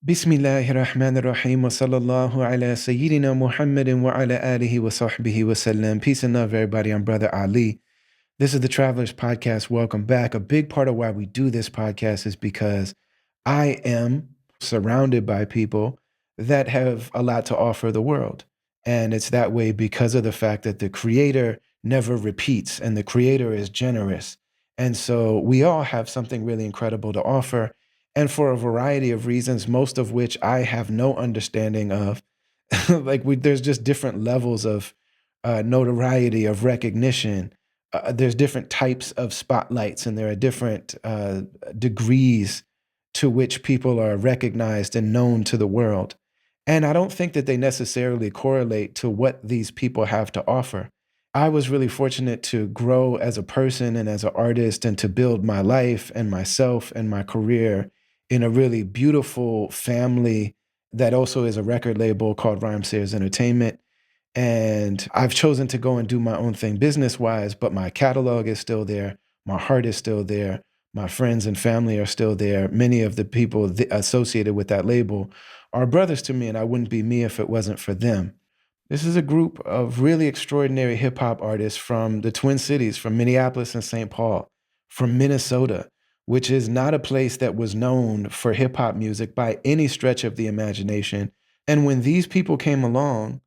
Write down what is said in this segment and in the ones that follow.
Bismillahir Rahmanir Rahim wa sallallahu ala Sayyidina Muhammadin wa ala alihi wa sahbihi wa sallam. Peace and love, everybody. I'm Brother Ali. This is the Travelers Podcast. Welcome back. A big part of why we do this podcast is because I am surrounded by people that have a lot to offer the world. And it's that way because of the fact that the creator never repeats and the creator is generous. And so we all have something really incredible to offer. And for a variety of reasons, most of which I have no understanding of, there's just different levels of notoriety, of recognition. There's different types of spotlights, and there are different degrees to which people are recognized and known to the world. And I don't think that they necessarily correlate to what these people have to offer. I was really fortunate to grow as a person and as an artist and to build my life and myself and my career in a really beautiful family that also is a record label called Rhymesayers Entertainment. And I've chosen to go and do my own thing business wise, but my catalog is still there. My heart is still there. My friends and family are still there. Many of the people associated with that label are brothers to me, and I wouldn't be me if it wasn't for them. This is a group of really extraordinary hip hop artists from the Twin Cities, from Minneapolis and St. Paul, from Minnesota, which is not a place that was known for hip hop music by any stretch of the imagination. And when these people came along,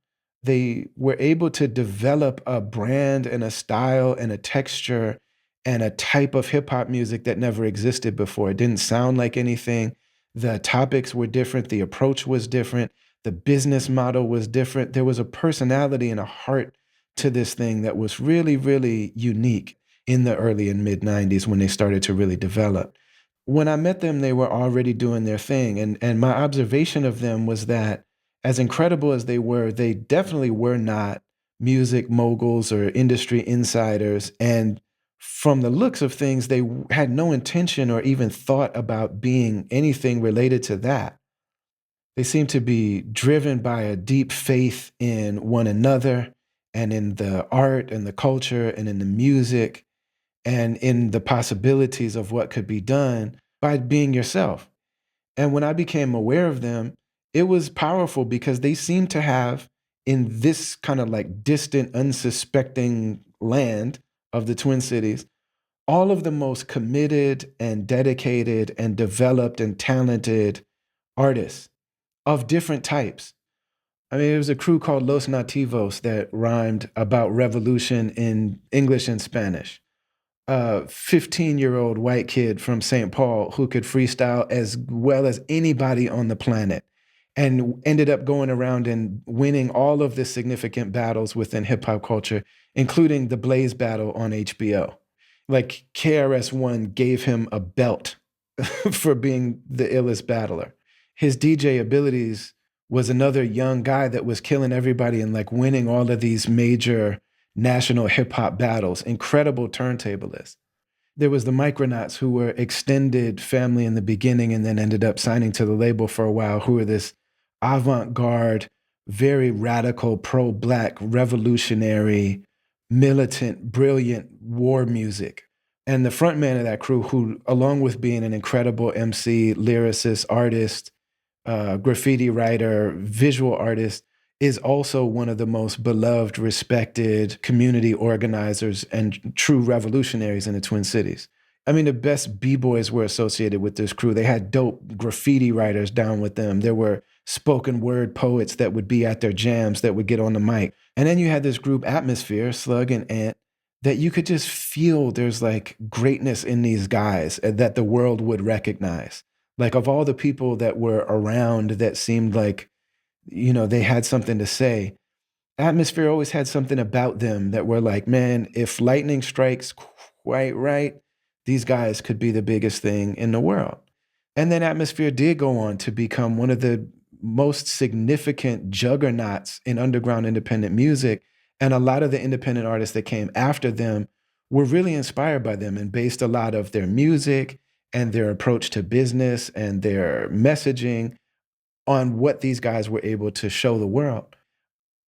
they were able to develop a brand and a style and a texture and a type of hip hop music that never existed before. It didn't sound like anything. The topics were different. The approach was different. The business model was different. There was a personality and a heart to this thing that was really, really unique in the early and mid 90s when they started to really develop. When I met them, they were already doing their thing. And my observation of them was that as incredible as they definitely were not music moguls or industry insiders. And from the looks of things, they had no intention or even thought about being anything related to that. They seem to be driven by a deep faith in one another and in the art and the culture and in the music and in the possibilities of what could be done by being yourself. And when I became aware of them, it was powerful because they seemed to have, in this kind of like distant, unsuspecting land of the Twin Cities, all of the most committed and dedicated and developed and talented artists of different types. I mean, there was a crew called Los Nativos that rhymed about revolution in English and Spanish. A 15-year-old white kid from St. Paul who could freestyle as well as anybody on the planet and ended up going around and winning all of the significant battles within hip hop culture, including the Blaze battle on HBO. Like KRS-One gave him a belt for being the illest battler. His DJ abilities was another young guy that was killing everybody and like winning all of these major national hip hop battles, incredible turntablist. There was the Micronauts who were extended family in the beginning and then ended up signing to the label for a while, who were this avant-garde, very radical, pro-black, revolutionary, militant, brilliant war music. And the frontman of that crew, who, along with being an incredible MC, lyricist, artist, graffiti writer, visual artist, is also one of the most beloved, respected community organizers and true revolutionaries in the Twin Cities. I mean, the best B-boys were associated with this crew. They had dope graffiti writers down with them. There were spoken word poets that would be at their jams that would get on the mic. And then you had this group Atmosphere, Slug and Ant, that you could just feel there's like greatness in these guys that the world would recognize. Like of all the people that were around that seemed like, you know, they had something to say, Atmosphere always had something about them that were like, man, if lightning strikes quite right, these guys could be the biggest thing in the world. And then Atmosphere did go on to become one of the most significant juggernauts in underground independent music. And a lot of the independent artists that came after them were really inspired by them and based a lot of their music and their approach to business and their messaging on what these guys were able to show the world.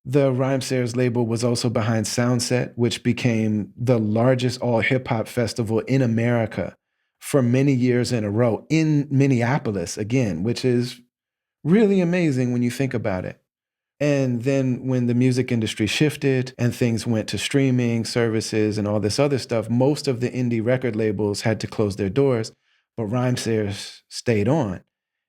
The Rhymesayers label was also behind Soundset, which became the largest all hip hop festival in America for many years in a row in Minneapolis, again, which is Really amazing when you think about it. And then when the music industry shifted and things went to streaming services and all this other stuff, most of the indie record labels had to close their doors, but Rhymesayers stayed on.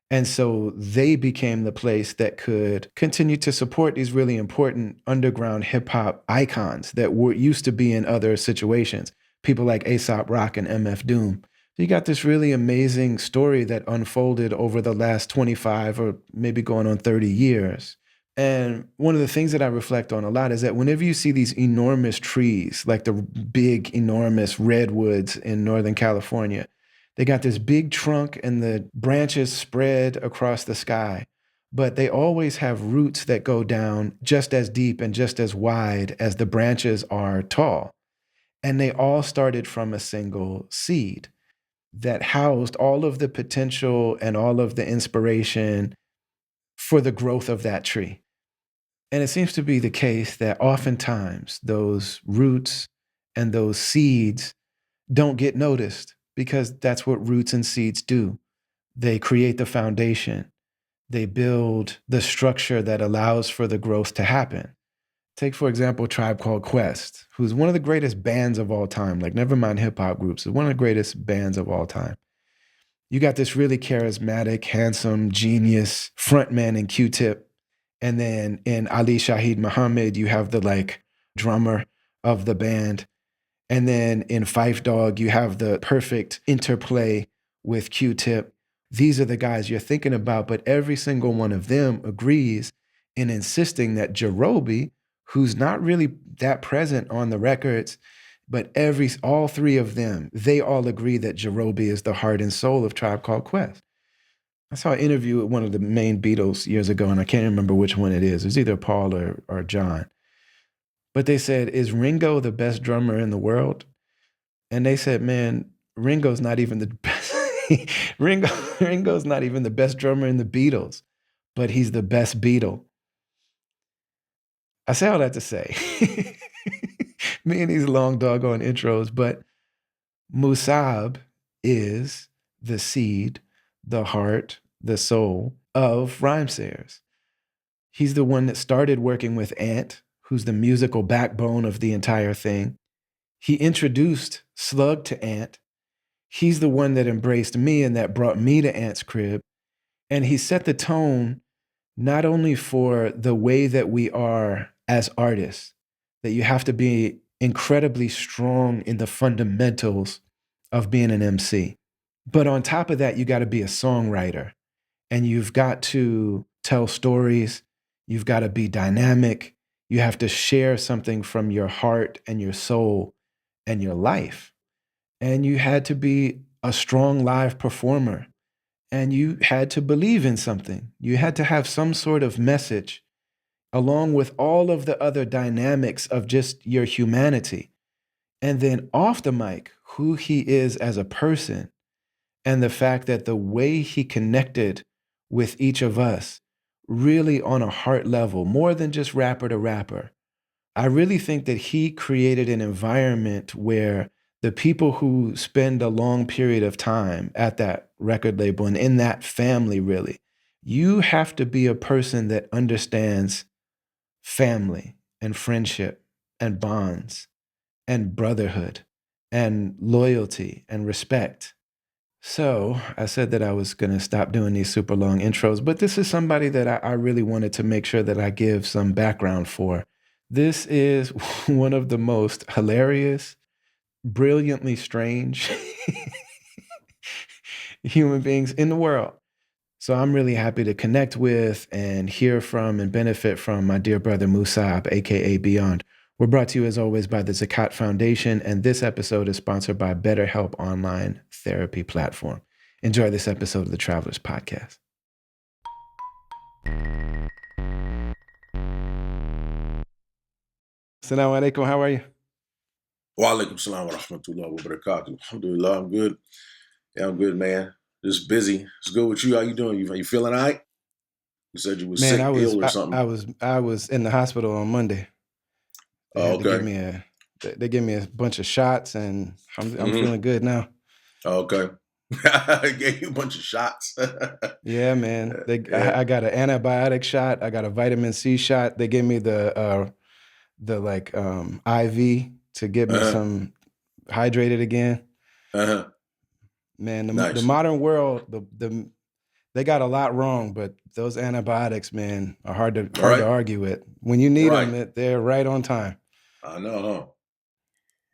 And so they became the place that could continue to support these really important underground hip hop icons that were used to be in other situations. People like Aesop Rock and MF Doom. So you got this really amazing story that unfolded over the last 25 or maybe going on 30 years. And one of the things that I reflect on a lot is that whenever you see these enormous trees, like the big, enormous redwoods in Northern California, they got this big trunk and the branches spread across the sky, but they always have roots that go down just as deep and just as wide as the branches are tall. And they all started from a single seed that housed all of the potential and all of the inspiration for the growth of that tree. And it seems to be the case that oftentimes those roots and those seeds don't get noticed because that's what roots and seeds do. They create the foundation, they build the structure that allows for the growth to happen. Take, for example, Tribe Called Quest, who's one of the greatest bands of all time, like never mind hip hop groups, is one of the greatest bands of all time. You got this really charismatic, handsome, genius frontman in Q-Tip. And then in Ali Shaheed Muhammad, you have the like drummer of the band. And then in Fife Dog, you have the perfect interplay with Q-Tip. These are the guys you're thinking about, but every single one of them agrees in insisting that Jerobi, who's not really that present on the records, but all three of them, they all agree that Jerobi is the heart and soul of Tribe Called Quest. I saw an interview with one of the main Beatles years ago, and I can't remember which one it is. It was either Paul or John. But they said, is Ringo the best drummer in the world? And they said, man, Ringo's not even the best. Ringo's not even the best drummer in the Beatles, but he's the best Beatle. I say all that to say, me and these long doggone intros, but Musab is the seed, the heart, the soul of Rhymesayers. He's the one that started working with Ant, who's the musical backbone of the entire thing. He introduced Slug to Ant. He's the one that embraced me and that brought me to Ant's crib. And he set the tone not only for the way that we are as artists, that you have to be incredibly strong in the fundamentals of being an MC. But on top of that, you got to be a songwriter and you've got to tell stories. You've got to be dynamic. You have to share something from your heart and your soul and your life. And you had to be a strong live performer. And you had to believe in something. You had to have some sort of message, along with all of the other dynamics of just your humanity. And then off the mic, who he is as a person, and the fact that the way he connected with each of us, really on a heart level, more than just rapper to rapper. I really think that he created an environment where the people who spend a long period of time at that record label and in that family, really, you have to be a person that understands family and friendship and bonds and brotherhood and loyalty and respect. So I said that I was going to stop doing these super long intros, but this is somebody that I really wanted to make sure that I give some background for. This is one of the most hilarious, brilliantly strange human beings in the world. So I'm really happy to connect with and hear from and benefit from my dear brother Musab, aka Beyond. We're brought to you as always by the Zakat Foundation, and this episode is sponsored by BetterHelp Online Therapy Platform. Enjoy this episode of the Travelers Podcast. Assalamu alaikum, how are you? Wa alaikum salam wa rahmatullahi wa barakatuh. Alhamdulillah, I'm good. Yeah, I'm good, man. Just busy. It's good with you. How you doing? You feeling all right? You said you was Man, sick, ill, or something. I was in the hospital on Monday. They had to okay. they gave me a bunch of shots, and I'm feeling good now. Okay. Gave you a bunch of shots. Yeah, man. Yeah. I got an antibiotic shot. I got a vitamin C shot. They gave me the like IV to get me Uh-huh. some hydrated again. Uh-huh. Man, the Nice. modern world, they got a lot wrong, but those antibiotics, man, are All hard to right. argue with. When you need Right. them, they're right on time. I know,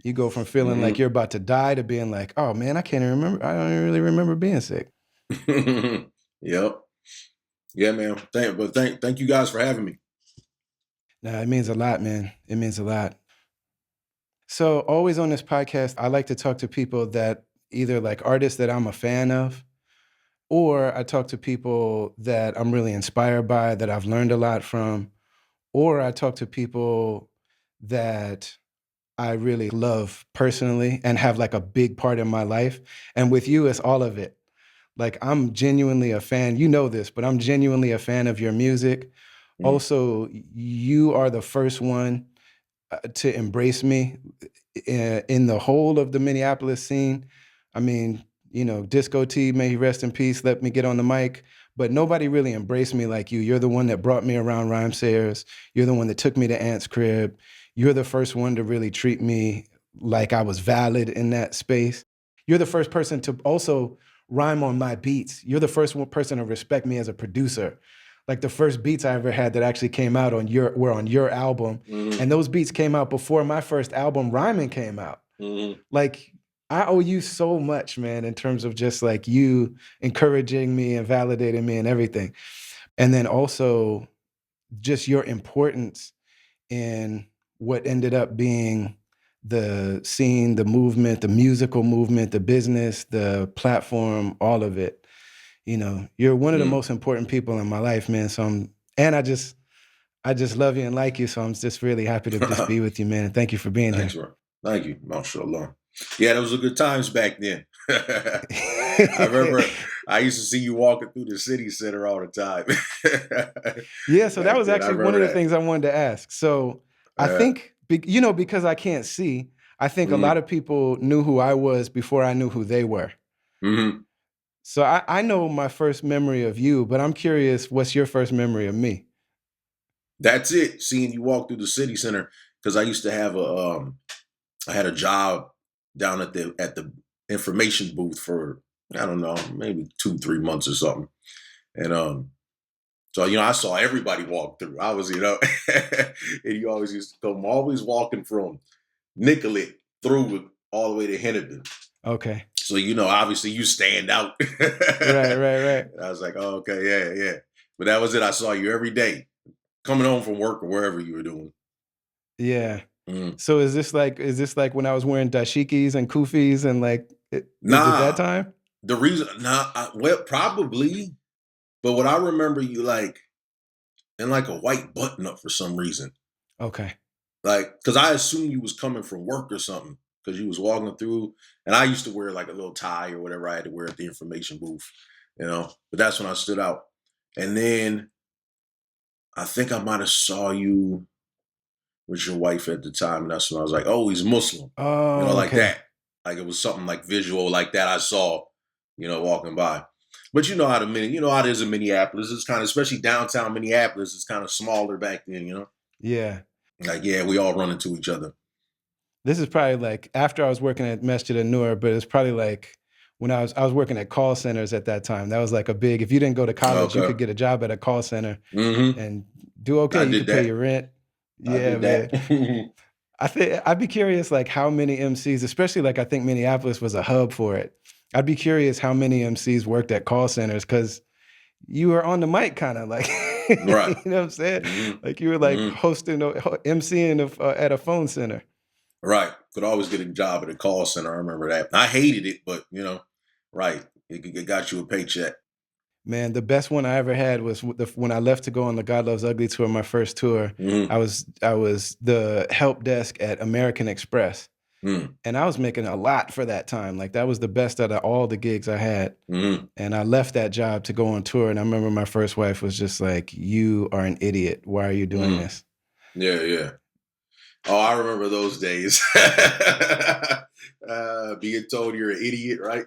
You go from huh? feeling like you're about to die to being like, oh man, I can't even remember. I don't even really remember being sick. Yep. Yeah, man. Thank you guys for having me. Nah, it means a lot, man. It means a lot. So always on this podcast, I like to talk to people that either like artists that I'm a fan of, or I talk to people that I'm really inspired by, that I've learned a lot from, or I talk to people that I really love personally and have like a big part in my life. And with you, it's all of it. Like I'm genuinely a fan. You know this, but I'm genuinely a fan of your music. Mm, Also, you are the first one to embrace me in the whole of the Minneapolis scene. I mean, you know, Disco T, may he rest in peace, let me get on the mic. But nobody really embraced me like you. You're the one that brought me around Rhymesayers. You're the one that took me to Ant's crib. You're the first one to really treat me like I was valid in that space. You're the first person to also rhyme on my beats. You're the first person to respect me as a producer. Like the first beats I ever had that actually came out on were on your album, mm, and those beats came out before my first album, Rhyming, came out. mm, Like, I owe you so much, man, in terms of just like you encouraging me and validating me and everything. And then also just your importance in what ended up being the scene, the movement, the musical movement, the business, the platform, all of it. You know, you're one of the mm. most important people in my life, man. So I just love you and like you. So I'm just really happy to just be with you, man. And thank you for being Thanks, here. bro. Thank you. MashaAllah. Yeah, those were good times back then. I remember I used to see you walking through the city center all the time. Yeah, so that Back was then, I actually one remember of the that. things I wanted to ask. So I Uh, think, you know, because I can't see, I think a lot mm, of people knew who I was before I knew who they were. mm. So I know my first memory of you, but I'm curious, what's your first memory of me? That's it. Seeing you walk through the city center because I used to have I had a job down at the information booth for I don't know, maybe 2, 3 months or something, and so I saw everybody walk through. I was and you always used to come always walking from Nicollet through all the way to Hennepin. Okay. So obviously you stand out. Right, right, right. I was like, oh, okay, yeah, yeah. But that was it. I saw you every day coming home from work or wherever you were doing. Yeah. Mm. So is this like when I was wearing dashikis and kufis and like is it that Nah, time? the reason, well, probably, but what I remember you like in like a white button up for some reason, Okay. like because I assumed you was coming from work or something because you was walking through, and I used to wear like a little tie or whatever I had to wear at the information booth, But that's when I stood out, and then I think I might have saw you with your wife at the time, and that's when I was like, oh, he's Muslim, Oh, like okay. that. Like it was something like visual like that I saw, walking by. But you know how you know how it is in Minneapolis. It's kind of, especially downtown Minneapolis, it's kind of smaller back then. Yeah. Like, yeah, we all run into each other. This is probably like after I was working at Masjid An-Nur, but it's probably like when I was working at call centers at that time. That was like a big, if you didn't go to college, you Okay. could get a job at a call center Mm-hmm. and do okay. I You did could pay that. your rent. I Yeah, did that. man. I think I'd be curious like how many MCs, especially like I think Minneapolis was a hub for it. I'd be curious how many MCs worked at call centers because you were on the mic kind of like, Right. you know what I'm saying? Like you were Mm-hmm. like Mm-hmm. hosting, MCing at a phone center. Right. Could always get a job at a call center. I remember that. I hated it, but right. It got you a paycheck. Man, the best one I ever had was when I left to go on the God Loves Ugly tour, my first tour. Mm-hmm. I was the help desk at American Express, and I was making a lot for that time. Like that was the best out of all the gigs I had. Mm-hmm. And I left that job to go on tour. And I remember my first wife was just like, "You are an idiot. Why are you doing Mm-hmm. this?" Yeah, yeah. Oh, I remember those days. Being told you're an idiot, right?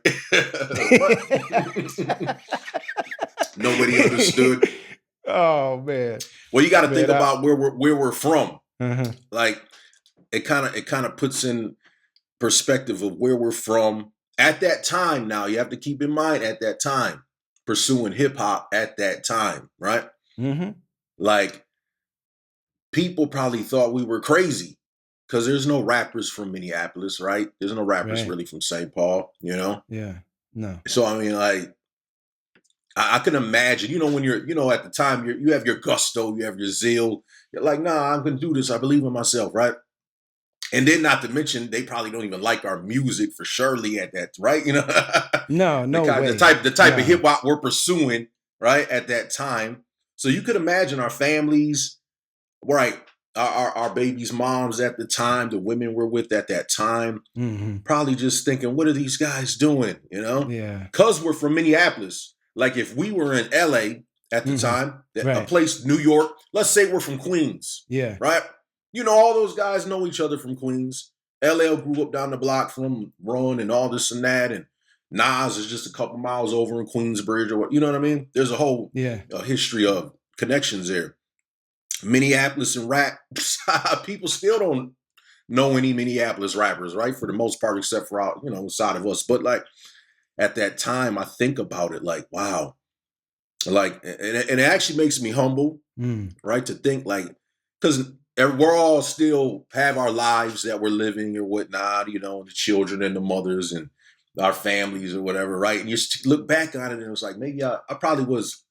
What? Nobody understood. Oh man, Well, you got to think man, about where we're from. uh-huh. Like it kind of puts in perspective of where we're from at that time. Now you have to keep in mind at that time, pursuing hip hop at that time, right? Mm-hmm. Like people probably thought we were crazy because there's no rappers from Minneapolis, right? There's no rappers Right. really from St. Paul, you know? Yeah. No. So, I mean, like, I can imagine, when you're, at the time, you have your gusto, you have your zeal. You're like, nah, I'm going to do this. I believe in myself, right? And then, not to mention, they probably don't even like our music for surely at that, right? No, the no kind, the way. type, the type of No. hip hop we're pursuing, right, at that time. So you could imagine our families, right? Our babies' moms at the time, the women we're with at that time, Mm-hmm. probably just thinking, what are these guys doing? Yeah. Because we're from Minneapolis. Like if we were in LA at the Mm-hmm. time, a Right. place, New York, let's say we're from Queens, Yeah. right? All those guys know each other from Queens. LL grew up down the block from Run and all this and that. And Nas is just a couple miles over in Queensbridge or what, you know what I mean? There's a whole Yeah. history of connections there. Minneapolis and rap, people still don't know any Minneapolis rappers, right? For the most part, except for out, side of us. But like at that time, I think about it like, wow, like, and it actually makes me humble, Mm. right? To think like, because we're all still have our lives that we're living or whatnot, the children and the mothers and our families or whatever, right? And you look back on it and it was like, maybe I probably was,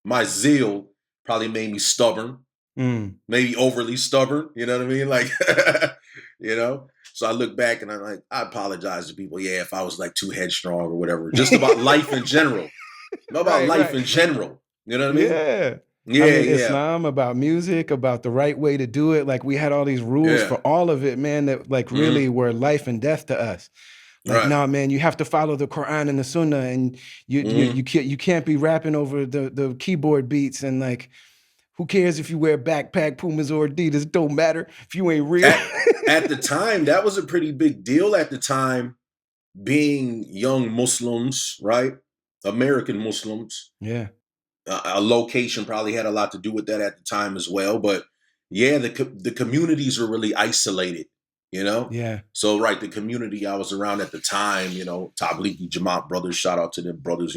my zeal probably made me stubborn, Mm. maybe overly stubborn. You know what I mean? Like, So I look back and I'm like, I apologize to people. Yeah, if I was like too headstrong or whatever, just about life in general. Not about Right, life right. in general. You know what I mean? Yeah. I Yeah, mean, yeah, Islam, about music, about the right way to do it. Like we had all these rules yeah. for all of it, man, that like really Hmm. were life and death to us. Like, Right. nah, man, you have to follow the Quran and the Sunnah, and Hmm. you can't be rapping over the keyboard beats. And like, who cares if you wear backpack, Pumas, or Adidas? It don't matter if you ain't real. At at the time, that was a pretty big deal at the time, being young Muslims, right? American Muslims. Yeah, A location probably had a lot to do with that at the time as well. But yeah, the communities were really isolated, you know. yeah, So right, the community I was around at the time, Tablighi Jamaat brothers, shout out to them brothers,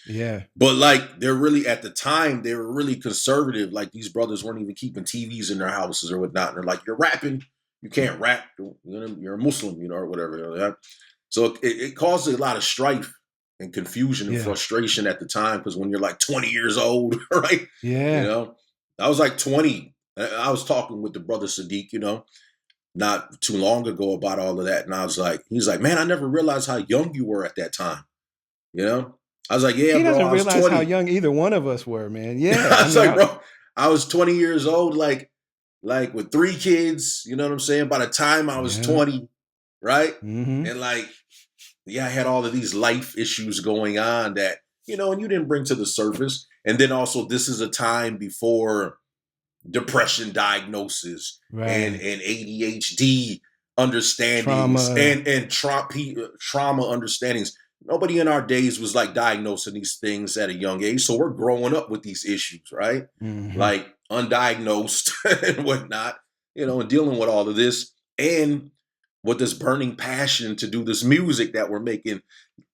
yeah. But like they're really at the time they were really conservative. Like these brothers weren't even keeping TVs in their houses or whatnot. And they're like, you're rapping, you can't rap, you're a Muslim, or whatever. Yeah. So it caused a lot of strife and confusion and Yeah. frustration at the time because when you're like 20 years old, right? You Yeah. know, I was like 20. I was talking with the brother Sadiq, not too long ago about all of that. And he's like, man, I never realized how young you were at that time. You know, I was like, yeah, He bro, doesn't I was realize how 20. young either one of us were, man. Yeah. I I was mean, like, bro, I was 20 years old, like with 3 kids, you know what I'm saying? By the time I was yeah. 20, right? Mm-hmm. And like, yeah, I had all of these life issues going on that, and you didn't bring to the surface. And then also this is a time before depression diagnosis and Right. ADHD understandings Trauma. and trauma understandings. Nobody in our days was like diagnosing these things at a young age. So we're growing up with these issues, right? Mm-hmm. Like undiagnosed and whatnot, and dealing with all of this and with this burning passion to do this music that we're making.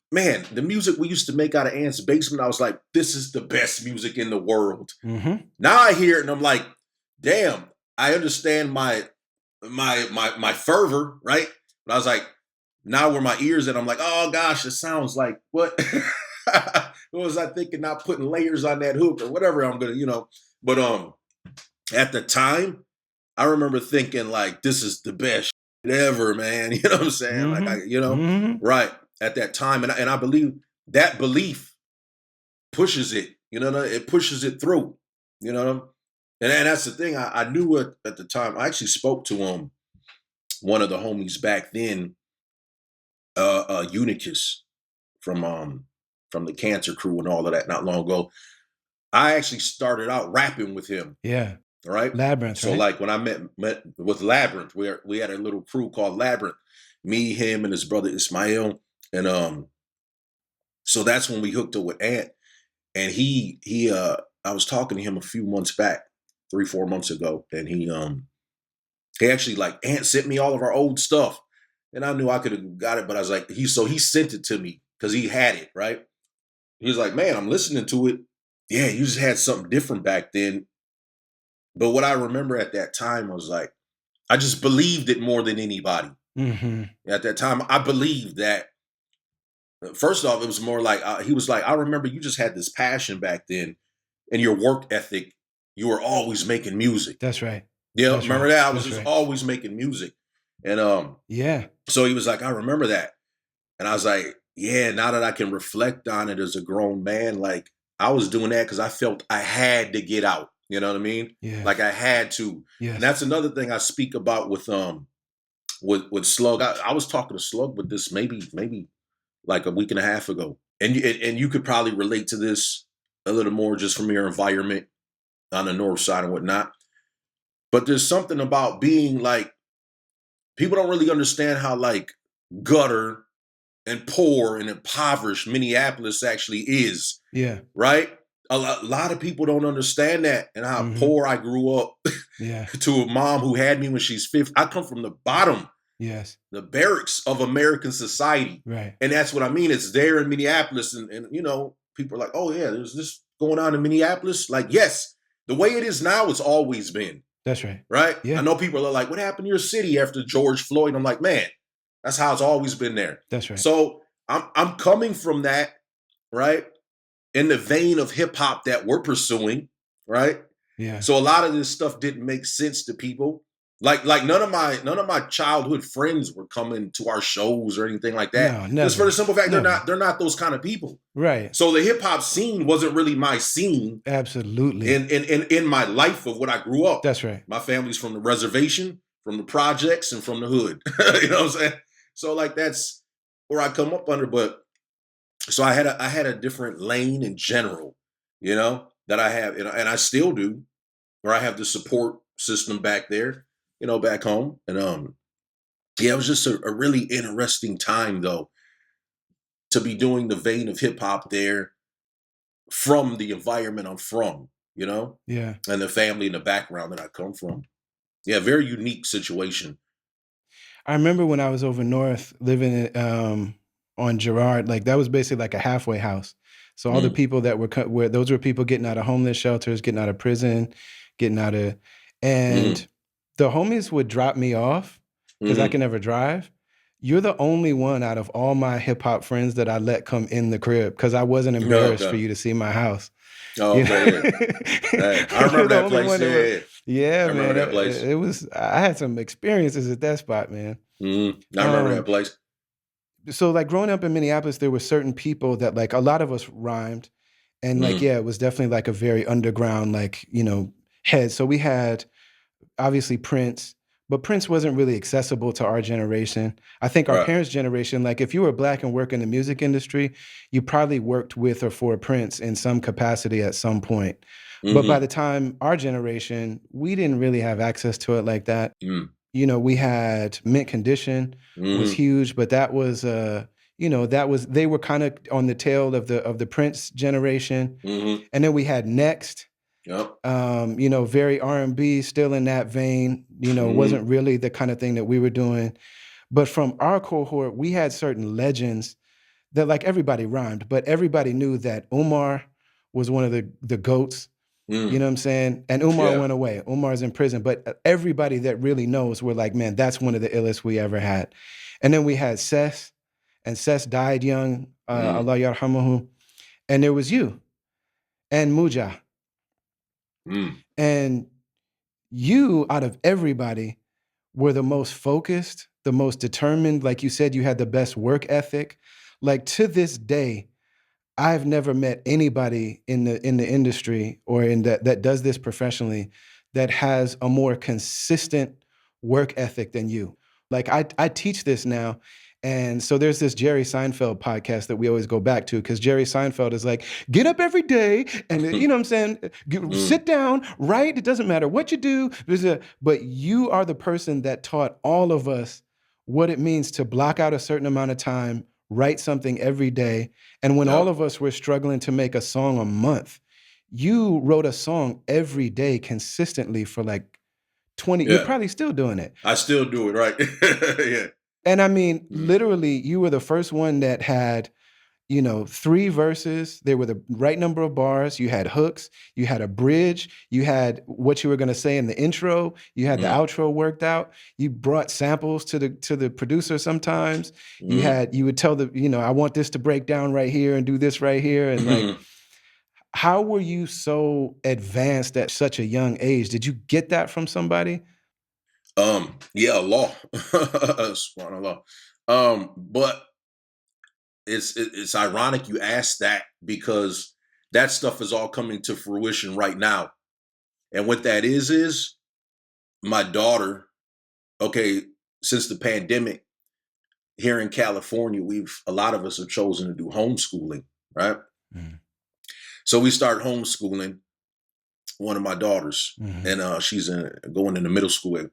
Man, the music we used to make out of Ant's basement, I was like, this is the best music in the world. Mm-hmm. Now I hear it and I'm like, damn, I understand my fervor, right? But I was like, now where my ears at, I'm like, oh gosh, it sounds like what? What was I thinking? Not putting layers on that hook or whatever I'm gonna. But at the time, I remember thinking like, this is the best shit ever, man. You know what I'm saying? Like Mm-hmm. Mm-hmm. right at that time, and I believe that belief pushes it. It pushes it through. You know, and that's the thing. I knew it at the time. I actually spoke to one of the homies back then, Unicus from the Cancer Crew and all of that. Not long ago, I actually started out rapping with him. Yeah. right? Labyrinth, So right? like when I met with Labyrinth, where we had a little crew called Labyrinth, me, him, and his brother Ismail, and so that's when we hooked up with Ant, and he I was talking to him a few months back, 3-4 months ago, and he actually like Ant sent me all of our old stuff, and I knew I could have got it, but I was like he sent it to me because he had it right. He was like, man, I'm listening to it. Yeah, you just had something different back then. But what I remember at that time was like, I just believed it more than anybody. Mm-hmm. At that time, I believed that. First off, it was more like he was like, I remember you just had this passion back then, and your work ethic. You were always making music. That's right. Yeah, That's remember right. that? I was That's just right. always making music, and Yeah. so he was like, I remember that, and I was like, yeah. Now that I can reflect on it as a grown man, like I was doing that because I felt I had to get out. You know what I mean? Like Yes. I had to, and Yes. that's another thing I speak about with Slug. I was talking to Slug with this maybe like a week and a half ago, and you could probably relate to this a little more just from your environment on the north side and whatnot. But there's something about being like people don't really understand how like gutter and poor and impoverished Minneapolis actually is, Yeah. right? A lot of people don't understand that and how Mm-hmm. poor I grew up Yeah. to a mom who had me when she's 50. I come from the bottom, Yes. the barracks of American society. Right. And that's what I mean. It's there in Minneapolis. And you know, people are like, oh, yeah, there's this going on in Minneapolis. Like, yes, the way it is now, it's always been, That's right. right? I Yeah. know people are like, what happened to your city after George Floyd? I'm like, man, that's how it's always been there. That's right. So I'm coming from that, right? In the vein of hip hop that we're pursuing, right? Yeah. So a lot of this stuff didn't make sense to people. Like none of my childhood friends were coming to our shows or anything like that. No, Just for never. the simple fact Never. they're not those kind of people. Right. So the hip hop scene wasn't really my scene Absolutely. in my life of what I grew up. That's right. My family's from the reservation, from the projects, and from the hood. You know what I'm saying? So like that's where I come up under. But so I had a different lane in general, you know, that I have, and I still do, where I have the support system back there, you know, back home. And yeah, it was just a really interesting time though to be doing the vein of hip hop there from the environment I'm from, you know, Yeah. and the family and the background that I come from. Yeah, very unique situation. I remember when I was over north living on Girard, like that was basically like a halfway house. So all the Mm, people that were those were people getting out of homeless shelters, getting out of prison, getting out of, mm, and the homies would drop me off because I mm. can never drive. You're the only one out of all my hip hop friends that I let come in the crib because I wasn't Oh, embarrassed for okay. you to see my house. Oh, You know? okay. Yeah. Hey, I You're remember the that only place. one that Yeah, was, yeah. yeah, I remember man. that place. It was, I had some experiences at that spot, man. I remember that Um, place. so like growing up in Minneapolis, there were certain people that like a lot of us rhymed. And like, Mm, yeah, it was definitely like a very underground, like, head. So we had obviously Prince, but Prince wasn't really accessible to our generation. I think our right. parents' generation, like if you were black and work in the music industry, you probably worked with or for Prince in some capacity at some point. But by the Mm-hmm. time our generation, we didn't really have access to it like that. Mm, We had Mint Condition was mm-hmm. huge, but that was that was they were kind of on the tail of the Prince generation. Mm-hmm. And then we had Next, Yep. very R&B, still in that vein, Mm-hmm. wasn't really the kind of thing that we were doing. But from our cohort, we had certain legends that like everybody rhymed, but everybody knew that Umar was one of the goats. You Mm. know what I'm saying? And Umar Yeah. went away. Umar's in prison. But everybody that really knows were like, man, that's one of the illest we ever had. And then we had Seth, and Seth died young, Mm. Allah yarhamahu. And there was you and Muja. Mm. And you, out of everybody, were the most focused, the most determined. Like you said, you had the best work ethic. Like to this day, I've never met anybody in the industry or in that does this professionally that has a more consistent work ethic than you. Like I teach this now, And so there's this Jerry Seinfeld podcast that we always go back to because Jerry Seinfeld is like, get up every day and you know what I'm saying? Sit down, write. It doesn't matter what you do. But you are the person that taught all of us what it means to block out a certain amount of time, write something every day. And when all of us were struggling to make a song a month, you wrote a song every day consistently for like 20. You're probably still doing it. I still do it, right? Yeah. And I mean, literally, you were the first one that had, 3 verses. They were the right number of bars. You had hooks. You had a bridge. You had what you were going to say in the intro. You had the outro worked out. You brought samples to the producer sometimes. You would tell I want this to break down right here and do this right here. And like, how were you so advanced at such a young age? Did you get that from somebody? Yeah, Allah. SubhanAllah. But it's ironic you asked that because that stuff is all coming to fruition right now. And what that is my daughter, okay, since the pandemic here in California, a lot of us have chosen to do homeschooling, right? So we start homeschooling one of my daughters, and she's going into middle school at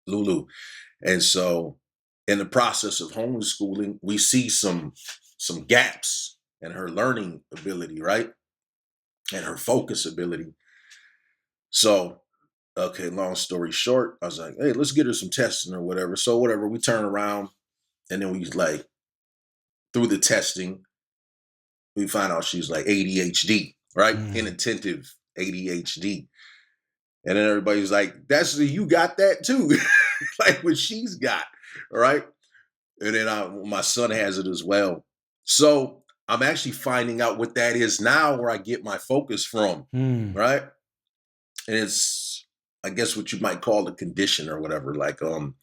Lulu. And so in the process of homeschooling, we see some gaps in her learning ability, right? And her focus ability. So, okay, long story short, I was like, hey, let's get her some testing or whatever. So whatever, we turn around and then we like, through the testing, we find out she's like ADHD, right? Inattentive ADHD. And then everybody's like, you got that too. Like what she's got, right? And then my son has it as well. So I'm actually finding out what that is now, where I get my focus from, right? And it's, I guess, what you might call a condition or whatever. Like, and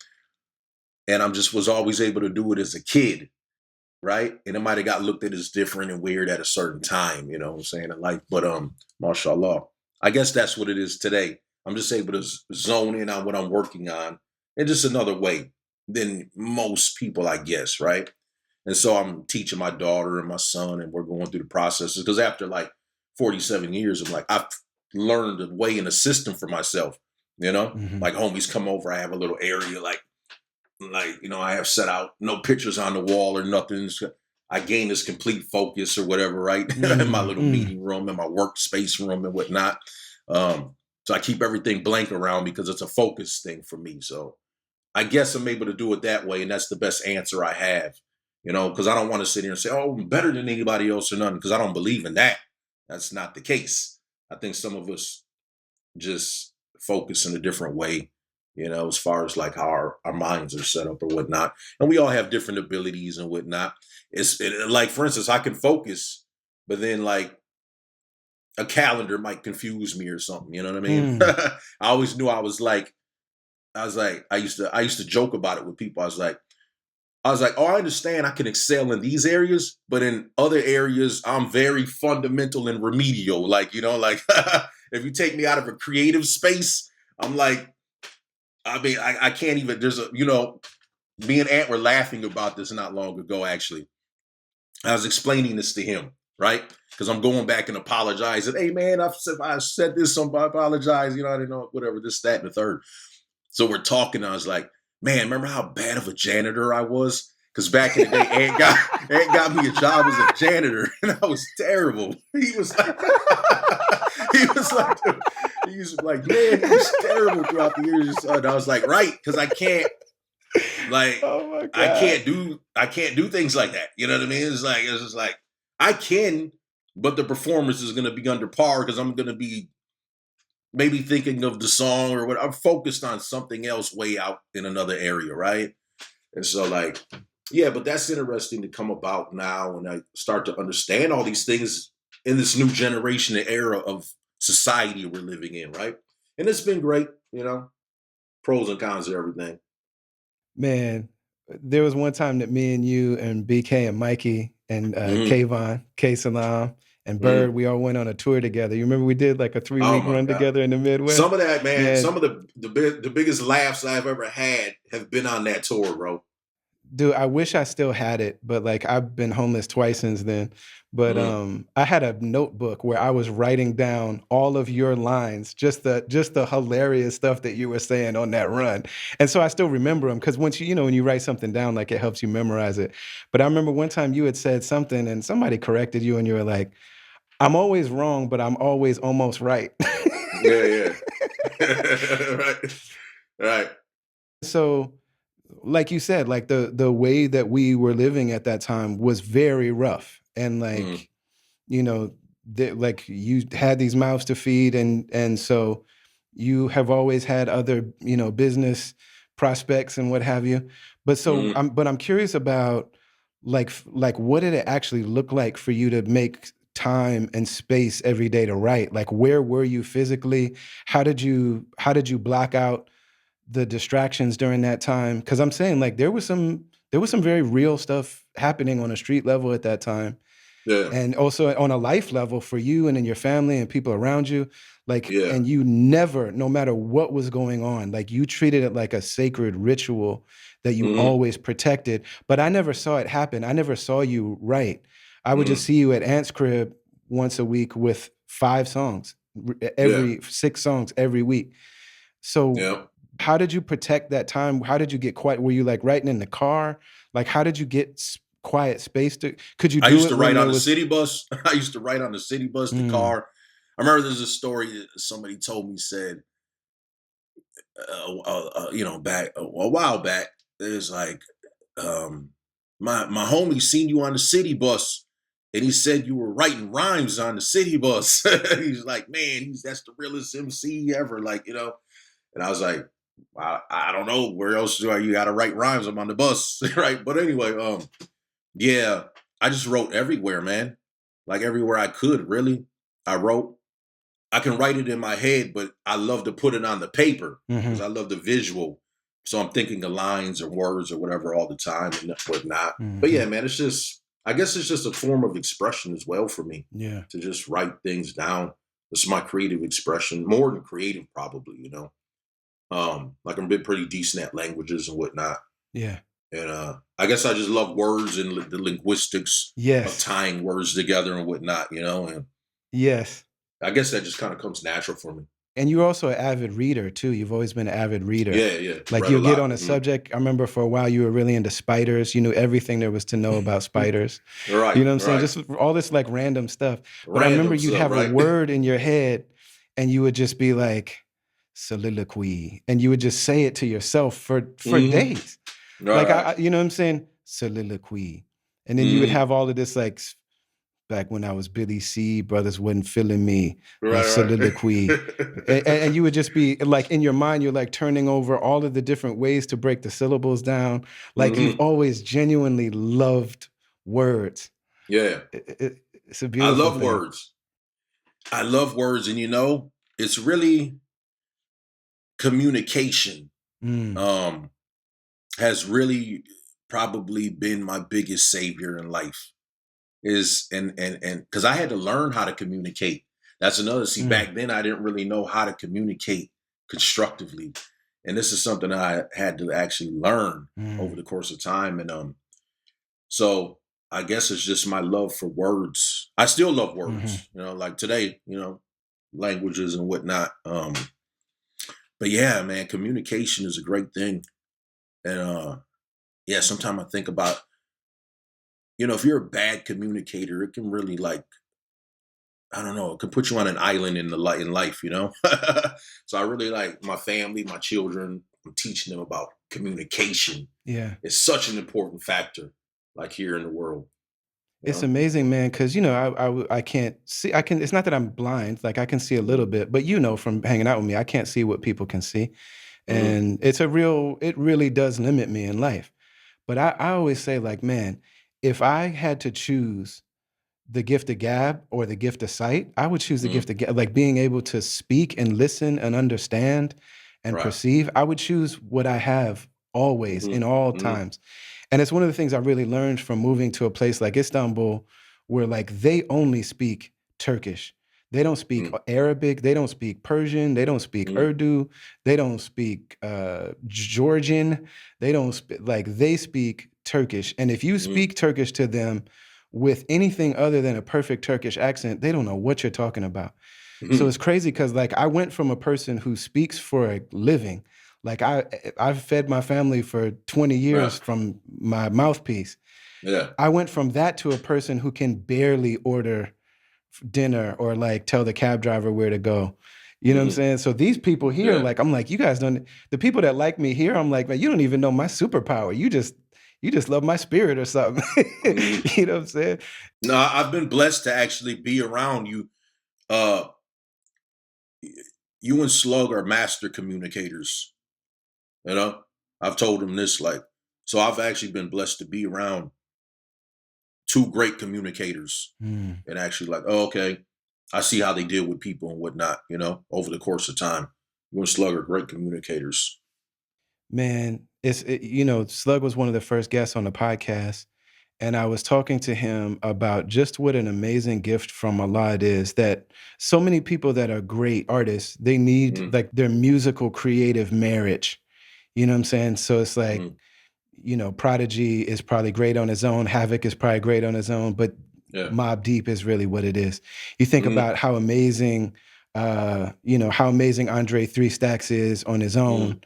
I'm was always able to do it as a kid, right? And it might have got looked at as different and weird at a certain time, you know what I'm saying, in life. But mashallah, I guess that's what it is today. I'm just able to zone in on what I'm working on in just another way than most people, I guess, right? And so I'm teaching my daughter and my son, and we're going through the processes because after like 47 years, I'm like, I've learned a way and a system for myself, like homies come over, I have a little area like, I have set out no pictures on the wall or nothing. I gain this complete focus or whatever, right? In my little meeting room, in my workspace room and whatnot. So I keep everything blank around because it's a focus thing for me. So I guess I'm able to do it that way. And that's the best answer I have, because I don't want to sit here and say, oh, I'm better than anybody else or nothing, because I don't believe in that. That's not the case. I think some of us just focus in a different way, as far as like how our minds are set up or whatnot. And we all have different abilities and whatnot. Like, for instance, I can focus, but then like a calendar might confuse me or something. You know what I mean? I always knew I used to joke about it with people. I was like, oh, I understand I can excel in these areas, but in other areas, I'm very fundamental and remedial. Like, like if you take me out of a creative space, I'm like, I can't even, me and Ant were laughing about this not long ago, actually. I was explaining this to him, right? Because I'm going back and apologizing. Hey, man, I said this, I apologize. I didn't know, whatever, this, that, and the third. So we're talking. I was like, man, remember how bad of a janitor I was? Because back in the day, Ant got me a job as a janitor, and I was terrible. He was like, man, he was terrible throughout the years. And I was like, right, because I can't, like, I can't do things like that. You know what I mean? It's just like I can, but the performance is going to be under par because I'm going to be maybe thinking of the song or what. I'm focused on something else way out in another area, right? And so, like, yeah, but that's interesting to come about now when I start to understand all these things in this new generation and era of society we're living in, right? And it's been great, pros and cons of everything. Man, there was one time that me and you and BK and Mikey and Kayvon, K Salam, and Bird, we all went on a tour together. You remember we did like a 3-week run together in the Midwest? Some of that, man, some of the biggest laughs I've ever had have been on that tour, bro. Dude, I wish I still had it, but like I've been homeless twice since then. But Mm, I had a notebook where I was writing down all of your lines, just the hilarious stuff that you were saying on that run. And so I still remember them because once when you write something down, like it helps you memorize it. But I remember one time you had said something and somebody corrected you and you were like, "I'm always wrong, but I'm always almost right." yeah, yeah. Right. Right. So like you said, like the way that we were living at that time was very rough. And Mm, like, like you had these mouths to feed and so you have always had other, business prospects and what have you. But so mm, I'm curious about like what did it actually look like for you to make time and space every day to write? Like where were you physically? How did you block out the distractions during that time? Because I'm saying like there was some very real stuff happening on a street level at that time, yeah. and also on a life level for you and in your family and people around you. Like, Yeah. and you never, no matter what was going on, like you treated it like a sacred ritual that you Mm, always protected. But I never saw it happen. I never saw you write. I would just mm, see you at Ant's crib once a week with 5 songs, yeah. every 6 songs every week. So Yeah. how did you protect that time? How did you get quiet? Were you like writing in the car? Like how did you get quiet space to could you I do used it to when write on there the was city bus. I used to write on the city bus, the mm, car. I remember there's a story that somebody told me, said, back a while back. There's like, um, my homie seen you on the city bus, and he said you were writing rhymes on the city bus. He's like, man, that's the realest MC ever, like. And I was like, I don't know where else do you got to write rhymes? I'm on the bus, right? But anyway, yeah, I just wrote everywhere, man. Like everywhere I could, really. I wrote. I can write it in my head, but I love to put it on the paper because mhm, I love the visual. So I'm thinking of lines or words or whatever all the time and whatnot. But yeah, mhm. man, I guess it's just a form of expression as well for me Yeah. to just write things down. It's my creative expression, more than creative, probably. Like I'm been pretty decent at languages and whatnot. Yeah. And I guess I just love words and the linguistics of Yes. tying words together and whatnot. And Yes. I guess that just kind of comes natural for me. And you're also an avid reader too. You've always been an avid reader. Yeah, yeah. Like Read a you'll get lot. on a subject. I remember for a while you were really into spiders. You knew everything there was to know about spiders. You Right, know what I'm saying? right. Just all this like random stuff. But I remember Random you'd stuff, have a right? word in your head and you would just be like soliloquy and you would just say it to yourself for Hmm. days. Right, Like right. you know what I'm saying? Soliloquy. And then you would Hmm. have all of this like back when I was Billy C, brothers wasn't feeling me, Right, soliloquy. And you would just be like in your mind, you're like turning over all of the different ways to break the syllables down. Like you've hmm. always genuinely loved words. Yeah. It's a I beautiful love thing. words. I love words. And it's really communication. Mm, Um, has really probably been my biggest savior in life. Is and because I had to learn how to communicate. That's another. See, mm, back then I didn't really know how to communicate constructively, and this is something I had to actually learn over mm, the course of time. And so I guess it's just my love for words. I still love mhm. words, like today, languages and whatnot. But yeah, man, communication is a great thing, and yeah, sometimes I think about, if you're a bad communicator, it can really, like, I don't know, it can put you on an island in life. So I really like my family, my children. I'm teaching them about communication. Yeah. It's such an important factor, like here in the world. You It's know? amazing, man, because I can't see. I can. It's not that I'm blind. Like I can see a little Mm, bit, but from hanging out with me, I can't see what people can see, mm, and it really does limit me in life. But I always say, like, man, if I had to choose the gift of gab or the gift of sight, I would choose the mm, gift of gab, like being able to speak and listen and understand and right. perceive. I would choose what I have always Hmm. in all Hmm. times. And it's one of the things I really learned from moving to a place like Istanbul, where like they only speak Turkish. They don't speak Mm, Arabic. They don't speak Persian. They don't speak mm, Urdu. They don't speak Georgian. They don't speak like they speak Turkish. And if you Mm, speak Turkish to them with anything other than a perfect Turkish accent, they don't know what you're talking about. So it's mhm. crazy because like I went from a person who speaks for a living, like I've fed my family for 20 Yeah. years from my mouthpiece. Yeah. I went from that to a person who can barely order dinner or like tell the cab driver where to go. You know what I'm Hmm. saying? So these people here, Yeah. like, I'm like, you guys don't, the people that like me here, I'm like, man, you don't even know my superpower. You just love my spirit or something. Hmm. You know what I'm saying? No, I've been blessed to actually be around you. Uh, you and Slug are master communicators. You know, I've told him this, like, so I've actually been blessed to be around two great communicators Mm. and actually like, oh, okay, I see how they deal with people and whatnot, over the course of time. You and Slug are great communicators. Man, Slug was one of the first guests on the podcast. And I was talking to him about just what an amazing gift from Allah it is that so many people that are great artists, they need Mm, like their musical creative marriage. You know what I'm saying? So it's like, mm, Prodigy is probably great on his own, Havoc is probably great on his own, but yeah. Mob Deep is really what it is. You think Mm, about how amazing Andre Three Stacks is on his mm, own,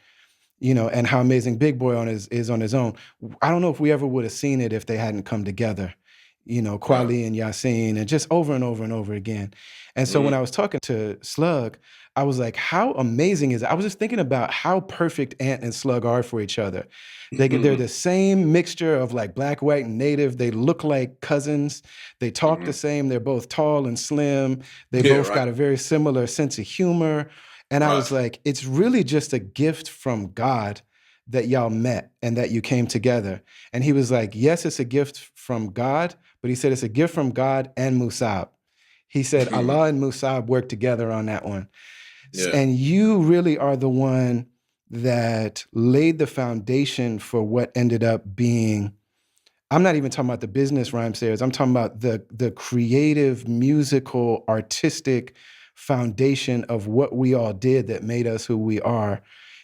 and how amazing Big Boy is on his own. I don't know if we ever would have seen it if they hadn't come together. right. Kweli and Yasin, and just over and over and over again. And so when I Mm, was talking to Slug, I was like, how amazing is it? I was just thinking about how perfect Ant and Slug are for each other. They're the mm, same mixture of like black, white, and native. They look like cousins. They talk the mm. same. They're both tall and slim. They Yeah, both right. got a very similar sense of humor. And I Right. was like, it's really just a gift from God that y'all met and that you came together. And he was like, yes, it's a gift from God, but he said it's a gift from God and Musab. He said Allah and Musab worked together on that one. Yeah. And you really are the one that laid the foundation for what ended up being. I'm not even talking about the business Rhymesayers. I'm talking about the creative, musical, artistic foundation of what we all did that made us who we are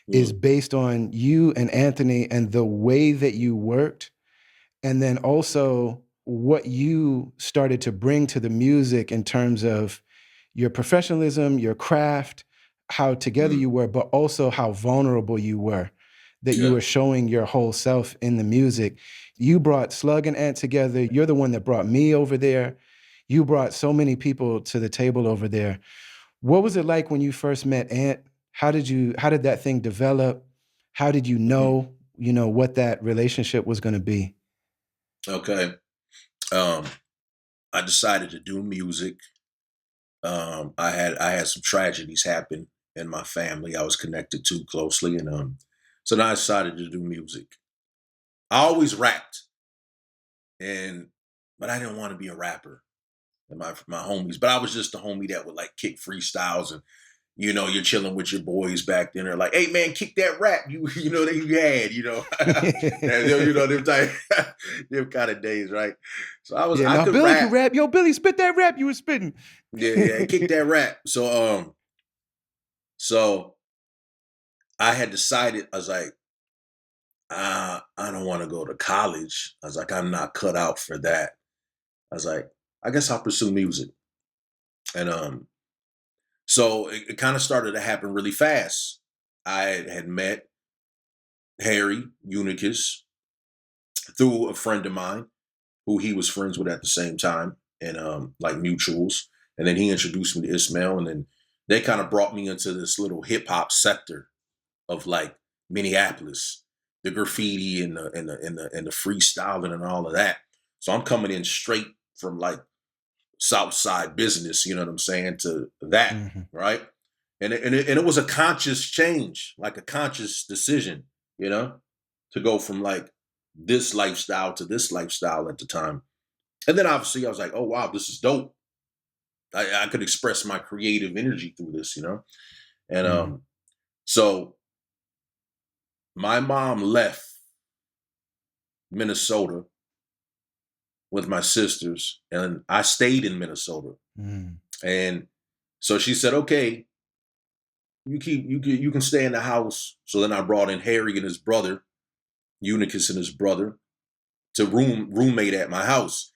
is Mm, based on you and Anthony and the way that you worked, and then also what you started to bring to the music in terms of your professionalism, your craft, how together mm, you were, but also how vulnerable you were, that you yeah. were showing your whole self in the music. You brought Slug and Ant together. You're the one that brought me over there. You brought so many people to the table over there. What was it like when you first met Ant? How did that thing develop? How did you Mm. know, what that relationship was going to be? Okay. Um, I decided to do music. I had some tragedies happen in my family I was connected to closely, and so then I decided to do music. I always rapped, and but I didn't want to be a rapper. And my homies, but I was just the homie that would like kick freestyles, and you're chilling with your boys back then. They're like, "Hey man, kick that rap that you had," and them type them kind of days, right? So Yeah, I now could Billy can rap, rap. Yo, Billy, spit that rap you were spitting. yeah, yeah, kick that rap. So I had decided, I was like, I don't want to go to college. I was like, I'm not cut out for that. I was like, I guess I'll pursue music. And so it kind of started to happen really fast. I had met Harry Unicus through a friend of mine who he was friends with at the same time, and like mutuals. And then he introduced me to Ismail, and then they kind of brought me into this little hip hop sector of like Minneapolis, the graffiti and the freestyling and all of that. So I'm coming in straight from like South Side business, you know what I'm saying, to that, Mhm. right? And it was a conscious change, like a conscious decision, you know, to go from like this lifestyle to this lifestyle at the time. And then obviously I was like, oh wow, this is dope. I could express my creative energy through this. And Mm. so my mom left Minnesota with my sisters, and I stayed in Minnesota. Mm. And so she said, okay, you can stay in the house. So then I brought in Harry and his brother, Unicus and his brother. to roommate at my house.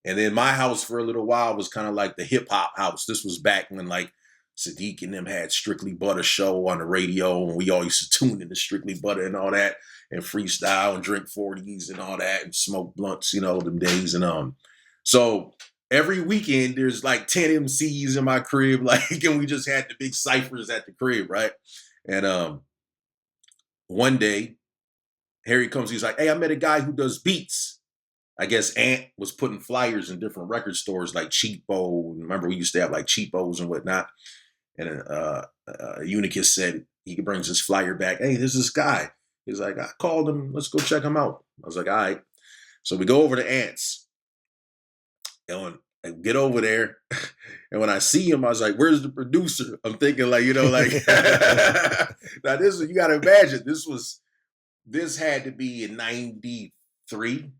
And then my house for a little while was kind of like the hip hop house. This was back when like Sadiq and them had Strictly Butter show on the radio, and we all used to tune into Strictly Butter and all that, and freestyle and drink 40s and all that, and smoke blunts, them days. And so every weekend there's like 10 MCs in my crib, like, and we just had the big ciphers at the crib, right? And one day Harry comes, he's like, "Hey, I met a guy who does beats." I guess Ant was putting flyers in different record stores like Cheapo. Remember, we used to have like Cheapos and whatnot. And Unicus said he brings his flyer back. "Hey, there's this guy." He's like, "I called him. Let's go check him out." I was like, "All right." So we go over to Ant's. And I get over there. And when I see him, I was like, "Where's the producer?" I'm thinking like, like now this you got to imagine this had to be in 93.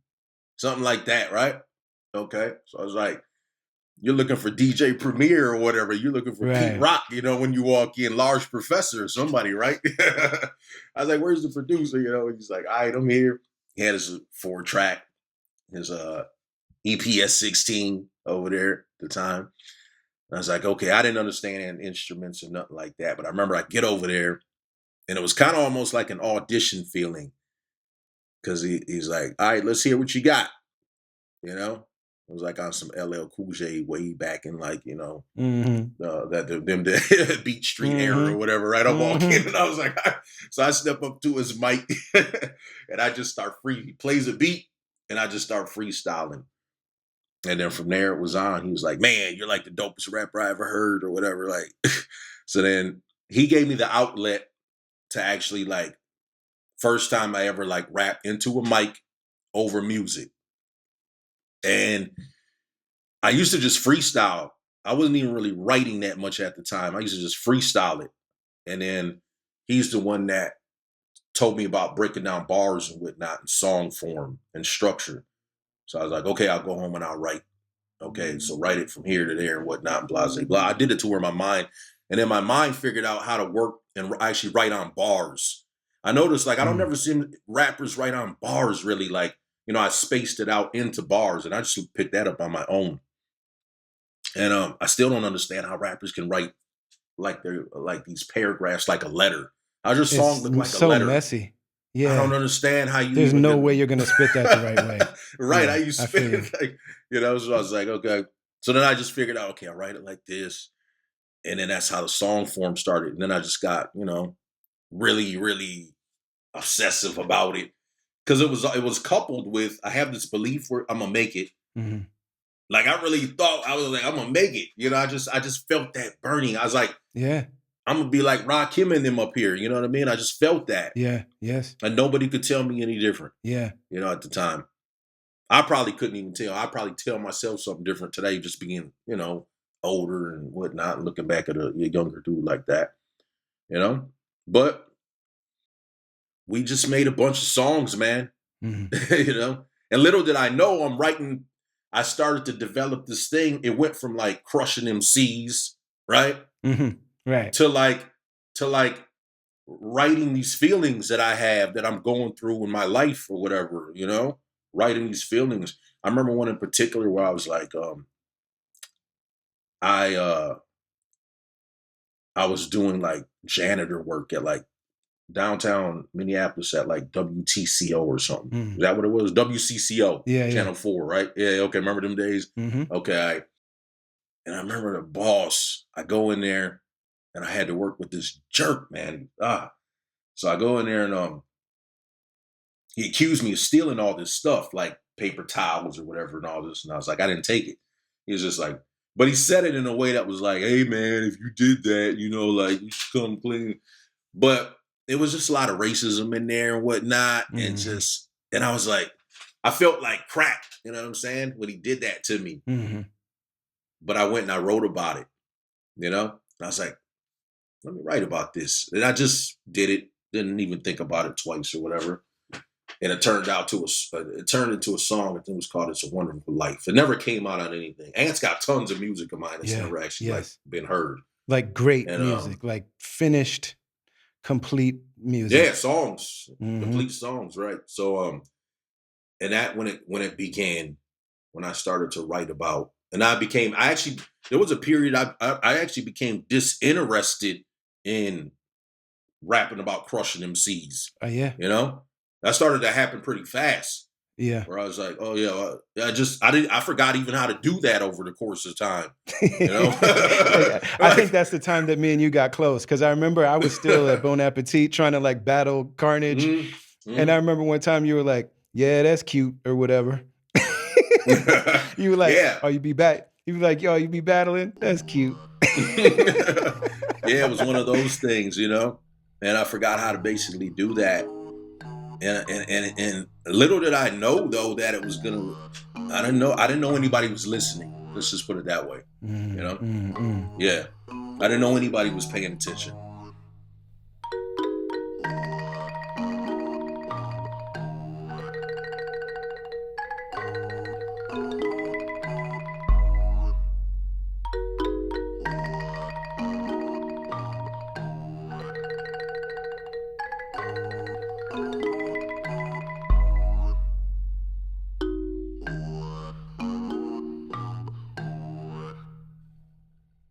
Something like that, right? Okay. So I was like, "You're looking for DJ Premier or whatever. You're looking for Pete Rock, when you walk in, Large Professor or somebody, right?" I was like, "Where's the producer?" And he's like, "All right, I'm here." He had his 4-track, his EPS 16 over there at the time. And I was like, okay, I didn't understand instruments or nothing like that. But I remember I get over there and it was kind of almost like an audition feeling. Because he's like, "All right, let's hear what you got." It was like on some LL Cool J way back in like, the Beat Street era or whatever, right? I'm walking and I was like, so I step up to his mic and I just start he plays a beat and I just start freestyling. And then from there it was on. He was like, "Man, you're like the dopest rapper I ever heard," or whatever. Like, so then he gave me the outlet to actually like, first time I ever like rap into a mic over music. And I used to just freestyle. I wasn't even really writing that much at the time. I used to just freestyle it. And then he's the one that told me about breaking down bars and whatnot in song form and structure. So I was like, okay, I'll go home and I'll write. Okay, so write it from here to there and whatnot, blah, blah, blah. I did it to where my mind, and then my mind figured out how to work and actually write on bars. I noticed like I don't never see rappers write on bars really. Like, I spaced it out into bars and I just picked that up on my own. And I still don't understand how rappers can write like they're like these paragraphs like a letter. How does your song look like so a letter? Messy. I don't understand how you. There's no way you're gonna spit that the right way. Right? Yeah, how you spit it? Like, So I was like, okay. So then I just figured out, okay, I write it like this, and then that's how the song form started. And then I just got, really, really obsessive about it because it was coupled with I have this belief where I'm gonna make it. Mm-hmm. Like I really thought I was like I'm gonna make it. I just felt that burning. I was like, yeah, I'm gonna be like Rakim and them up here. You know what I mean? I just felt that. Yeah. Yes. And nobody could tell me any different. Yeah. At the time, I probably couldn't even tell. I probably tell myself something different today, just being older and whatnot, and looking back at a younger dude like that. But we just made a bunch of songs, man. Mm-hmm. And little did I know I'm writing. I started to develop this thing. It went from like crushing MCs, right? Mm-hmm. Right. To like writing these feelings that I have that I'm going through in my life or whatever, writing these feelings. I remember one in particular where I was like, I was doing like janitor work at like downtown Minneapolis at like WTCO or something. Mm-hmm. Is that what it was? WCCO. Yeah. Channel 4, right? Yeah. Okay. Remember them days? Mm-hmm. Okay. And I remember the boss, I go in there and I had to work with this jerk, man. So I go in there and he accused me of stealing all this stuff, like paper towels or whatever and all this. And I was like, I didn't take it. He was just like, but he said it in a way that was like, "Hey man, if you did that, like you should come clean." But it was just a lot of racism in there and whatnot. Mm-hmm. And I was like, I felt like crap, you know what I'm saying? When he did that to me. Mm-hmm. But I went and I wrote about it, And I was like, let me write about this. And I just did it. Didn't even think about it twice or whatever. And it turned into a song. I think it was called "It's a Wonderful Life." It never came out on anything. Ant's got tons of music of mine that's never actually like been heard. Like great music, like finished, complete music. Yeah, songs, complete songs, right? So and that when it began, when I started to write about, and I actually there was a period I actually became disinterested in rapping about crushing MCs. Yeah. You know, that started to happen pretty fast. Yeah. Where I was like, oh yeah, I forgot even how to do that over the course of time. You know, I think that's the time that me and you got close, because I remember I was still at Bon Appetit trying to like battle Carnage. And I remember one time you were like, yeah, that's cute or whatever. You were like, yeah, oh, you be back. You were like, yo, you be battling? That's cute. yeah, it was one of those things, you know, and I forgot how to basically do that. And little did I know though that it was gonna. I didn't know anybody was listening. Let's just put it that way. You know, yeah, I didn't know anybody was paying attention.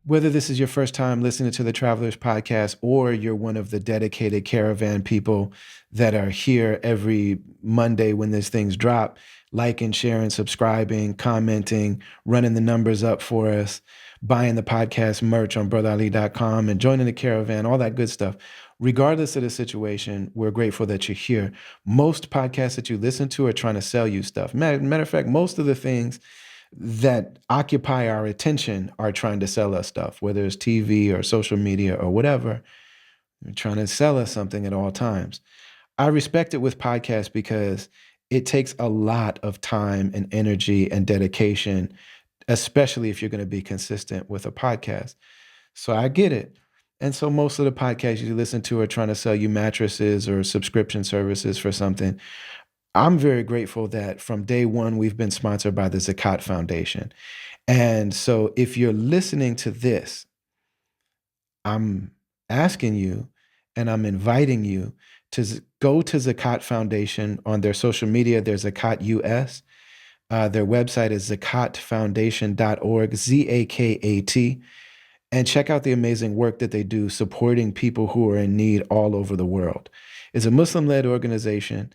Whether this is your first time listening to the Travelers Podcast, or you're one of the dedicated caravan people that are here every Monday when these things drop, liking, sharing, subscribing, commenting, running the numbers up for us, buying the podcast merch on brotherali.com, and joining the caravan, all that good stuff. Regardless of the situation, we're grateful that you're here. Most podcasts that you listen to are trying to sell you stuff. Matter of fact, most of the things that occupy our attention are trying to sell us stuff, whether it's TV or social media or whatever. They're trying to sell us something at all times. I respect it with podcasts because it takes a lot of time and energy and dedication, especially if you're going to be consistent with a podcast. So I get it. And so most of the podcasts you listen to are trying to sell you mattresses or subscription services for something. I'm very grateful that from day one, we've been sponsored by the Zakat Foundation. And so if you're listening to this, I'm asking you and I'm inviting you to go to Zakat Foundation on their social media. There's Zakat US. Their website is zakatfoundation.org, ZAKAT, and check out the amazing work that they do supporting people who are in need all over the world. It's a Muslim-led organization.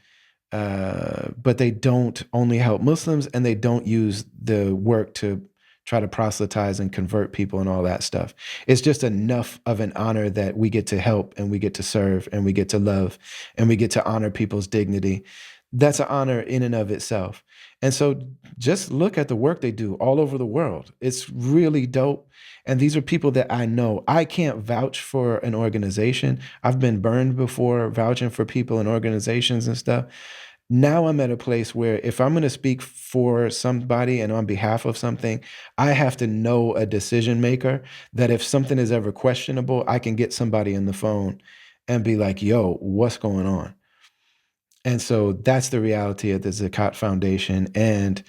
But they don't only help Muslims, and they don't use the work to try to proselytize and convert people and all that stuff. It's just enough of an honor that we get to help and we get to serve and we get to love and we get to honor people's dignity. That's an honor in and of itself. And so just look at the work they do all over the world. It's really dope. And these are people that I know. I can't vouch for an organization. I've been burned before vouching for people and organizations and stuff. Now I'm at a place where if I'm going to speak for somebody and on behalf of something, I have to know a decision maker that if something is ever questionable, I can get somebody on the phone and be like, yo, what's going on? And so that's the reality of the Zakat Foundation. And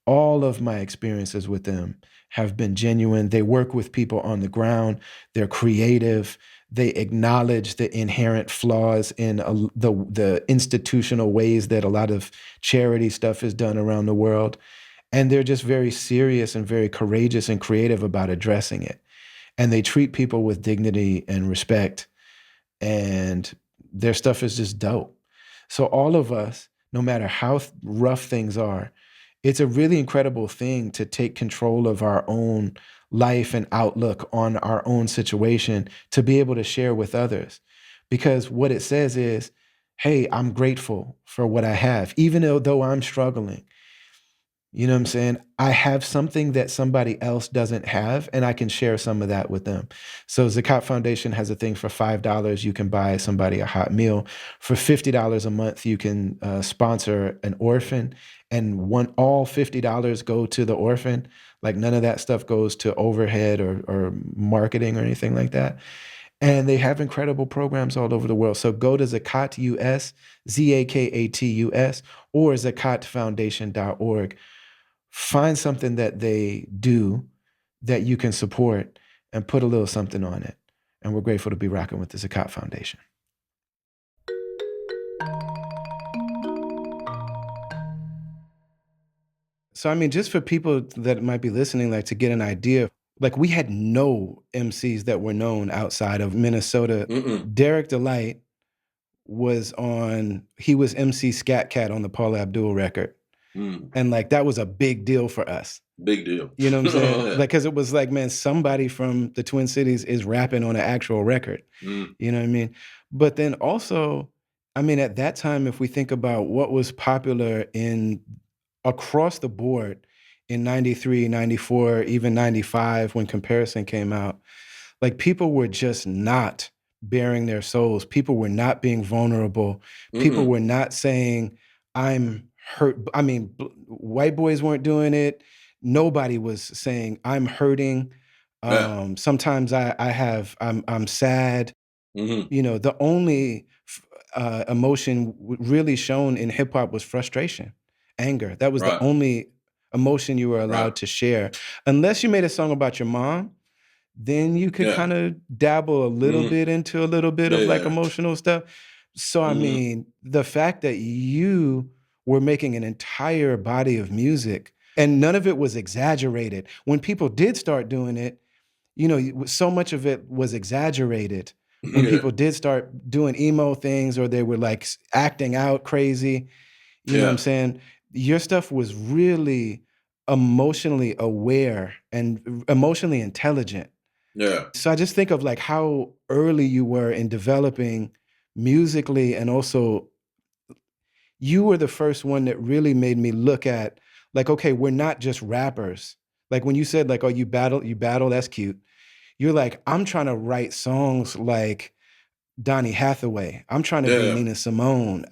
all of my experiences with them have been genuine. They work with people on the ground. They're creative. They acknowledge the inherent flaws in the institutional ways that a lot of charity stuff is done around the world. And they're just very serious and very courageous and creative about addressing it. And they treat people with dignity and respect. And their stuff is just dope. So all of us, no matter how rough things are, it's a really incredible thing to take control of our own life and outlook on our own situation to be able to share with others. Because what it says is, hey, I'm grateful for what I have, even though I'm struggling. You know what I'm saying? I have something that somebody else doesn't have, and I can share some of that with them. So Zakat Foundation has a thing for $5. You can buy somebody a hot meal. For $50 a month, you can sponsor an orphan, and all $50 go to the orphan. Like none of that stuff goes to overhead or marketing or anything like that. And they have incredible programs all over the world. So go to Zakat US, ZAKATUS, or zakatfoundation.org. Find something that they do that you can support and put a little something on it. And we're grateful to be rocking with the Zakat Foundation. So, I mean, just for people that might be listening, like to get an idea, like we had no MCs that were known outside of Minnesota. Mm-mm. Derek Delight he was MC Scat Cat on the Paula Abdul record. Mm. And like that was a big deal for us. Big deal. You know what I'm saying? Yeah. Like, cause it was like, man, somebody from the Twin Cities is rapping on an actual record. Mm. You know what I mean? But then also, I mean, at that time, if we think about what was popular across the board in 93, 94, even 95, when Comparison came out, like people were just not bearing their souls. People were not being vulnerable. People Mm-mm. were not saying, I'm hurt. I mean, white boys weren't doing it. Nobody was saying, I'm hurting. Yeah. Sometimes I'm sad. Mm-hmm. You know, the only emotion really shown in hip hop was frustration, anger. That was the Right. only emotion you were Right. allowed to share. Unless you made a song about your mom, then you could Yeah. kind of dabble a little Mm-hmm. bit into a little bit of like Yeah. emotional stuff. So, I Mm-hmm. mean, the fact that you were making an entire body of music and none of it was exaggerated. When people did start doing it, you know, so much of it was exaggerated. When Yeah. people did start doing emo things or they were like acting out crazy, you know what I'm Yeah. saying? Your stuff was really emotionally aware and emotionally intelligent. Yeah. So I just think of like how early you were in developing musically, and also you were the first one that really made me look at like, okay, we're not just rappers. Like when you said like, oh, you battle, that's cute. You're like, I'm trying to write songs like Donny Hathaway. I'm trying to be Yeah. Nina Simone.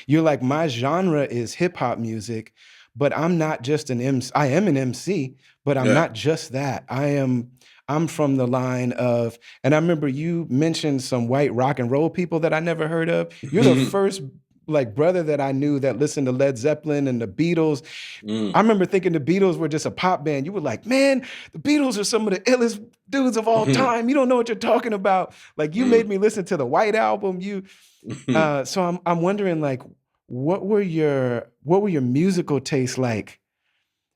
You're like, my genre is hip hop music, but I'm not just an MC. I am an MC, but I'm Yeah. not just that. I'm from the line of, and I remember you mentioned some white rock and roll people that I never heard of. You're the first like brother that I knew that listened to Led Zeppelin and the Beatles. I Mm. remember thinking the Beatles were just a pop band. You were like, man, the Beatles are some of the illest dudes of all time. You don't know what you're talking about. Like you made Mm. me listen to the White Album. So I'm wondering like, what were your musical tastes like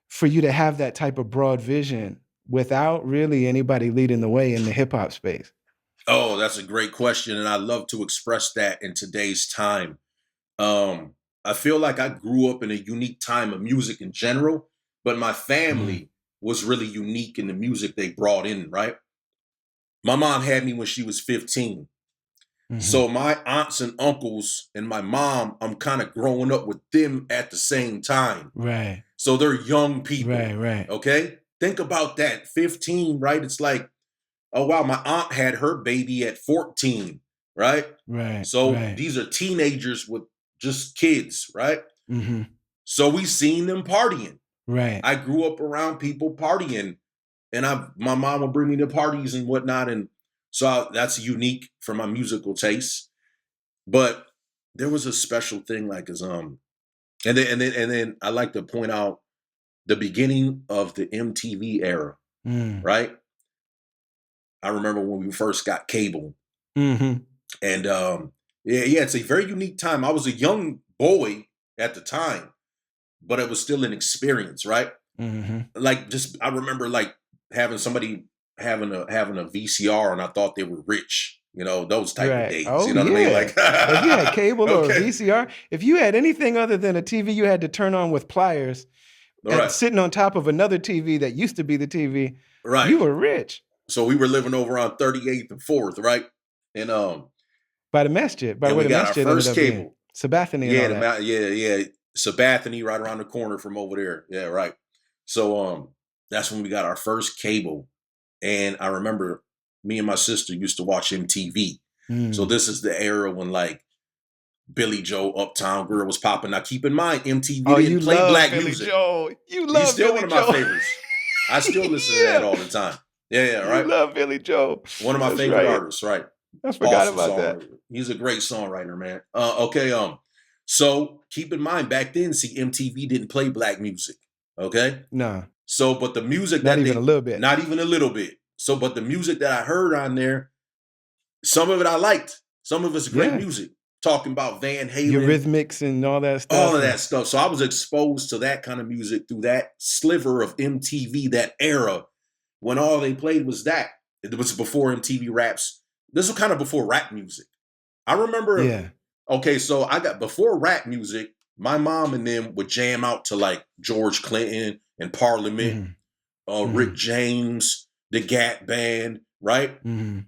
for you to have that type of broad vision without really anybody leading the way in the hip hop space? Oh, that's a great question, and I love to express that in today's time. Um, I feel like I grew up in a unique time of music in general, but my Mm, family was really unique in the music they brought in, right? My mom had me when she was 15. hmm So my aunts and uncles and my mom, I'm kind of growing up with them at the same time. Right, So they're young people. right. Okay. Think about that. 15, right? It's like, oh wow, my aunt had her baby at 14, right? So Right. these are teenagers with just kids, right? hmm So we seen them partying. Right. I grew up around people partying, and my mom would bring me to parties and whatnot, and so that's unique for my musical taste. But there was a special thing like and then I like to point out the beginning of the MTV era, Mm. right? I remember when we first got cable, hmm and yeah, it's a very unique time. I was a young boy at the time, but it was still an experience, right? hmm Like just I remember like having somebody having a VCR, and I thought they were rich, those type of Right. days. You Oh know what I mean? yeah. Like If you had cable or a okay, VCR, if you had anything other than a TV you had to turn on with pliers all and right, sitting on top of another TV that used to be the TV, right. you were rich. So we were living over on 38th and 4th, right? And By the masjid, by and where we the got our masjid ended first up being. cable. Sabathani and Yeah, all that. yeah. Sabathany right around the corner from over there. Yeah, right. So that's when we got our first cable. And I remember me and my sister used to watch MTV. So Mm. this is the era when like Billy Joe Uptown Girl was popping. Now keep in mind, MTV Oh, you didn't play love black Billy music. Joel. You He's love still one Billy of my Joel. favorites. I still listen to that Yeah. all the time. Yeah, You right. love Billy Joel. One of my That's favorite right. artists, right? I forgot Awesome about that. songwriter. He's a great songwriter, man. Okay, so keep in mind back then, see, MTV didn't play black music. Okay? Nah, So, but the music not that even a they little bit. not even a little bit. So, but the music that I heard on there, some of it I liked. Some of it's great Yeah. music. talking about Van Halen, Eurythmics and all that all stuff. of that stuff. So I was exposed to that kind of music through that sliver of MTV, that era when all they played was that. It was before MTV Raps. This was kind of before rap music. I remember, Yeah. okay, so I got before rap music, my mom and them would jam out to like George Clinton and Parliament, Rick James, the Gap Band, right? And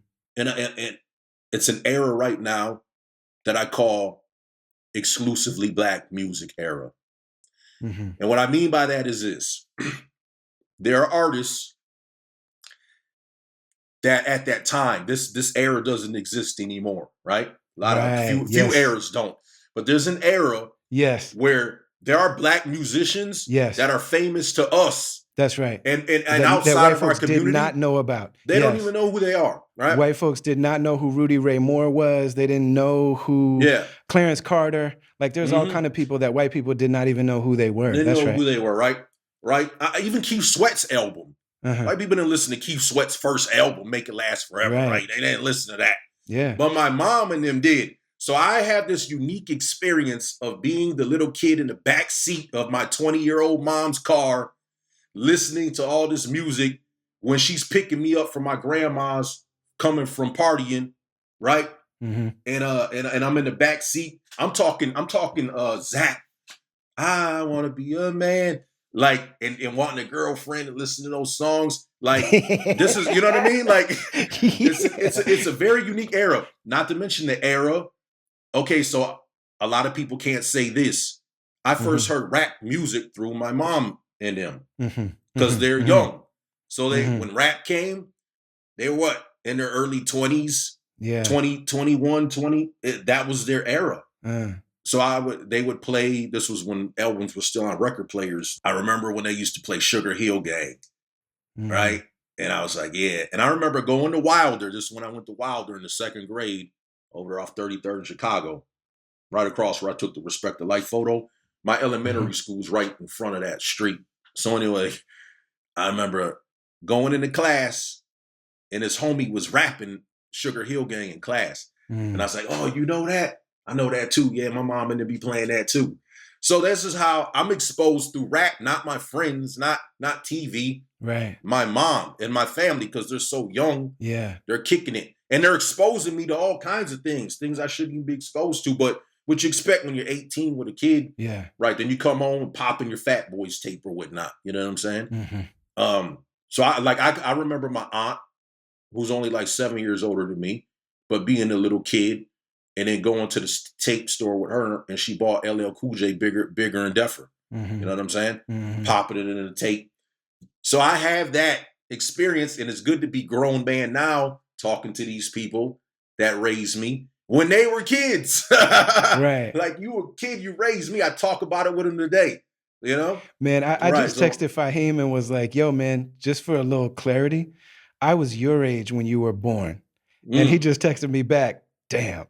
it's an era right now that I call exclusively Black music era. And what I mean by that is this. There are artists that at that time, this era doesn't exist anymore, right? A few eras don't. But there's an era where there are Black musicians that are famous to us. That's right. And outside of our community, did not know about. They don't even know who they are, right? White folks did not know who Rudy Ray Moore was. They didn't know who Clarence Carter. Like there's all kind of people that white people did not even know who they were. They didn't know who they were, right? Right? Even Keith Sweat's album. White people didn't listen to Keith Sweat's first album, Make It Last Forever, right? They didn't listen to that. Yeah. But my mom and them did. So I have this unique experience of being the little kid in the back seat of my 20-year-old mom's car, listening to all this music when she's picking me up from my grandma's coming from partying, right? And I'm in the back seat. I'm talking Zach. I want to be a man. Like, and wanting a girlfriend and listen to those songs. Like, this is, you know what I mean? Like, it's a very unique era. Not to mention the era. Okay, so a lot of people can't say this. I first heard rap music through my mom and them because they're young. So when rap came, they were what? In their early 20s, 20, 21, 20. That was their era. So they would play, this was when albums were still on record players. I remember when they used to play Sugar Hill Gang, right? And I was like, yeah. And I remember going to Wilder. This is when I went to Wilder in the second grade over there off 33rd in Chicago, right across where I took the Respect the Life photo. My elementary school's right in front of that street. So anyway, I remember going into class and this homie was rapping Sugar Hill Gang in class. And I was like, oh, you know that? I know that too. Yeah, my mom and them be playing that too. So this is how I'm exposed through rap, not my friends, not TV. Right. My mom and my family, because they're so young. Yeah. They're kicking it. And they're exposing me to all kinds of things I shouldn't even be exposed to. But what you expect when you're 18 with a kid. Yeah. Right. Then you come home and popping your Fat Boys tape or whatnot. You know what I'm saying? So I remember my aunt, who's only like 7 years older than me, but being a little kid and then going to the tape store with her and she bought LL Cool J bigger and deafer. You know what I'm saying? Popping it in the tape. So I have that experience, and it's good to be grown man now talking to these people that raised me when they were kids. Right. Like, you were a kid, you raised me. I talk about it with them today, you know? Man, I just texted Fahim and was like, yo, man, just for a little clarity, I was your age when you were born. And he just texted me back, damn.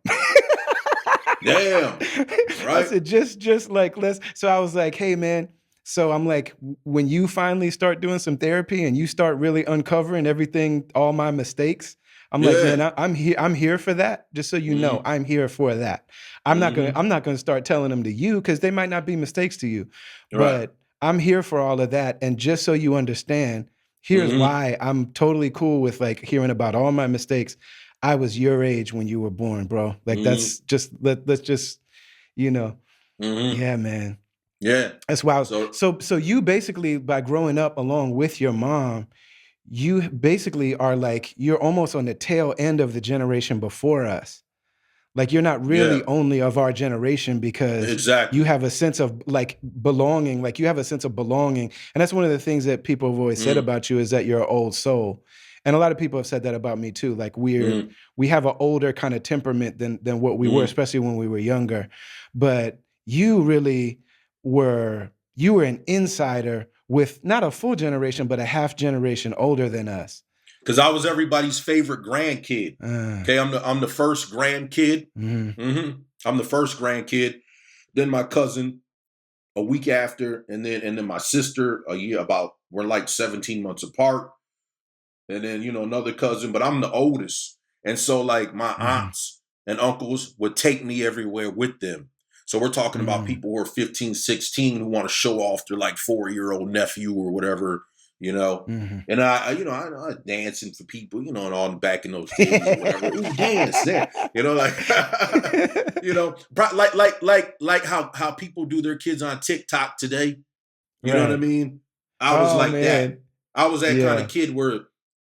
Damn. Right. I said, just like, so I was like, hey, man. So I'm like, when you finally start doing some therapy and you start really uncovering everything, all my mistakes, I'm like, man, I'm here for that. Just so you know, I'm here for that. I'm not gonna start telling them to you because they might not be mistakes to you, but I'm here for all of that. And just so you understand, here's why I'm totally cool with like hearing about all my mistakes. I was your age when you were born, bro. Like that's just let's just, you know, yeah, man. Yeah. That's wild. So you basically, by growing up along with your mom, you basically are like, you're almost on the tail end of the generation before us. Like you're not really only of our generation because you have a sense of like belonging, like you have a sense of belonging. And that's one of the things that people have always said about you is that you're an old soul. And a lot of people have said that about me too. Like we have an older kind of temperament than what we were, especially when we were younger. But you really you were an insider with not a full generation, but a half generation older than us. Because I was everybody's favorite grandkid. Okay, I'm the first grandkid. I'm the first grandkid. Then my cousin a week after, and then my sister a year about. We're like 17 months apart. And then, you know, another cousin, but I'm the oldest. And so like my aunts and uncles would take me everywhere with them. So we're talking about Mm. people who are 15, 16 who want to show off their like 4-year-old nephew or whatever, you know. Mhm. And I dancing for people, and all back in those days or whatever. Ooh, dance, yeah, like, like how people do their kids on TikTok today. You know what I Right. mean? I was Oh, like that. man. I was that kind of Yeah. kid where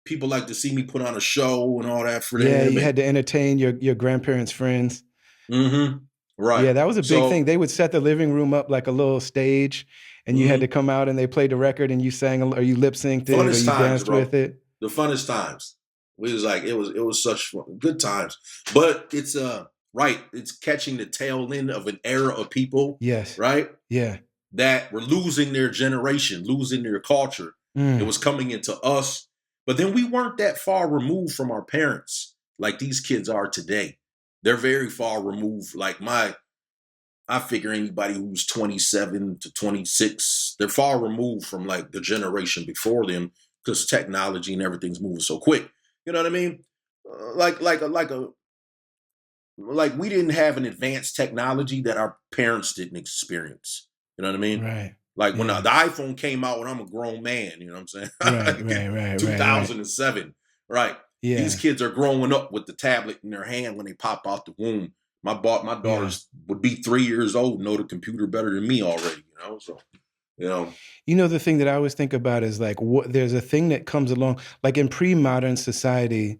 people like to see me put on a show and all that for Yeah, them. you And had to entertain your grandparents' friends. right. Yeah, that was a big thing. So They would set the living room up like a little stage, and you had to mhm. come out and they played the record and you sang or you lip synced it or Funnest you times, danced with bro. it. The funnest times. We was like, it was such fun, good times. But it's right, it's catching the tail end of an era of people, Yes. right? Yeah. That were losing their generation, losing their culture. It Mm. was coming into us. But then we weren't that far removed from our parents like these kids are today. They're very far removed. Like I figure anybody who's 27 to 26, they're far removed from like the generation before them because technology and everything's moving so quick. You know what I mean? Like we didn't have an advanced technology that our parents didn't experience. You know what I mean? Right. Like when the Yeah. iPhone came out when I'm a grown man, you know what I'm saying? Right, Like right, right, right, right. 2007, right? These Yeah. kids are growing up with the tablet in their hand when they pop out the womb. My Yeah. daughters would be 3 years old, know the computer better than me already, So, you know, The thing that I always think about is like there's a thing that comes along like in pre-modern society,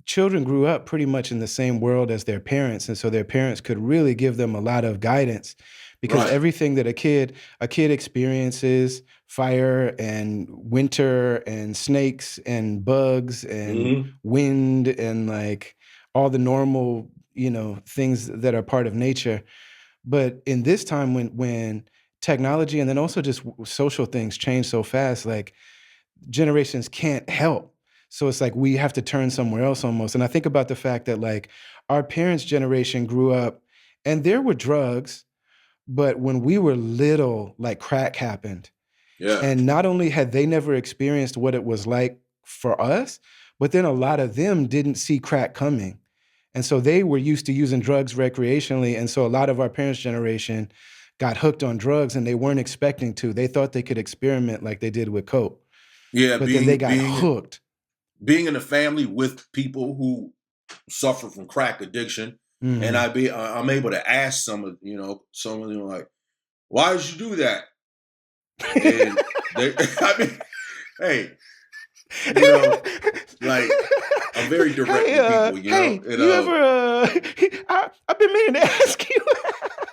children grew up pretty much in the same world as their parents, and so their parents could really give them a lot of guidance because right. everything that a kid experiences, fire and winter and snakes and bugs and Hmm. wind and like all the normal things that are part of nature. But in this time when technology and then also just social things change so fast, like generations can't help. So it's like we have to turn somewhere else almost. And I think about the fact that like our parents' generation grew up and there were drugs, but when we were little, like crack happened. Yeah. And not only had they never experienced what it was like for us, but then a lot of them didn't see crack coming. And so they were used to using drugs recreationally. And so a lot of our parents' generation got hooked on drugs and they weren't expecting to. They thought they could experiment like they did with coke, Yeah. but then they Being got being hooked. being in a family with people who suffer from crack addiction, and Mhm. I'm able to ask some of them like, why did you do that? And they, I mean, hey, you know, like I'm very direct Hey, with people, hey, and you ever? I've been meaning to ask you.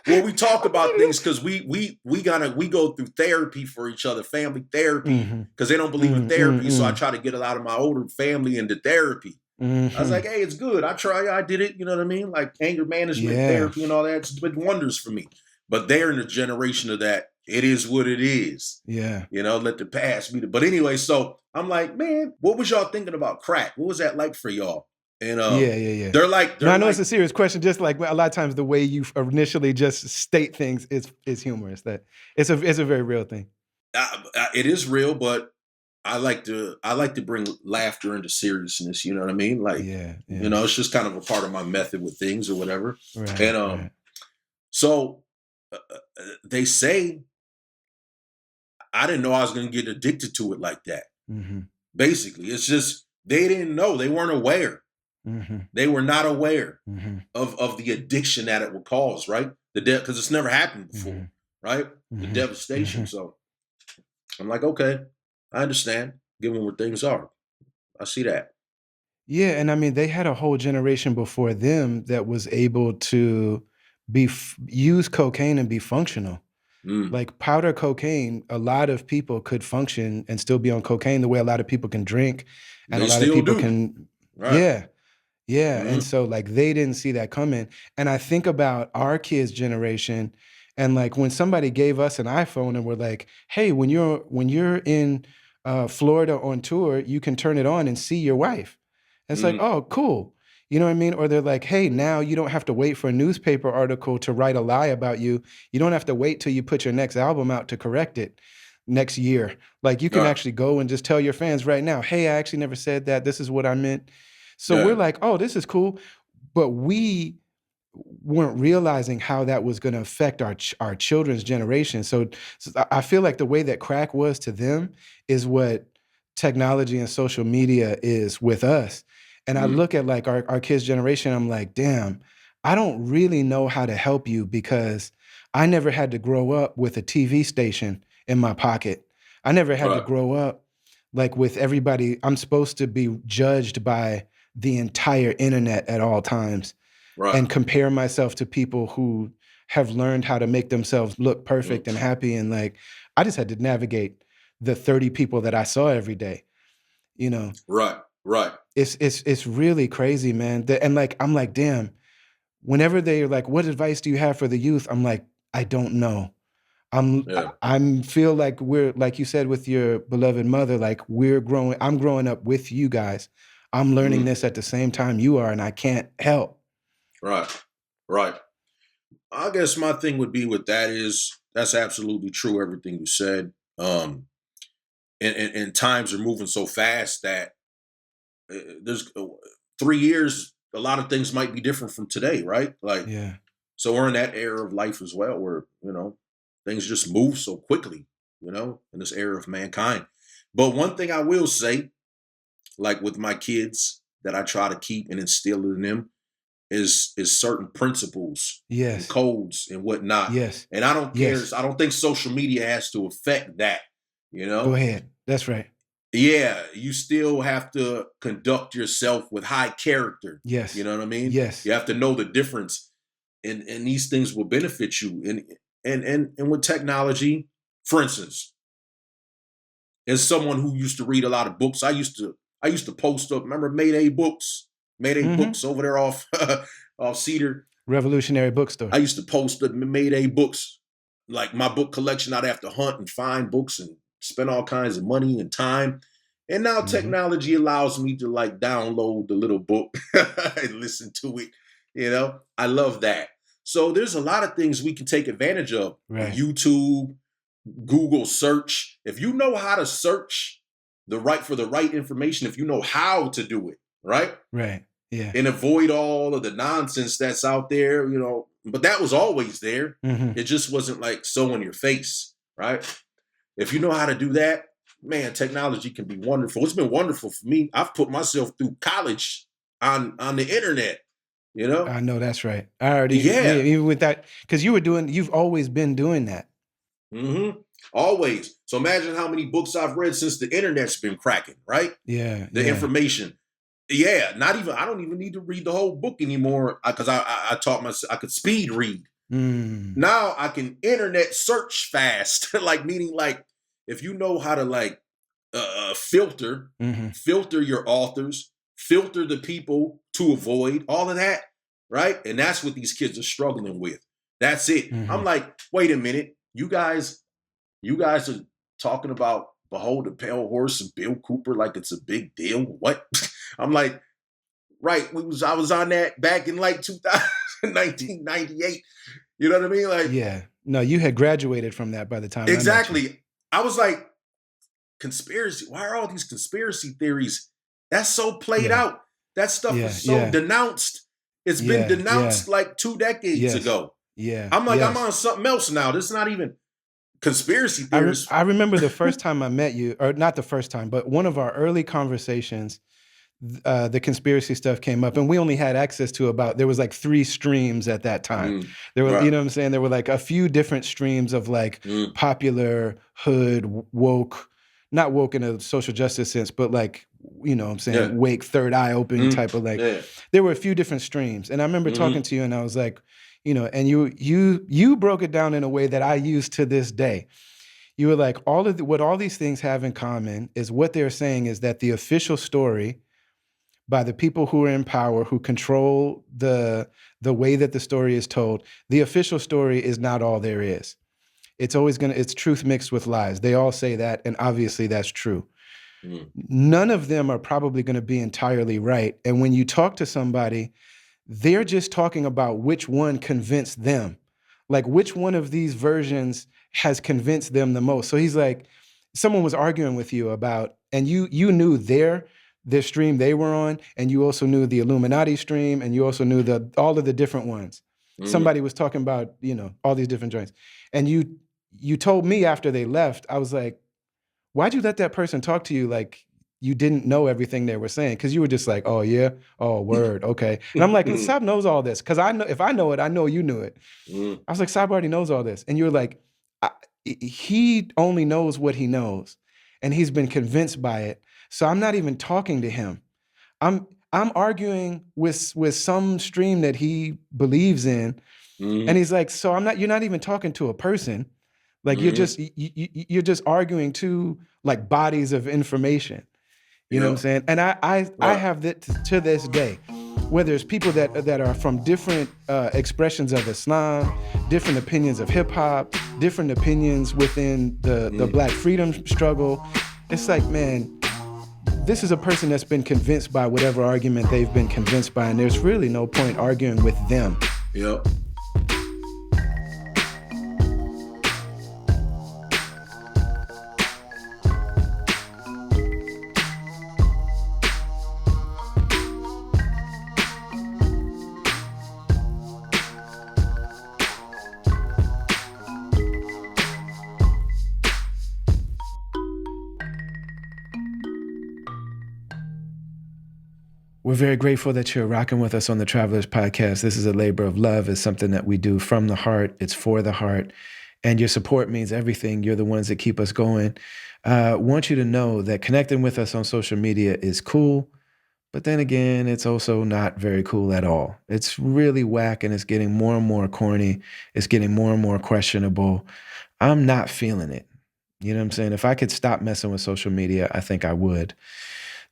well, we talk I've been about meaning things because we go through therapy for each other, family therapy, to. because they don't believe in Mhm, mm, therapy. So I mm, try to get a lot of my older family into therapy. I was like, mhm. hey, it's good. I did it. You know what I mean? Like anger management Yeah, therapy and all that. It's been wonders for me. But they're in the generation of that. It is what it is. yeah, Let the past be the. But anyway, so I'm like, man, what was y'all thinking about crack? What was that like for y'all? And yeah, yeah, yeah. they're No, I know it's like, a serious question. Just like a lot of times, the way you initially just state things is humorous. That it's a very real thing. it is real, but I like to bring laughter into seriousness. You know what I mean? Like, Yeah, yeah. it's just kind of a part of my method with things or whatever. And Right, right. so they say I didn't know I was going to get addicted to it like that. Mhm, Basically, it's just they didn't know, they weren't aware, mhm, they were not aware mhm, of the addiction that it would cause, right? Because it's never happened before, mhm, right? The mhm, devastation. mhm. So I'm like, okay, I understand, given where things are. I see that. Yeah, and I mean, they had a whole generation before them that was able to use cocaine and be functional. Mm. Like powder cocaine, a lot of people could function and still be on cocaine the way a lot of people can drink, and a They lot of still people do. can, Right. yeah, yeah. And Mm-hmm. so like they didn't see that coming. And I think about our kids' generation, and like when somebody gave us an iPhone and we're like, hey, when you're in Florida on tour, you can turn it on and see your wife. And it's like, Mm. oh, cool. You know what I mean? Or they're like, hey, now you don't have to wait for a newspaper article to write a lie about you. You don't have to wait till you put your next album out to correct it next year. Like you can Right. actually go and just tell your fans right now, hey, I actually never said that. This is what I meant. So we're Yeah. like, oh, this is cool. but we weren't realizing how that was going to affect our children's generation. So I feel like the way that crack was to them is what technology and social media is with us. And I Mm, look at like our kids' generation, I'm like, damn, I don't really know how to help you because I never had to grow up with a TV station in my pocket. I never had to right, grow up like with everybody. I'm supposed to be judged by the entire internet at all times right. and compare myself to people who have learned how to make themselves look Mm, perfect and happy. And like, I just had to navigate the 30 people that I saw every day. You know, right, right. it's really crazy, man. And like, I'm like, damn, whenever they're like, what advice do you have for the youth? I'm like, I don't know. Yeah. I'm feel like we're, like you said with your beloved mother, like I'm growing up with you guys. I'm learning Mm, this at the same time you are, and I can't help. right, right. I guess my thing would be with that is that's absolutely true. Everything you said. And times are moving so fast that there's 3 years. A lot of things might be different from today, right? Like, Yeah. so we're in that era of life as well, where things just move so quickly. In this era of mankind. But one thing I will say, like with my kids, that I try to keep and instill in them is certain principles and Yes. codes and whatnot. Yes. And I don't care. Yes. I don't think social media has to affect that. You Go know, ahead. That's right. yeah, you still have to conduct yourself with high character. You Yes. know what I mean? Yes. You have to know the difference, and these things will benefit you. And with technology, for instance, as someone who used to read a lot of books, I used to post up. Remember Mayday Hmm. books over there off off Cedar. Revolutionary bookstore. I used to post up Mayday books, like my book collection. I'd have to hunt and find books and spend all kinds of money and time. And now Hmm. technology allows me to like download the little book and listen to it. I love that. So there's a lot of things we can take advantage of. Right. YouTube, Google search. If you know how to search the right information, if you know how to do it, right? Right. Yeah. And avoid all of the nonsense that's out there, but that was always there. Hmm. It just wasn't like so in your face, right? If you know how to do that, man, technology can be wonderful. It's been wonderful for me. I've put myself through college on the internet, you know? I know that's right. I already, yeah, Yeah. even with that, because you've always been doing that. hmm Always. So imagine how many books I've read since the internet's been cracking, right? Yeah. The Yeah. information. Yeah, not even. I don't even need to read the whole book anymore because I taught myself I could speed read. Mm. Now I can internet search fast, like meaning like if you know how to like filter, Hmm. filter your authors, filter the people to avoid all of that, right? And that's what these kids are struggling with. That's it. I'm Hmm. like, wait a minute, you guys are talking about Behold the Pale Horse and Bill Cooper like it's a big deal. What? I'm like, right. I was on that back in like 2000, 1998. You know what I mean? Like, Yeah. No, you had graduated from that by the time I met you. exactly. I was like, conspiracy. Why are all these conspiracy theories? That's so played Yeah. out. That stuff Yeah. was so Yeah. denounced. It's been Yeah. Yeah. denounced like 2 decades Yes. ago. Yeah. I'm like, I'm Yes. on something else now. This is not even conspiracy theorists. I remember the first time I met you, or not the first time, but one of our early conversations, the conspiracy stuff came up, and we only had access to there was like 3 streams at that time. Mm, There were, right. what I'm saying? There were like a few different streams of like Mm, popular, hood, woke, not woke in a social justice sense, but like, what I'm yeah. saying, wake, third eye open type of like, Yeah. there were a few different streams. And I remember talking hmm to you and I was like, and you broke it down in a way that I use to this day. You were like, what all these things have in common is what they're saying is that the official story by the people who are in power, who control the way that the story is told, the official story is not all there is. It's truth mixed with lies. They all say that, and obviously that's true. mm, None of them are probably going to be entirely right. And when you talk to somebody, they're just talking about which one convinced them. Like which one of these versions has convinced them the most. So he's like, someone was arguing with you about, and you knew the stream they were on, and you also knew the Illuminati stream, and you also knew all of the different ones. Somebody was talking about, all these different joints. And you told me after they left, I was like, why'd you let that person talk to you like you didn't know everything they were saying? Because you were just like, oh yeah, oh word, okay. And I'm like, Sab knows all this. Because I know, if I know it, I know you knew it. I was like, Sab already knows all this. And you were like, he only knows what he knows, and he's been convinced by it. So I'm not even talking to him. I'm arguing with some stream that he believes in, and he's like, so you're not even talking to a person. Like you're just arguing two like bodies of information. You know what I'm saying? And I have that to this day, where there's people that are from different expressions of Islam, different opinions of hip hop, different opinions within the Black freedom struggle. It's like, man, this is a person that's been convinced by whatever argument they've been convinced by, and there's really no point arguing with them. Yep. We're very grateful that you're rocking with us on the Travelers Podcast. This is a labor of love. It's something that we do from the heart. It's for the heart. And your support means everything. You're the ones that keep us going. Want you to know that connecting with us on social media is cool, but then again, it's also not very cool at all. It's really whack, and it's getting more and more corny. It's getting more and more questionable. I'm not feeling it. You know what I'm saying? If I could stop messing with social media, I think I would.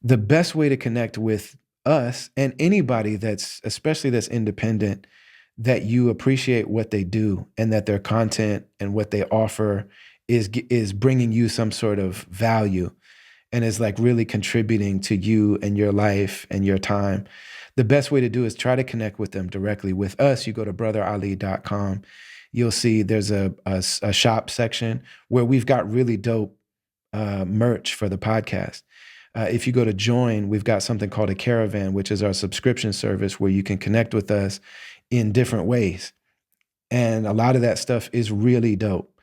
The best way to connect with us and anybody especially that's independent, that you appreciate what they do and that their content and what they offer is bringing you some sort of value and is like really contributing to you and your life and your time. The best way to do is try to connect with them directly. With us, you go to brotherali.com. You'll see there's a shop section where we've got really dope merch for the podcast. If you go to join, we've got something called a caravan, which is our subscription service where you can connect with us in different ways. And a lot of that stuff is really dope.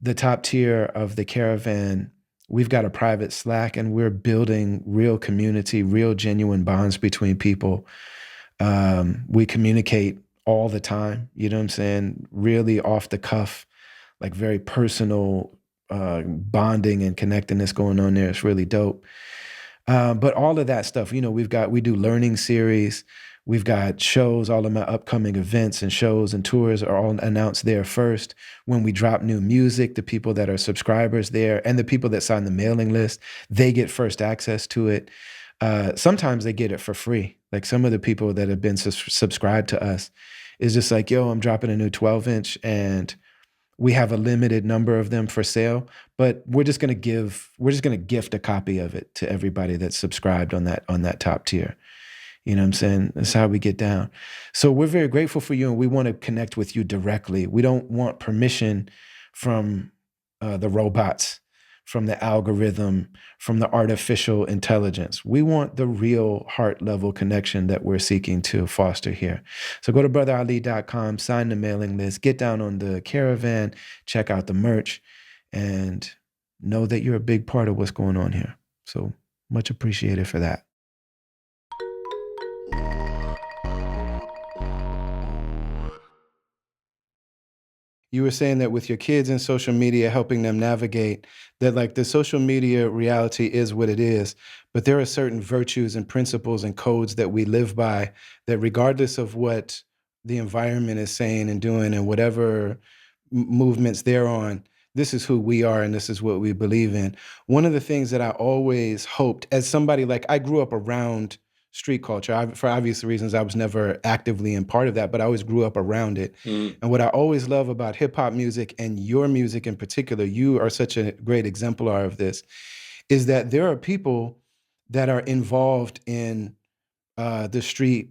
The top tier of the caravan, we've got a private Slack, and we're building real community, real genuine bonds between people. We communicate all the time, you know what I'm saying? Really off the cuff, like very personal bonding and connectedness going on there. It's really dope. But all of that stuff, we do learning series. We've got shows, all of my upcoming events and shows and tours are all announced there first. When we drop new music, the people that are subscribers there and the people that sign the mailing list, they get first access to it. Sometimes they get it for free. Like some of the people that have been subscribed to us is just like, yo, I'm dropping a new 12-inch and we have a limited number of them for sale, but we're just gonna gift a copy of it to everybody that's subscribed on that top tier. You know what I'm saying? That's how we get down. So we're very grateful for you, and we want to connect with you directly. We don't want permission from the robots, from the algorithm, from the artificial intelligence. We want the real heart level connection that we're seeking to foster here. So go to brotherali.com, sign the mailing list, get down on the caravan, check out the merch, and know that you're a big part of what's going on here. So much appreciated for that. You were saying that with your kids and social media, helping them navigate that, like, the social media reality is what it is, but there are certain virtues and principles and codes that we live by that regardless of what the environment is saying and doing and whatever movements they're on, this is who we are and this is what we believe in. One of the things that I always hoped, as somebody, like, I grew up around street culture. For obvious reasons, I was never actively in part of that, but I always grew up around it. And what I always love about hip hop music and your music in particular, you are such a great exemplar of this, is that there are people that are involved in the street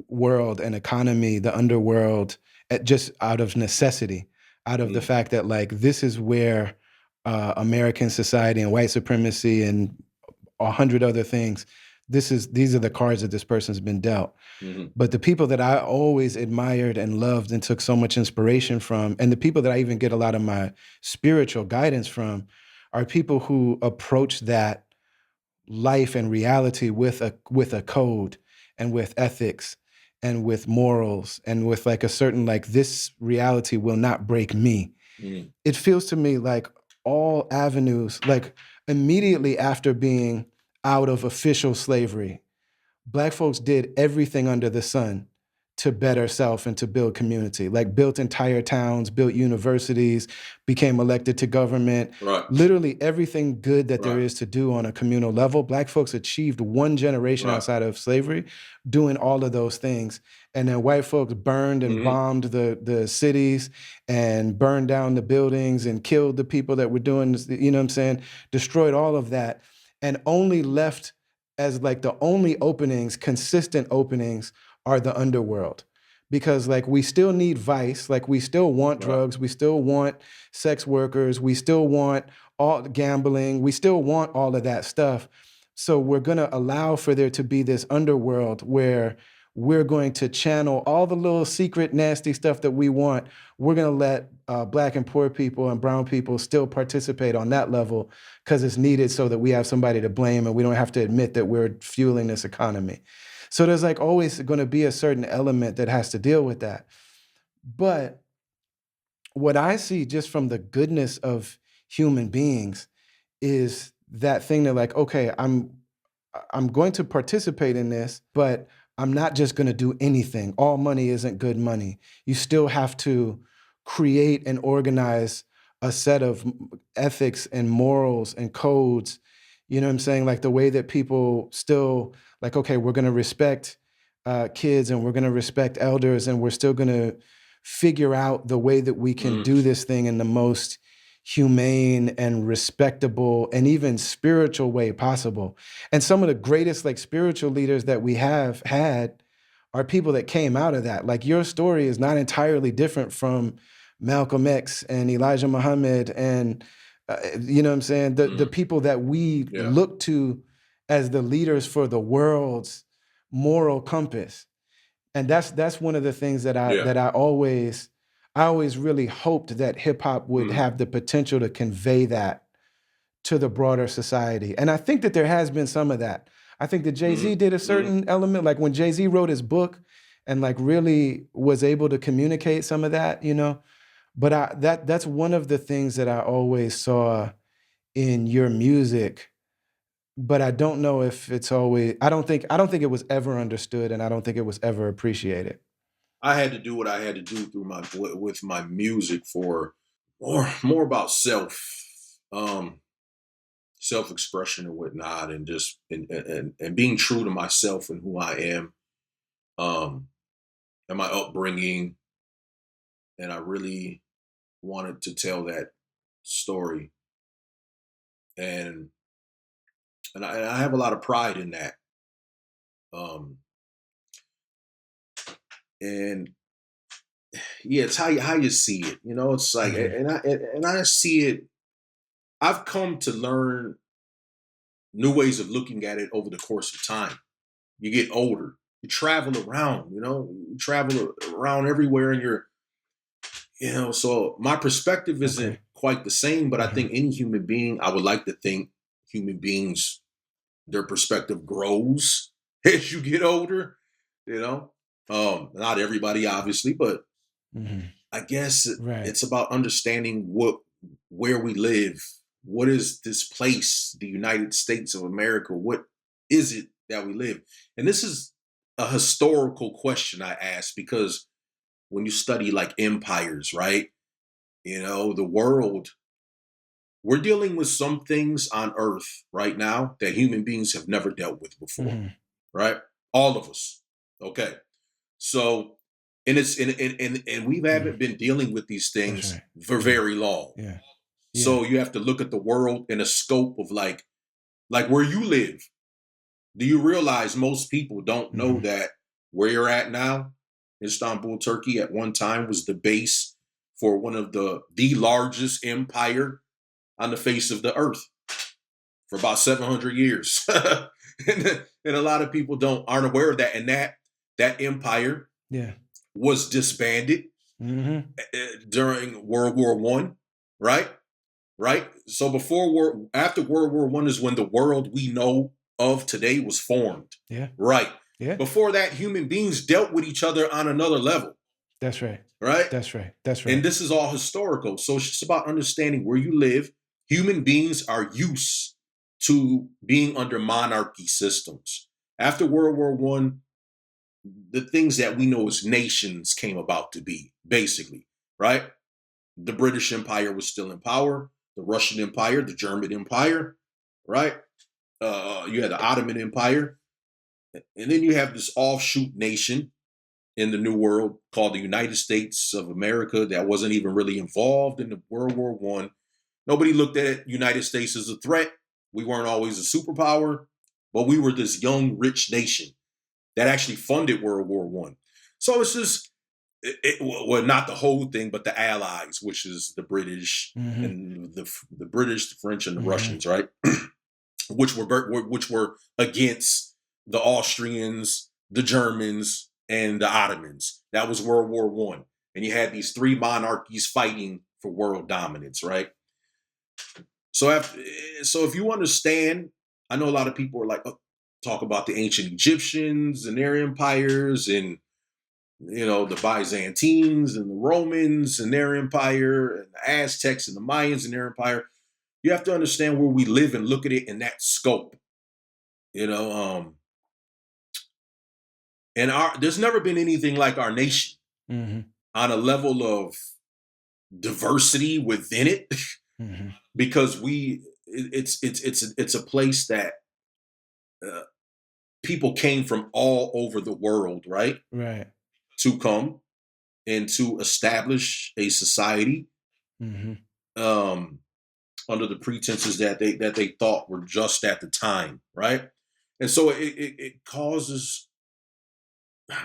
world and economy, the underworld, just out of necessity, out of the fact that, like, this is where American society and white supremacy and 100 other things, these are the cards that this person's been dealt. Mm-hmm. But the people that I always admired and loved and took so much inspiration from, and the people that I even get a lot of my spiritual guidance from, are people who approach that life and reality with a code and with ethics and with morals and with like a certain, like, this reality will not break me. Mm-hmm. It feels to me like all avenues, like immediately after being out of official slavery, Black folks did everything under the sun to better self and to build community, like built entire towns, built universities, became elected to government. Right. Literally everything good that there Right. is to do on a communal level, Black folks achieved one generation Right. outside of slavery doing all of those things. And then white folks burned and Mm-hmm. bombed the cities and burned down the buildings and killed the people that were doing this, you know what I'm saying? Destroyed all of that and only left as like the only openings, consistent openings, are the underworld. Because like we still need vice, like we still want Right. drugs, we still want sex workers, we still want all gambling, we still want all of that stuff. So we're gonna allow for there to be this underworld where we're going to channel all the little secret nasty stuff that we want. We're gonna let Black and poor people and brown people still participate on that level because it's needed so that we have somebody to blame and we don't have to admit that we're fueling this economy. So there's like always going to be a certain element that has to deal with that. But what I see just from the goodness of human beings is that thing that like, okay, I'm going to participate in this, but I'm not just going to do anything. All money isn't good money. You still have to create and organize a set of ethics and morals and codes. You know what I'm saying? Like the way that people still like, okay, we're going to respect kids and we're going to respect elders and we're still going to figure out the way that we can do this thing in the most humane and respectable and even spiritual way possible. And some of the greatest like spiritual leaders that we have had are people that came out of that. Like your story is not entirely different from Malcolm X and Elijah Muhammad and you know what I'm saying? The people that we look to as the leaders for the world's moral compass. And that's one of the things that I always really hoped that hip hop would have the potential to convey that to the broader society. And I think that there has been some of that. I think that Jay-Z did a certain element, like when Jay-Z wrote his book and like really was able to communicate some of that, you know. But that's one of the things that I always saw in your music. But I don't know if it's always I don't think it was ever understood and I don't think it was ever appreciated. I had to do what I had to do through with my music for more about self expression and whatnot, and just and being true to myself and who I am, and my upbringing. And I really wanted to tell that story, and I have a lot of pride in that. And yeah, it's how you see it. You know, it's like, and I see it. I've come to learn new ways of looking at it over the course of time. You get older, you travel around. You know, you travel around everywhere, and so my perspective isn't quite the same. But I think any human being, I would like to think human beings, their perspective grows as you get older. You know, not everybody, obviously, but I guess it's about understanding where we live. What is this place, the United States of America? What is it that we live? And this is a historical question I ask, because when you study like empires, right? You know, the world, we're dealing with some things on Earth right now that human beings have never dealt with before, right? All of us. Okay. So, and we haven't been dealing with these things for very long. Yeah. So you have to look at the world in a scope of like where you live. Do you realize most people don't know that where you're at now, Istanbul, Turkey, at one time was the base for one of the largest empire on the face of the earth for about 700 years. And a lot of people aren't aware of that. And that empire Yeah. was disbanded during World War One, right? Right. So after World War One is when the world we know of today was formed. Yeah. Right. Yeah. Before that, human beings dealt with each other on another level. That's right. Right. That's right. That's right. And this is all historical. So it's just about understanding where you live. Human beings are used to being under monarchy systems. After World War One, the things that we know as nations came about to be, basically, right? The British Empire was still in power, the Russian Empire, the German Empire, right? You had the Ottoman Empire, and then you have this offshoot nation in the New World called the United States of America that wasn't even really involved in the World War One. Nobody looked at United States as a threat. We weren't always a superpower, but we were this young, rich nation that actually funded World War One. So it's just, well, not the whole thing, but the Allies, which is the British and the British, the French, and the Russians, right? which were against the Austrians, the Germans, and the Ottomans. That was World War One, and you had these three monarchies fighting for world dominance, right? So if you understand, I know a lot of people are like, talk about the ancient Egyptians and their empires, and the Byzantines and the Romans and their empire, and the Aztecs and the Mayans and their empire. You have to understand where we live and look at it in that scope. And there's never been anything like our nation on a level of diversity within it, because it's a place that people came from all over the world, right? Right. To come and to establish a society under the pretenses that they thought were just at the time, right? And so it causes,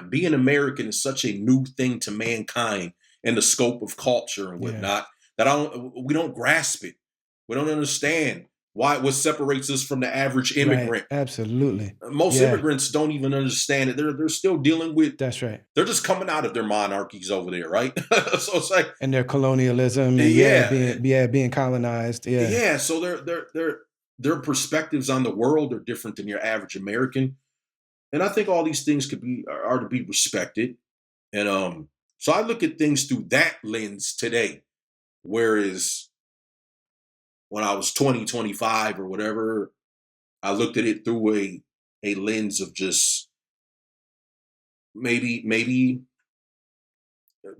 being American is such a new thing to mankind and the scope of culture and whatnot, that we don't grasp it. We don't understand what separates us from the average immigrant. Right. Absolutely. Most immigrants don't even understand it. They're still dealing with. That's right. They're just coming out of their monarchies over there, right? So it's like, and their colonialism, and being colonized. Yeah. Yeah. So their perspectives on the world are different than your average American, and I think all these things are to be respected. And so I look at things through that lens today, whereas when I was 20, 25 or whatever, I looked at it through a lens of just maybe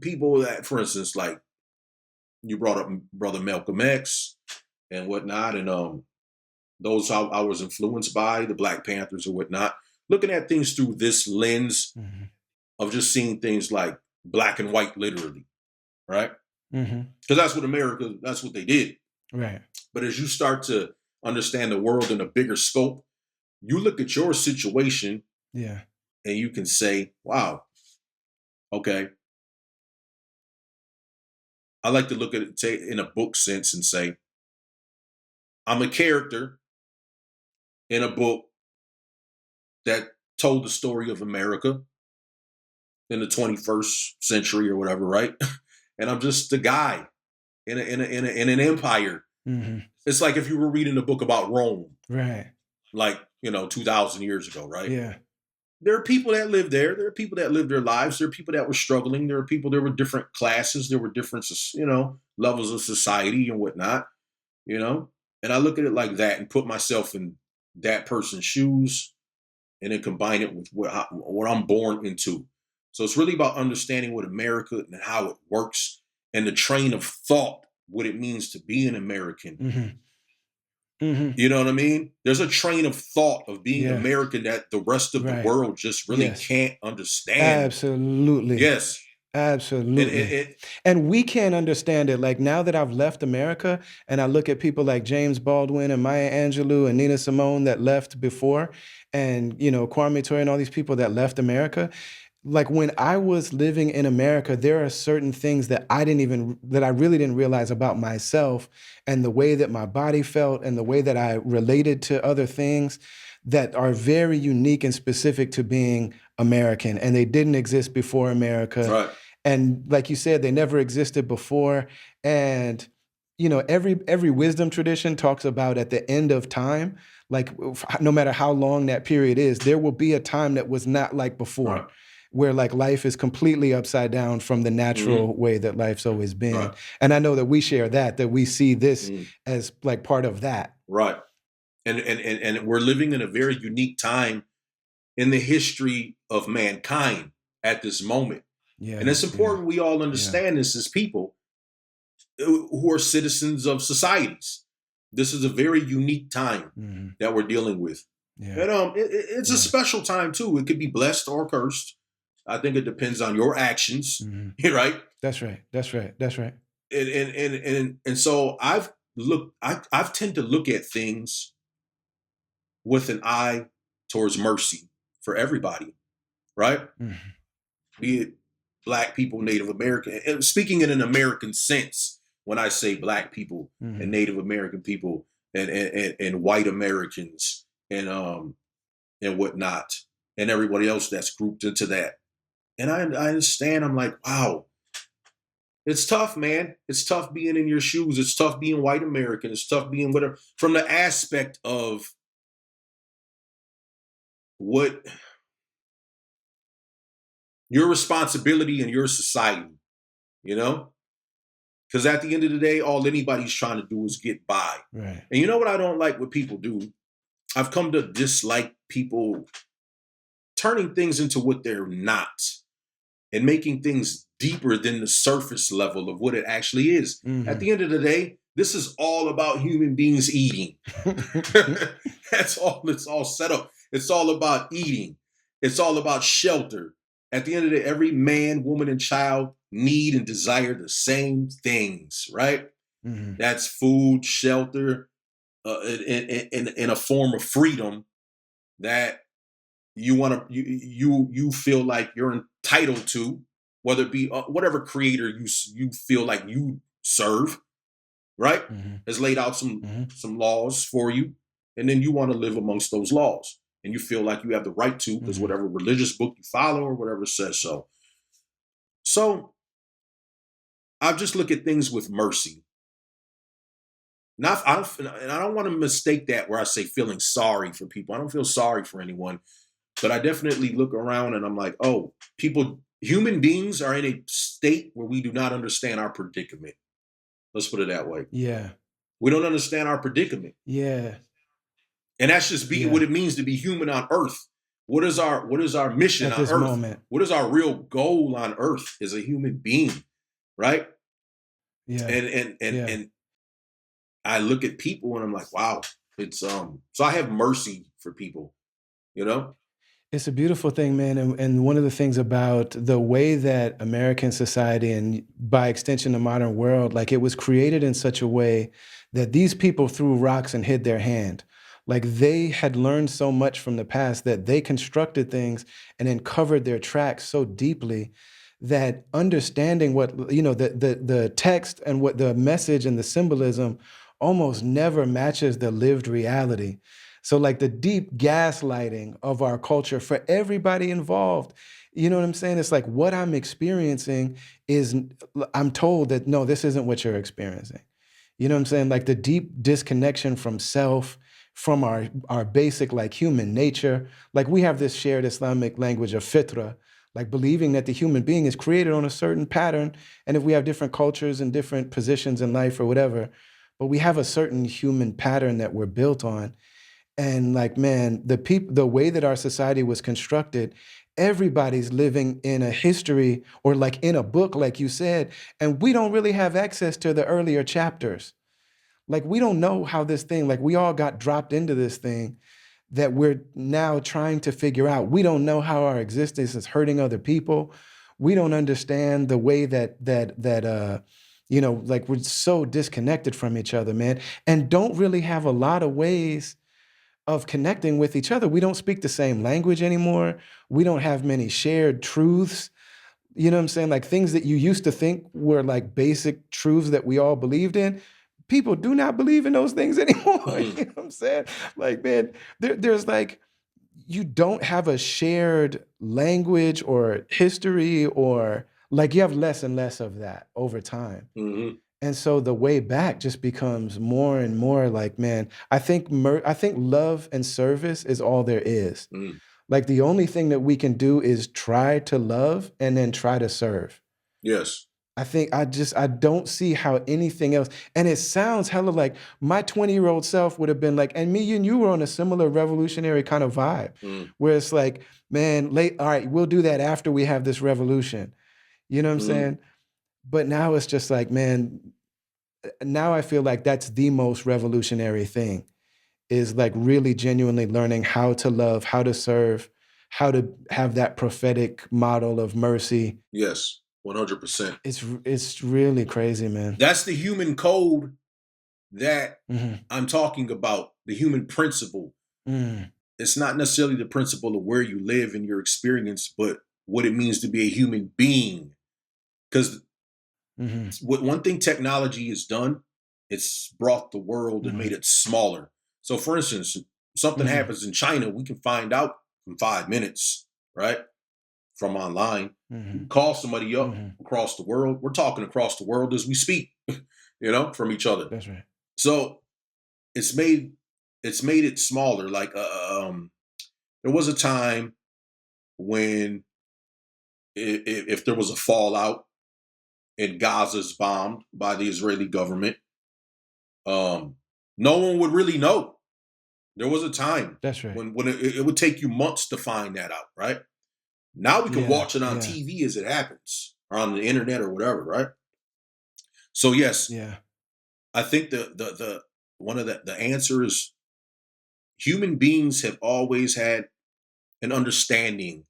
people that, for instance, like you brought up Brother Malcolm X and whatnot, and those I was influenced by, the Black Panthers or whatnot, looking at things through this lens of just seeing things like black and white, literally, right? Because that's what they did. Right. But as you start to understand the world in a bigger scope, you look at your situation, and you can say, wow, okay. I like to look at it in a book sense and say, I'm a character in a book that told the story of America in the 21st century or whatever, right? And I'm just a guy in an empire. It's like if you were reading a book about Rome, right? Like 2,000 years ago, right? Yeah. There are people that lived there. There are people that lived their lives. There are people that were struggling. There were different classes. There were different, levels of society and whatnot, And I look at it like that and put myself in that person's shoes, and then combine it with what I'm born into. So it's really about understanding what America and how it works, and the train of thought, what it means to be an American. You know what I mean? There's a train of thought of being American that the rest of the world just really can't understand. Absolutely. Yes. Absolutely. And we can't understand it. Like, now that I've left America and I look at people like James Baldwin and Maya Angelou and Nina Simone that left before, and, Kwame Ture and all these people that left America, like when I was living in America, there are certain things that I really didn't realize about myself and the way that my body felt and the way that I related to other things that are very unique and specific to being American. And they didn't exist before America. Right. And like you said, they never existed before. And every wisdom tradition talks about at the end of time, like no matter how long that period is, there will be a time that was not like before, Right. where like life is completely upside down from the Hmm. natural way that life's always been. Right. And I know that we share that we see this Mm. as like part of that. Right. And we're living in a very unique time in the history of mankind at this moment. And Yeah, it's yeah, important we all yeah, understand this as people who are citizens of societies. This is a very unique time mhm, that we're dealing with. yeah, And it's a yeah, special time too. It could be blessed or cursed. I think it depends on your actions, mhm. right? That's right. That's right. That's right. And so I've tend to look at things with an eye towards mercy for everybody, right? Mhm, Be it Black people, Native American, and speaking in an American sense, when I say Black people and mhm, Native American people and white Americans and whatnot, and everybody else that's grouped into that. And I understand. I'm like, wow, it's tough, man. It's tough being in your shoes. It's tough being white American. It's tough being whatever from the aspect of what your responsibility in your society, you know? Because at the end of the day, all anybody's trying to do is get by. right. And you know what I don't like what people do? I've come to dislike people turning things into what they're not and making things deeper than the surface level of what it actually is. At Mhm. the end of the day, this is all about human beings eating. That's all it's all set up. It's all about eating. It's all about shelter. At the end of the day, every man, woman, and child need and desire the same things, right? Mhm, That's food, shelter, in a form of freedom that you feel like you're entitled to, whether it be whatever creator you feel like you serve, right? mhm, Has laid out mhm, some laws for you, and then you want to live amongst those laws, and you feel like you have the right to because mhm. whatever religious book you follow or whatever says so. So I just look at things with mercy. Not I don't and I don't want to mistake that where I say feeling sorry for people. I don't feel sorry for anyone, but I definitely look around and I'm like, oh, human beings are in a state where we do not understand our predicament. Let's put it that way. Yeah, We don't understand our predicament. yeah. And that's just be what Yeah. it means to be human on earth. What is our mission At on this earth? moment. What is our real goal on earth as a human being? Right? Yeah. And Yeah. I look at people and I'm like, wow, it's so I have mercy for people, you know? It's a beautiful thing, man. And one of the things about the way that American society and by extension the modern world, like it was created in such a way that these people threw rocks and hid their hand. Like they had learned so much from the past that they constructed things and then covered their tracks so deeply that understanding what, the text and what the message and the symbolism almost never matches the lived reality. So, like the deep gaslighting of our culture for everybody involved. You know what I'm saying? It's like what I'm experiencing is, I'm told that no, this isn't what you're experiencing. You know what I'm saying? Like the deep disconnection from self, from our basic like human nature. Like we have this shared Islamic language of fitra, like believing that the human being is created on a certain pattern. And if we have different cultures and different positions in life or whatever, but we have a certain human pattern that we're built on. And like, man, the way that our society was constructed, everybody's living in a history or like in a book, like you said, and we don't really have access to the earlier chapters. Like we don't know how this thing, like we all got dropped into this thing that we're now trying to figure out. We don't know how our existence is hurting other people. We don't understand the way that like we're so disconnected from each other, man, and don't really have a lot of ways of connecting with each other. We don't speak the same language anymore. We don't have many shared truths. You know what I'm saying? Like things that you used to think were like basic truths that we all believed in. People do not believe in those things anymore. You know what I'm saying? Like, man, there's like, you don't have a shared language or history, or like you have less and less of that over time. Mhm. And so the way back just becomes more and more like, man, I think love and service is all there is. Mm. Like the only thing that we can do is try to love and then try to serve. Yes. I don't see how anything else, and it sounds hella like my 20-year-old self would have been like, and me and you were on a similar revolutionary kind of vibe, Mm. where it's like, man, all right, we'll do that after we have this revolution. You know what I'm Mhm. saying? But now it's just like, man, now I feel like that's the most revolutionary thing, is like really genuinely learning how to love, how to serve, how to have that prophetic model of mercy. Yes. 100%. It's really crazy, man. That's the human code that Mhm. I'm talking about, the human principle. Mm. It's not necessarily the principle of where you live and your experience, but what it means to be a human being. Because Mhm. one thing technology has done, it's brought the world and Mhm. made it smaller. So, for instance, something Mhm. happens in China, we can find out in 5 minutes, right? From online. We can Mhm. call somebody up Mhm. across the world. We're talking across the world as we speak, from each other. That's right. So it's made it smaller. Like there was a time when if there was a fallout and Gaza's bombed by the Israeli government, no one would really know. There was a time That's right. when it would take you months to find that out, right? Now we can Yeah. watch it on Yeah. TV as it happens, or on the internet or whatever, right? So yes, Yeah. I think the one of the answer is human beings have always had an understanding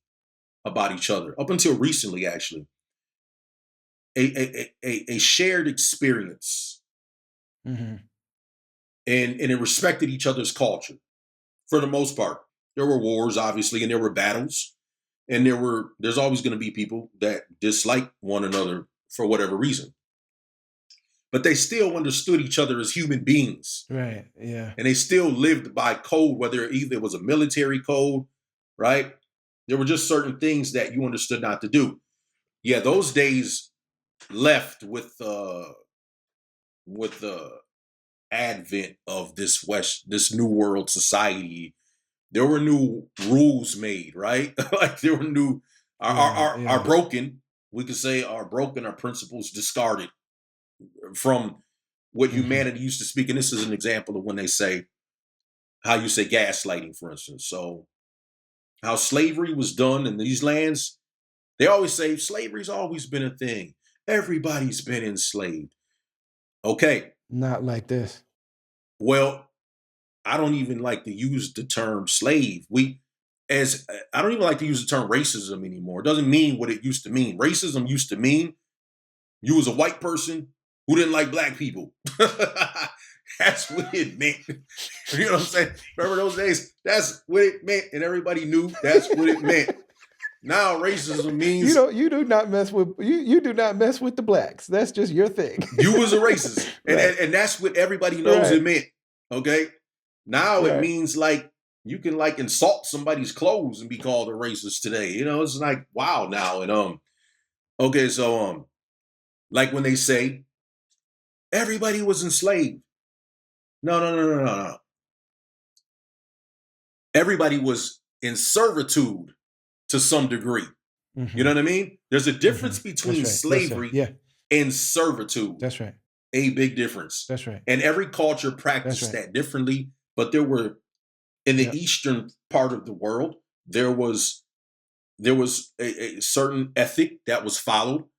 about each other up until recently, actually, a shared experience, Mhm. and it respected each other's culture for the most part. There were wars, obviously, and there were battles, and there's always going to be people that dislike one another for whatever reason, but they still understood each other as human beings, Right. Yeah. and they still lived by code, whether either it was a military code, right? There were just certain things that you understood not to do. Yeah, those days left with the advent of this new world society. There were new rules made, right? Like there were new Yeah. are Yeah. broken. We could say are broken, our principles discarded from what Mhm. humanity used to speak. And this is an example of when they say how you say gaslighting, for instance. So how slavery was done in these lands, they always say slavery's always been a thing. Everybody's been enslaved. Okay, Not like this. well, I don't even like to use the term slave. As I don't even like to use the term racism anymore. It doesn't mean what it used to mean. Racism used to mean you was a white person who didn't like black people. That's what it meant. You know what I'm saying? Remember those days? That's what it meant, and everybody knew that's what it meant. Now racism means You do not mess with you do not mess with the blacks. That's just your thing. you was a racist, and, Right. and and that's what everybody knows it Right. meant. Okay, now it Right. means like you can like insult somebody's clothes and be called a racist today. It's like wow now. And okay, so like when they say everybody was enslaved. No, no, no, no, no, no. Everybody was in servitude to some degree. You know Mhm. what I mean? There's a difference Mhm. That's between right. Yes, sir. slavery Yeah. and servitude. That's right. A big difference. That's right. And every culture That's practiced right. that differently, but there were in the Yep. eastern part of the world, there was a certain ethic that was followed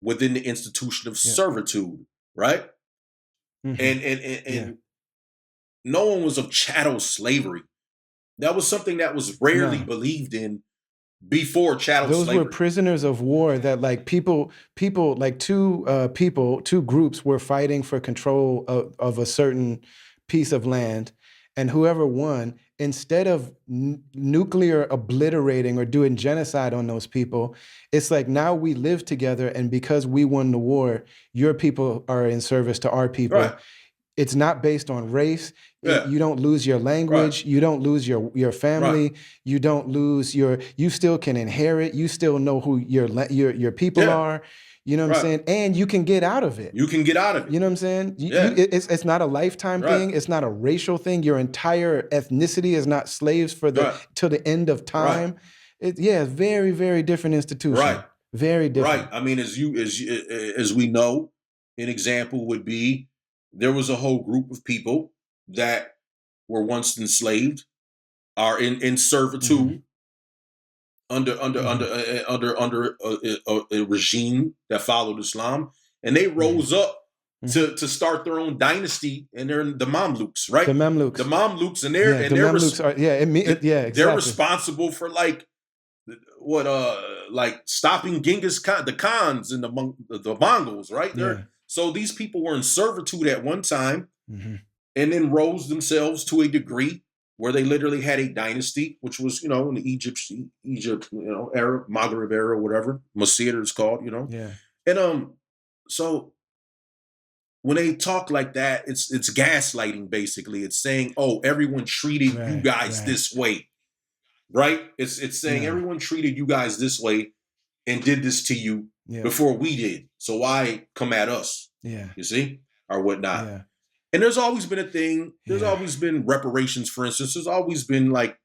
within the institution of Yep. servitude, right? Mhm. And Yeah. no one was of chattel slavery. That was something that was rarely No. believed in before chattel Those were slavery. prisoners of war that like people like two groups were fighting for control of a certain piece of land, and whoever won, instead of nuclear obliterating or doing genocide on those people, it's like now we live together, and because we won the war, your people are in service to our people. Right. It's not based on race. Yeah. You don't lose your language. Right. You don't lose your family. Right. You don't lose you still can inherit. You still know who your people Yeah. are. You know what I'm Right. saying? And you can get out of it. You can get out of it. You know what I'm saying? Yeah. It's not a lifetime Right. thing. It's not a racial thing. Your entire ethnicity is not slaves for Right. till the end of time. Right. It's very, very different institution. Right. Very different. Right. I mean, as we know, an example would be there was a whole group of people that were once enslaved, are in servitude under a regime that followed Islam, and they rose up to start their own dynasty, and they're the Mamluks, right? The Mamluks. The Mamluks, and they're responsible for like stopping Genghis Khan, the Khans and the Mongols, right? So these people were in servitude at one time, and then rose themselves to a degree where they literally had a dynasty, which was, in the Egypt, era, Maghreb era, whatever, Musab is called, Yeah. And so when they talk like that, it's gaslighting, basically. It's saying, oh, everyone treated you guys this way, right? It's saying everyone treated you guys this way and did this to you before we did. So why come at us? Yeah. You see? Or whatnot. Yeah. And there's always been a thing. There's always been reparations, for instance. There's always been like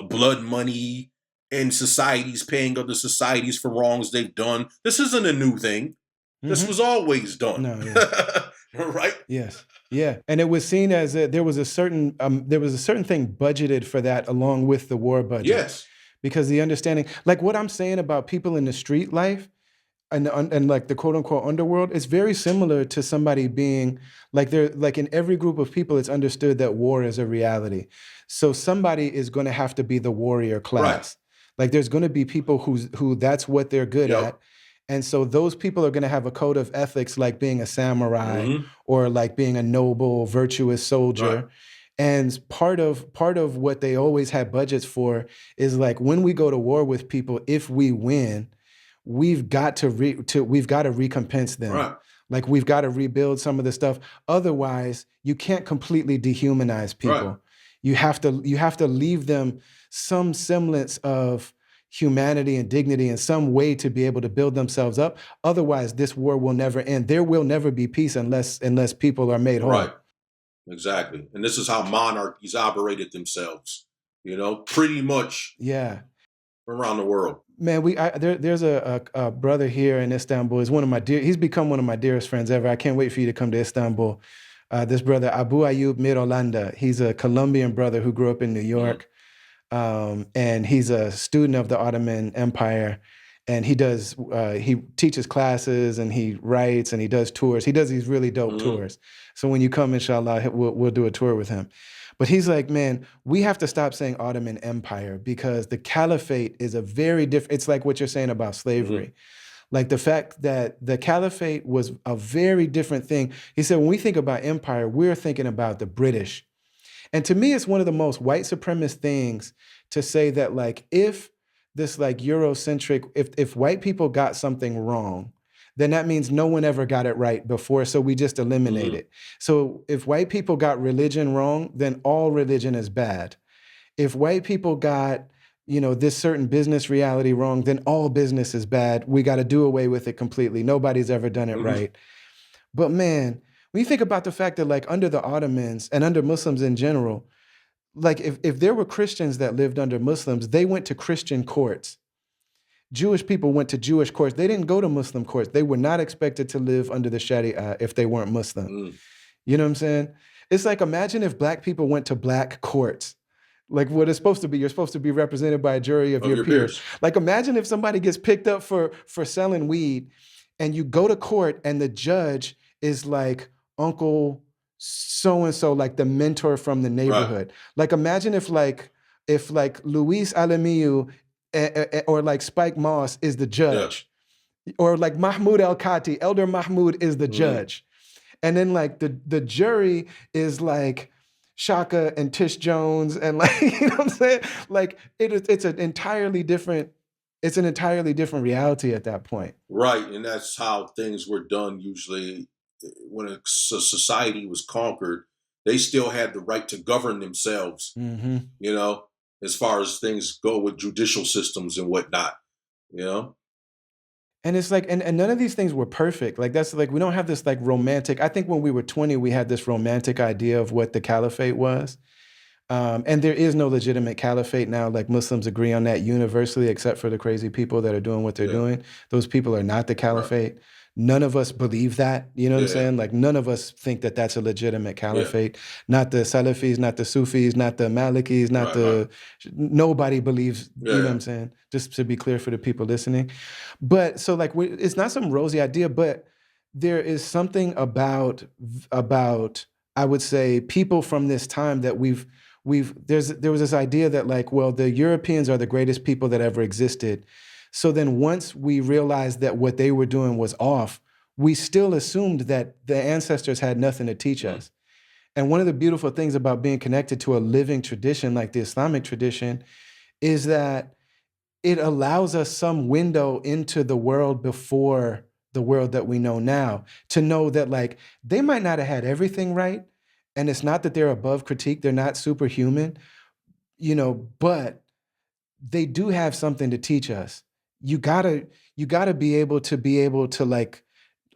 blood money and societies paying other societies for wrongs they've done. This isn't a new thing. This was always done. No, yeah. Right? Yes. Yeah. And it was seen as there was a certain thing budgeted for that along with the war budget. Yes. Because the understanding, like what I'm saying about people in the street life, and like the quote unquote underworld, it's very similar to somebody being like in every group of people, it's understood that war is a reality. So somebody is going to have to be the warrior class. Right. Like there's going to be people who that's what they're good at. And so those people are going to have a code of ethics, like being a samurai or like being a noble, virtuous soldier. Right. And part of what they always had budgets for is like when we go to war with people, if we win, we've got to recompense them. Right. Like we've got to rebuild some of the stuff. Otherwise, you can't completely dehumanize people. Right. You have to leave them some semblance of humanity and dignity in some way to be able to build themselves up. Otherwise, this war will never end. There will never be peace unless people are made whole. Right. Exactly. And this is how monarchies operated themselves, pretty much. Yeah. Around the world. Man, there's a brother here in Istanbul. He's become one of my dearest friends ever. I can't wait for you to come to Istanbul. This brother, Abu Ayub Mirolanda, he's a Colombian brother who grew up in New York. And he's a student of the Ottoman Empire. And he teaches classes and he writes and he does tours. He does these really dope tours. So when you come, inshallah, we'll do a tour with him. But he's like, man, we have to stop saying Ottoman Empire because the caliphate is a very different, it's like what you're saying about slavery. Like the fact that the caliphate was a very different thing. He said, when we think about empire, we're thinking about the British. And to me, it's one of the most white supremacist things to say that like, if this like Eurocentric, if white people got something wrong, then that means no one ever got it right before, so we just eliminate it. So if white people got religion wrong, then all religion is bad. If white people got, this certain business reality wrong, then all business is bad. We got to do away with it completely. Nobody's ever done it right. But man, when you think about the fact that like under the Ottomans and under Muslims in general, like if there were Christians that lived under Muslims, they went to Christian courts. Jewish people went to Jewish courts. They didn't go to Muslim courts. They were not expected to live under the Sharia if they weren't Muslim. You know what I'm saying? It's like, imagine if black people went to black courts. Like what it's supposed to be. You're supposed to be represented by a jury of your peers. Like imagine if somebody gets picked up for selling weed and you go to court and the judge is like Uncle so-and-so, like the mentor from the neighborhood. Right. Like imagine if Luis Alamiu or like Spike Moss is the judge, or like Mahmoud El-Khati, Elder Mahmoud is the judge. And then like the jury is like Shaka and Tish Jones and like, you know what I'm saying? Like it's an entirely different, it's an entirely different reality at that point. Right, and that's how things were done usually. When a society was conquered, they still had the right to govern themselves, Mm-hmm. you know, as far as things go with judicial systems and whatnot, you know? And it's like, and none of these things were perfect. Like that's like we don't have this like romantic. I think when we were 20, we had this romantic idea of what the caliphate was. And there is no legitimate caliphate now. Like Muslims agree on that universally, except for the crazy people that are doing what they're Yeah, doing. Those people are not the right. caliphate. None of us believe that. You know what I'm Yeah, saying? Like none of us think that that's a legitimate yeah, caliphate. Not the Salafis, not the Sufis, not the Malikis, not right, right. the. Nobody believes. Yeah, You know what yeah. I'm saying? Just to be clear for the people listening. But so like it's not some rosy idea, but there is something about I would say people from this time that there was this idea that like, well, the Europeans are the greatest people that ever existed. So then once we realized that what they were doing was off, we still assumed that the ancestors had nothing to teach Mm, us. And one of the beautiful things about being connected to a living tradition like the Islamic tradition is that it allows us some window into the world before the world that we know now, to know that like they might not have had everything right, and it's not that they're above critique, they're not superhuman, but they do have something to teach us. You got to be able to like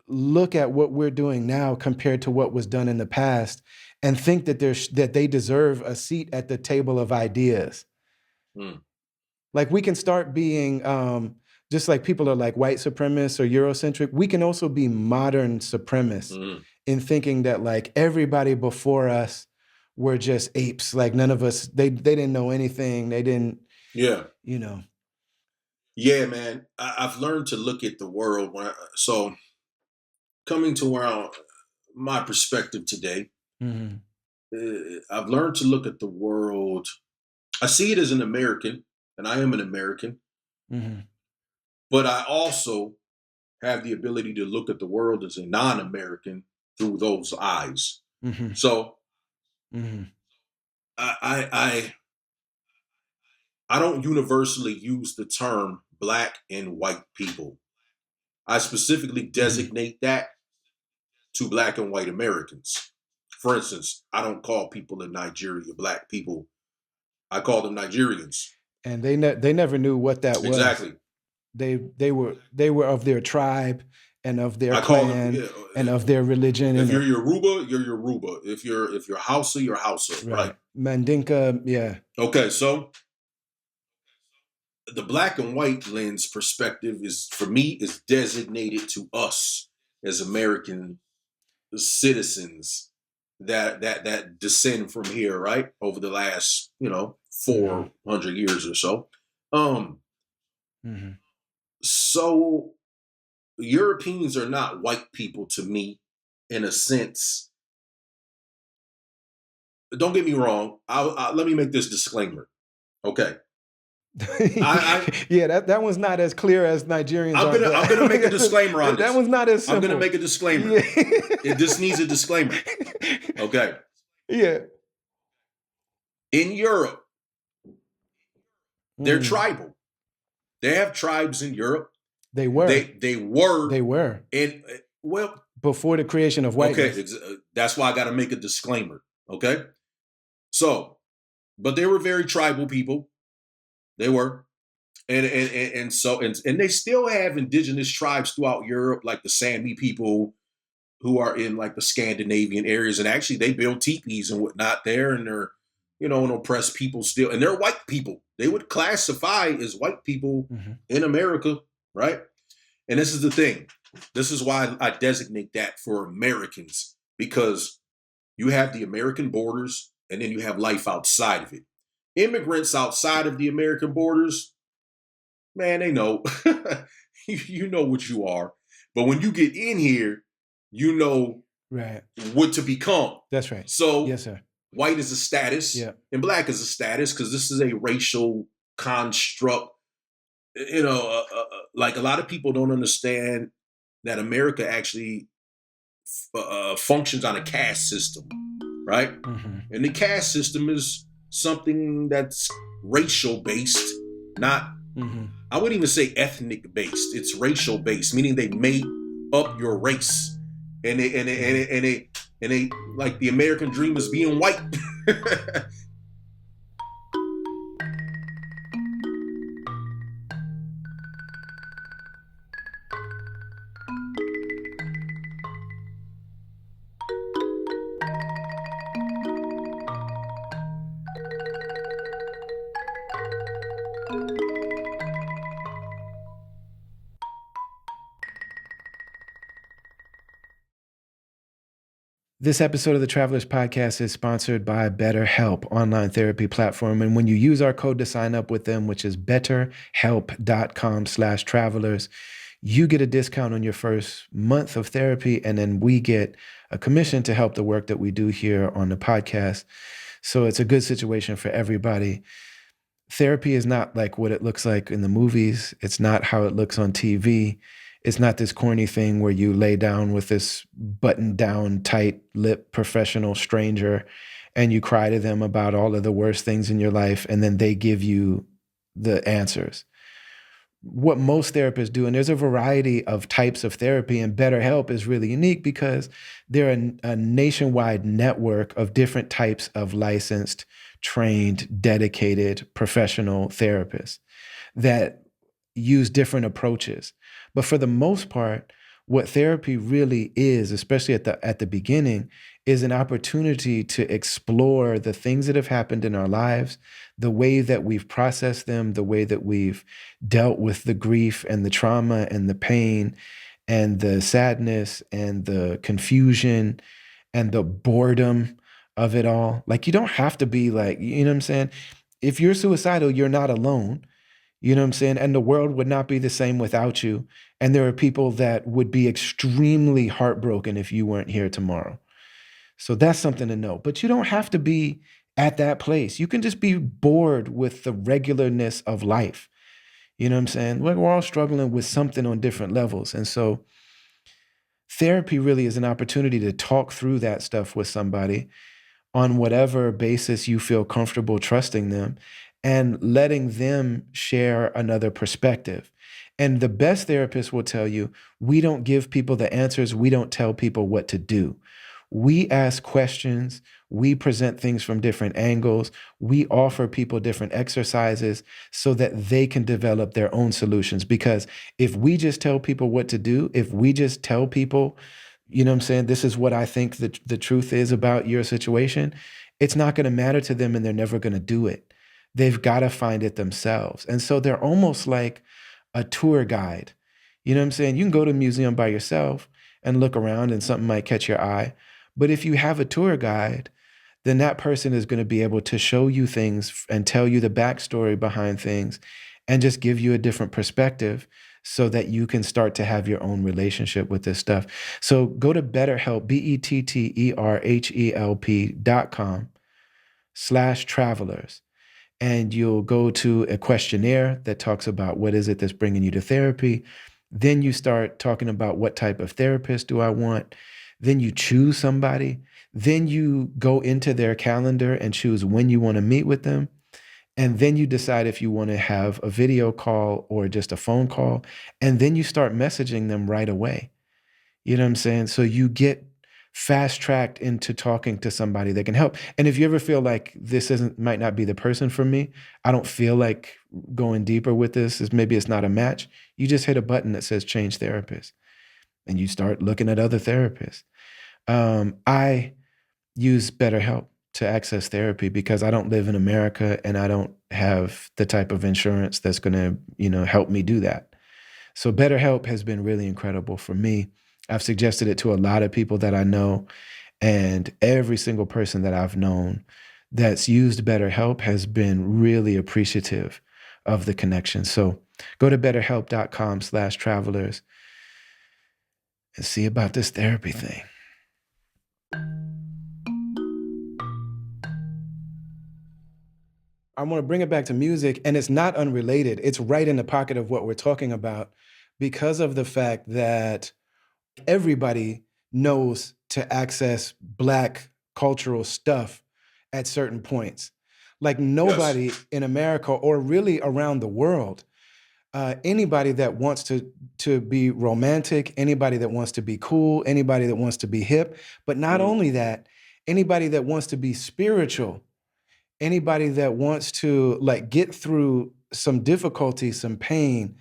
look at what we're doing now compared to what was done in the past and think that they deserve a seat at the table of ideas. mm, Like we can start being just like people are like white supremacists or Eurocentric. We can also be modern supremacists mm. in thinking that like everybody before us were just apes. Like none of us, they didn't know anything. They didn't, Yeah, you know. yeah, man. I've learned to look at the world so coming to my perspective today, Hmm. I've learned to look at the world. I see it as an American, and I am an American, Hmm. but I also have the ability to look at the world as a non-American through those eyes. Hmm. So Hmm. I I don't universally use the term black and white people. I specifically Hmm. designate that to black and white Americans. For instance, I don't call people in Nigeria black people. I call them Nigerians. And they never knew what that was. Exactly. They were of their tribe and of their I call them. clan and of their religion If and you're Yoruba, you're Yoruba. If you're Hausa, you're Hausa. Right. right. Mandinka, yeah. Okay. So the black and white lens perspective is for me is designated to us as American citizens that descend from here, right? Over the last, Hmm. 400 years or so. Um, Hmm. so Europeans are not white people to me in a sense. Don't get me wrong. Let me make this disclaimer. Okay. I, Yeah, that one's not as clear as Nigerians I'm aren't gonna I'm gonna make a black. disclaimer on That this. one's not as I'm gonna simple. make a disclaimer. Yeah. This needs a disclaimer. Okay. Yeah. In Europe, they're Mm. tribal. They have tribes in Europe. They were. They were They were and well, before the creation of okay, whiteness. that's why I got to make a disclaimer. Okay, so but they were very tribal people. They were, and they still have indigenous tribes throughout Europe, like the Sami people who are in like the Scandinavian areas, and actually they build teepees and whatnot there, and they're an oppressed people still, and they're white people. They would classify as white people Hmm. in America, right? And this is the thing. This is why I designate that for Americans, because you have the American borders and then you have life outside of it. Immigrants outside of the American borders, man, they know. You know what you are. But when you get in here, you know Right. what to become. That's right. So Yes, sir. white is a status Yeah. and black is a status because this is a racial construct. Like a lot of people don't understand that America actually functions on a caste system. right? Mm-hmm. And the caste system is something that's racial based, not, Mm-hmm. I wouldn't even say ethnic based. It's racial based, meaning they made up your race, and they like the American dream is being white. This episode of the Travelers Podcast is sponsored by BetterHelp, online therapy platform. And when you use our code to sign up with them, which is betterhelp.com/travelers, you get a discount on your first month of therapy. And then we get a commission to help the work that we do here on the podcast. So it's a good situation for everybody. Therapy is not like what it looks like in the movies. It's not how it looks on TV. It's not this corny thing where you lay down with this buttoned down, tight lip professional stranger and you cry to them about all of the worst things in your life and then they give you the answers. What most therapists do, and there's a variety of types of therapy, and BetterHelp is really unique because they're a nationwide network of different types of licensed, trained, dedicated professional therapists that use different approaches. But for the most part, what therapy really is, especially at the beginning, is an opportunity to explore the things that have happened in our lives, the way that we've processed them, the way that we've dealt with the grief and the trauma and the pain and the sadness and the confusion and the boredom of it all. Like, you don't have to be like, you know what I'm saying? If you're suicidal, you're not alone. You know what I'm saying? And the world would not be the same without you. And there are people that would be extremely heartbroken if you weren't here tomorrow. So that's something to know. But you don't have to be at that place. You can just be bored with the regularness of life. You know what I'm saying? We're all struggling with something on different levels. And so therapy really is an opportunity to talk through that stuff with somebody on whatever basis you feel comfortable trusting them and letting them share another perspective. And the best therapist will tell you, we don't give people the answers, we don't tell people what to do. We ask questions, we present things from different angles, we offer people different exercises so that they can develop their own solutions. Because if we just tell people what to do, if we just tell people, you know what I'm saying, this is what I think the truth is about your situation, it's not going to matter to them and they're never going to do it. They've got to find it themselves. And so they're almost like a tour guide. You know what I'm saying? You can go to a museum by yourself and look around and something might catch your eye. But if you have a tour guide, then that person is going to be able to show you things and tell you the backstory behind things and just give you a different perspective so that you can start to have your own relationship with this stuff. So go to BetterHelp, BetterHelp.com/travelers. And you'll go to a questionnaire that talks about what is it that's bringing you to therapy. Then you start talking about what type of therapist do I want. Then you choose somebody. Then you go into their calendar and choose when you want to meet with them. And then you decide if you want to have a video call or just a phone call. And then you start messaging them right away. You know what I'm saying? So you get fast tracked into talking to somebody that can help. And if you ever feel like this isn't might not be the person for me, I don't feel like going deeper with this, is maybe it's not a match, you just hit a button that says change therapist and you start looking at other therapists. I use BetterHelp to access therapy because I don't live in America and I don't have the type of insurance that's going to, help me do that. So BetterHelp has been really incredible for me. I've suggested it to a lot of people that I know, and every single person that I've known that's used BetterHelp has been really appreciative of the connection. So go to betterhelp.com/travelers and see about this therapy thing. I want to bring it back to music, and it's not unrelated. It's right in the pocket of what we're talking about because of the fact that everybody knows to access Black cultural stuff at certain points. Like Yes. nobody in America or really around the world, anybody that wants to be romantic, anybody that wants to be cool, anybody that wants to be hip, but not Mm, only that, anybody that wants to be spiritual, anybody that wants to like get through some difficulty, some pain,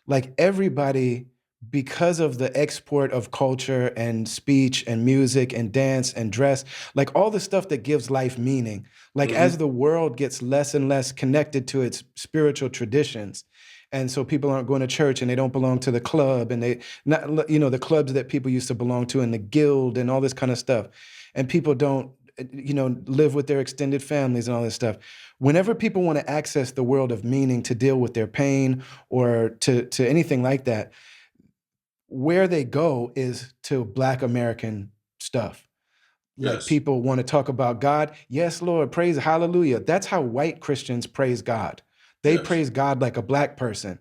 like everybody, because of the export of culture and speech and music and dance and dress, like all the stuff that gives life meaning, like as mhm, the world gets less and less connected to its spiritual traditions, and so people aren't going to church and they don't belong to the club, and they not, you know, the clubs that people used to belong to and the guild and all this kind of stuff, and people don't, you know, live with their extended families and all this stuff. Whenever people want to access the world of meaning to deal with their pain or to anything like that, where they go is to Black American stuff. Like yes. people want to talk about God. Yes, Lord, praise, hallelujah. That's how white Christians praise God. They Yes. praise God like a Black person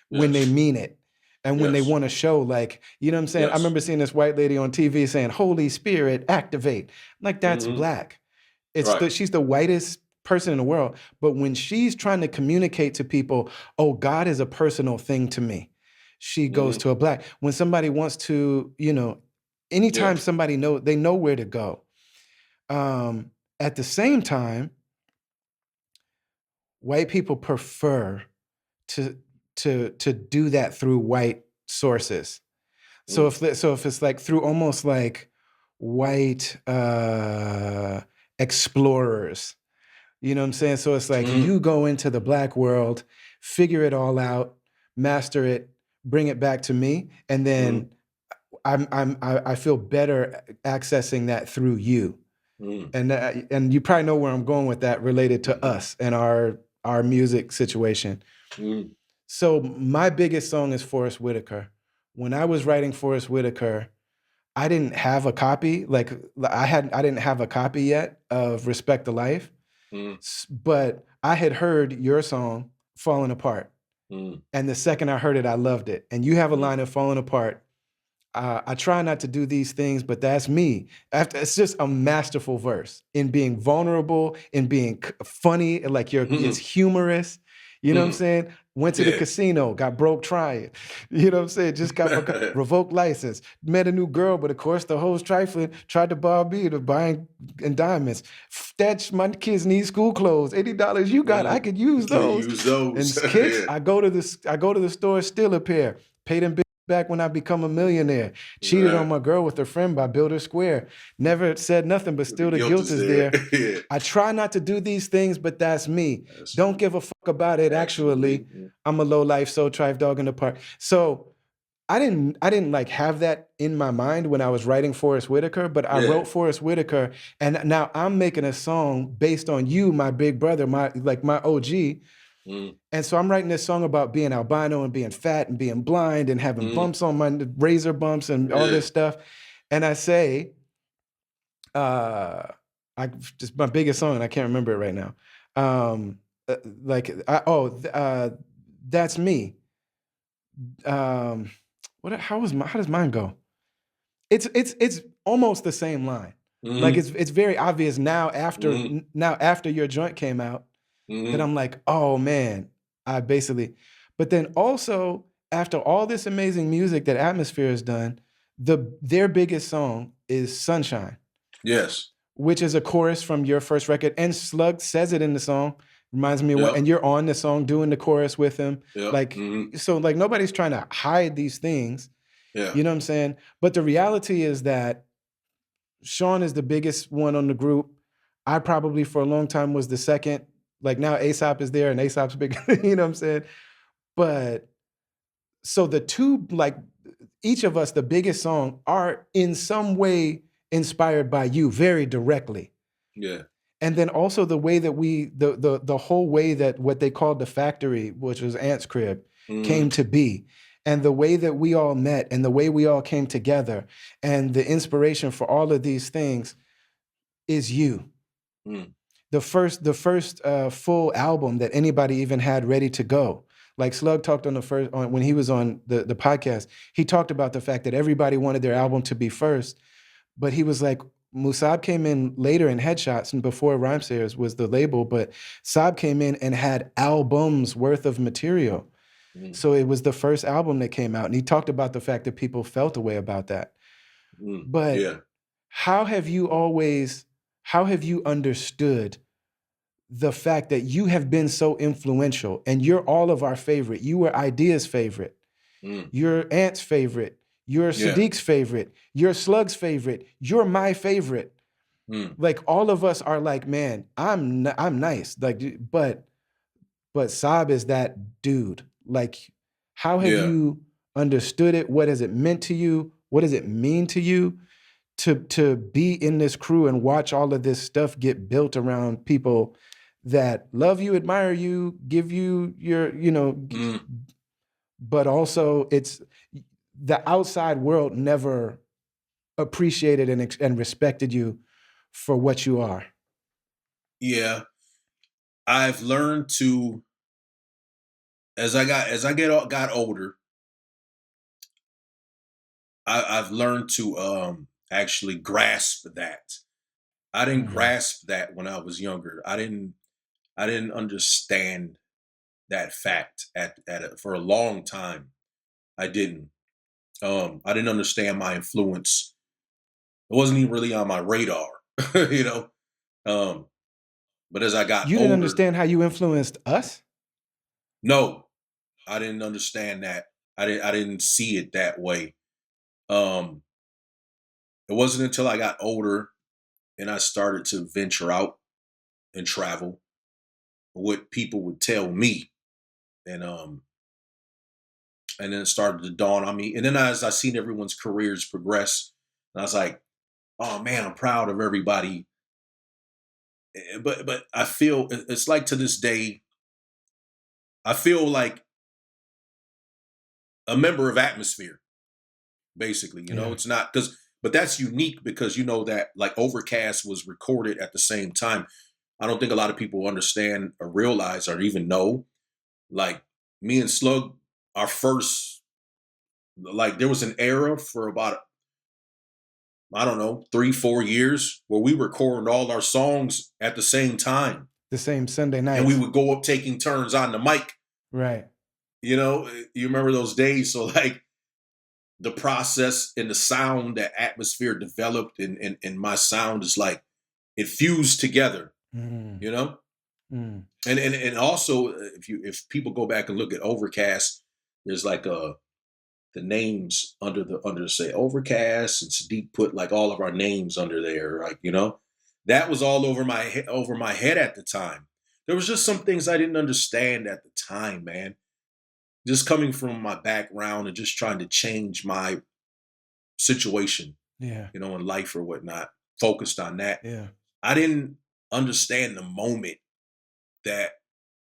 when they Yes. mean it. And when they Yes. want to show, like, you know what I'm saying? I Yes. remember seeing this white lady on TV saying, Holy Spirit, activate. I'm like, that's Mhm. Black. Right. She's the whitest person in the world. But when she's trying to communicate to people, oh, God is a personal thing to me, she goes Mhm. to a Black. When somebody wants to, you know, anytime Yes. somebody they know where to go. At the same time, white people prefer to to do that through white sources. So Mm, if it's like through almost like white explorers, you know what I'm saying? So it's like mhm, you go into the Black world, figure it all out, master it, bring it back to me, and mhm, then I feel better accessing that through you. mhm, And you probably know where I'm going with that related to mhm, us and our music situation. mhm, So my biggest song is Forrest Whitaker. When I was writing Forrest Whitaker, I didn't have a copy. Like I didn't have a copy yet of Respect the Life, mhm, but I had heard your song Falling Apart. mhm, And the second I heard it, I loved it. And you have a mhm, line of Falling Apart. I try not to do these things, but that's me. After, it's just a masterful verse in being vulnerable, in being funny, like it's mhm, humorous. You know what I'm mhm. saying? Went to the Yeah. casino, got broke trying. You know what I'm saying? Just got my revoked license. Met a new girl, but of course the host trifling tried to bar me to buying in diamonds. That my kids need school clothes. $80 you got, I Mhm. could You use can't those. use those. And kicks, Yeah. I go to the store, steal a pair, pay them back when I become a millionaire. Cheated on Right. my girl with her friend by Builder Square. Never said nothing, but But the still the guilt guilt is is there. there. Yeah. I try not to do these things, but that's me. That's Don't give a fuck about it. actually. Actually, I'm a low life soul trife dog in the park. So I didn't like have that in my mind when I was writing Forrest Whitaker, but I Yeah. wrote Forrest Whitaker, and now I'm making a song based on you, my big brother, my OG. Mm, And so I'm writing this song about being albino and being fat and being blind and having mm, bumps on my razor bumps and all yeah. this stuff. And I say, uh, I just my biggest song, and I can't remember it right now. Um, like, that's me. Um, how does mine go? It's almost the same line. Like Mhm, it's very obvious mhm, now after your joint came out that mhm. I'm like, oh man, I basically, but then also after all this amazing music that Atmosphere has done, their biggest song is Sunshine, Yes. which is a chorus from your first record. And Slug says it in the song. Reminds me of Yep. and you're on the song doing the chorus with him. Yep. Like, so like nobody's trying to hide these things. Yeah. You know what I'm saying? But the reality is that Sean is the biggest one on the group. I probably for a long time was the second. Like now ASAP is there and ASAP's big, you know what I'm saying? But so the two, like each of us, the biggest song are in some way inspired by you very directly. Yeah. And then also the way that the whole way that what they called the factory, which was Ant's crib, came Mhm, to be. And the way that we all met and the way we all came together and the inspiration for all of these things is you. mm. The first full album that anybody even had ready to go. Like Slug talked on when he was on the podcast, he talked about the fact that everybody wanted their album to be first, but he was like, Musab came in later in Headshots and before Rhymesayers was the label, but Saab came in and had albums worth of material. Mm, So it was the first album that came out. And he talked about the fact that people felt a way about that. But yeah. how have you always, how have you understood the fact that you have been so influential and you're all of our favorite? You were Idea's favorite. Mm, You're Ant's favorite. You're yeah. Sadiq's favorite. You're Slug's favorite. You're my favorite. Mm, Like all of us are like, man, I'm nice. Like, but Saab is that dude. Like, how have yeah. you understood it? What has it meant to you? What does it mean to you to be in this crew and watch all of this stuff get built around people that love you, admire you, give you your, Mm, but also it's the outside world never appreciated and respected you for what you are. yeah. I've learned to got older, I've learned to actually grasp that. I didn't Mm. grasp that when I was younger. I didn't understand that fact for a long time. I didn't. I didn't understand my influence. It wasn't even really on my radar, you know. Um, but as I got You didn't older, understand how you influenced us? no, I didn't understand that. I didn't see it that way. Um, it wasn't until I got older and I started to venture out and travel what people would tell me, and and then it started to dawn on me. And then as I seen everyone's careers progress, and I was like, oh man, I'm proud of everybody. But I feel it's like to this day, I feel like a member of Atmosphere, basically. Yeah. It's not because, but that's unique because that like Overcast was recorded at the same time. I don't think a lot of people understand or realize or even know. Like me and Slug, our first, like there was an era for about, I don't know, 3, 4 years where we recorded all our songs at the same time. The same Sunday And we nights. would go up taking turns on the mic. Right. You remember those days. So like the process and the sound that Atmosphere developed and my sound is like it fused together, Mm. you know? Mm. And also if people go back and look at Overcast, there's like the names under say Overcast, and Sadiq put like all of our names under there, like that was all over my head at the time. There was just some things I didn't understand at the time, man. Just coming from my background and just trying to change my situation, Yeah. in life or whatnot, focused on that. Yeah. I didn't understand the moment that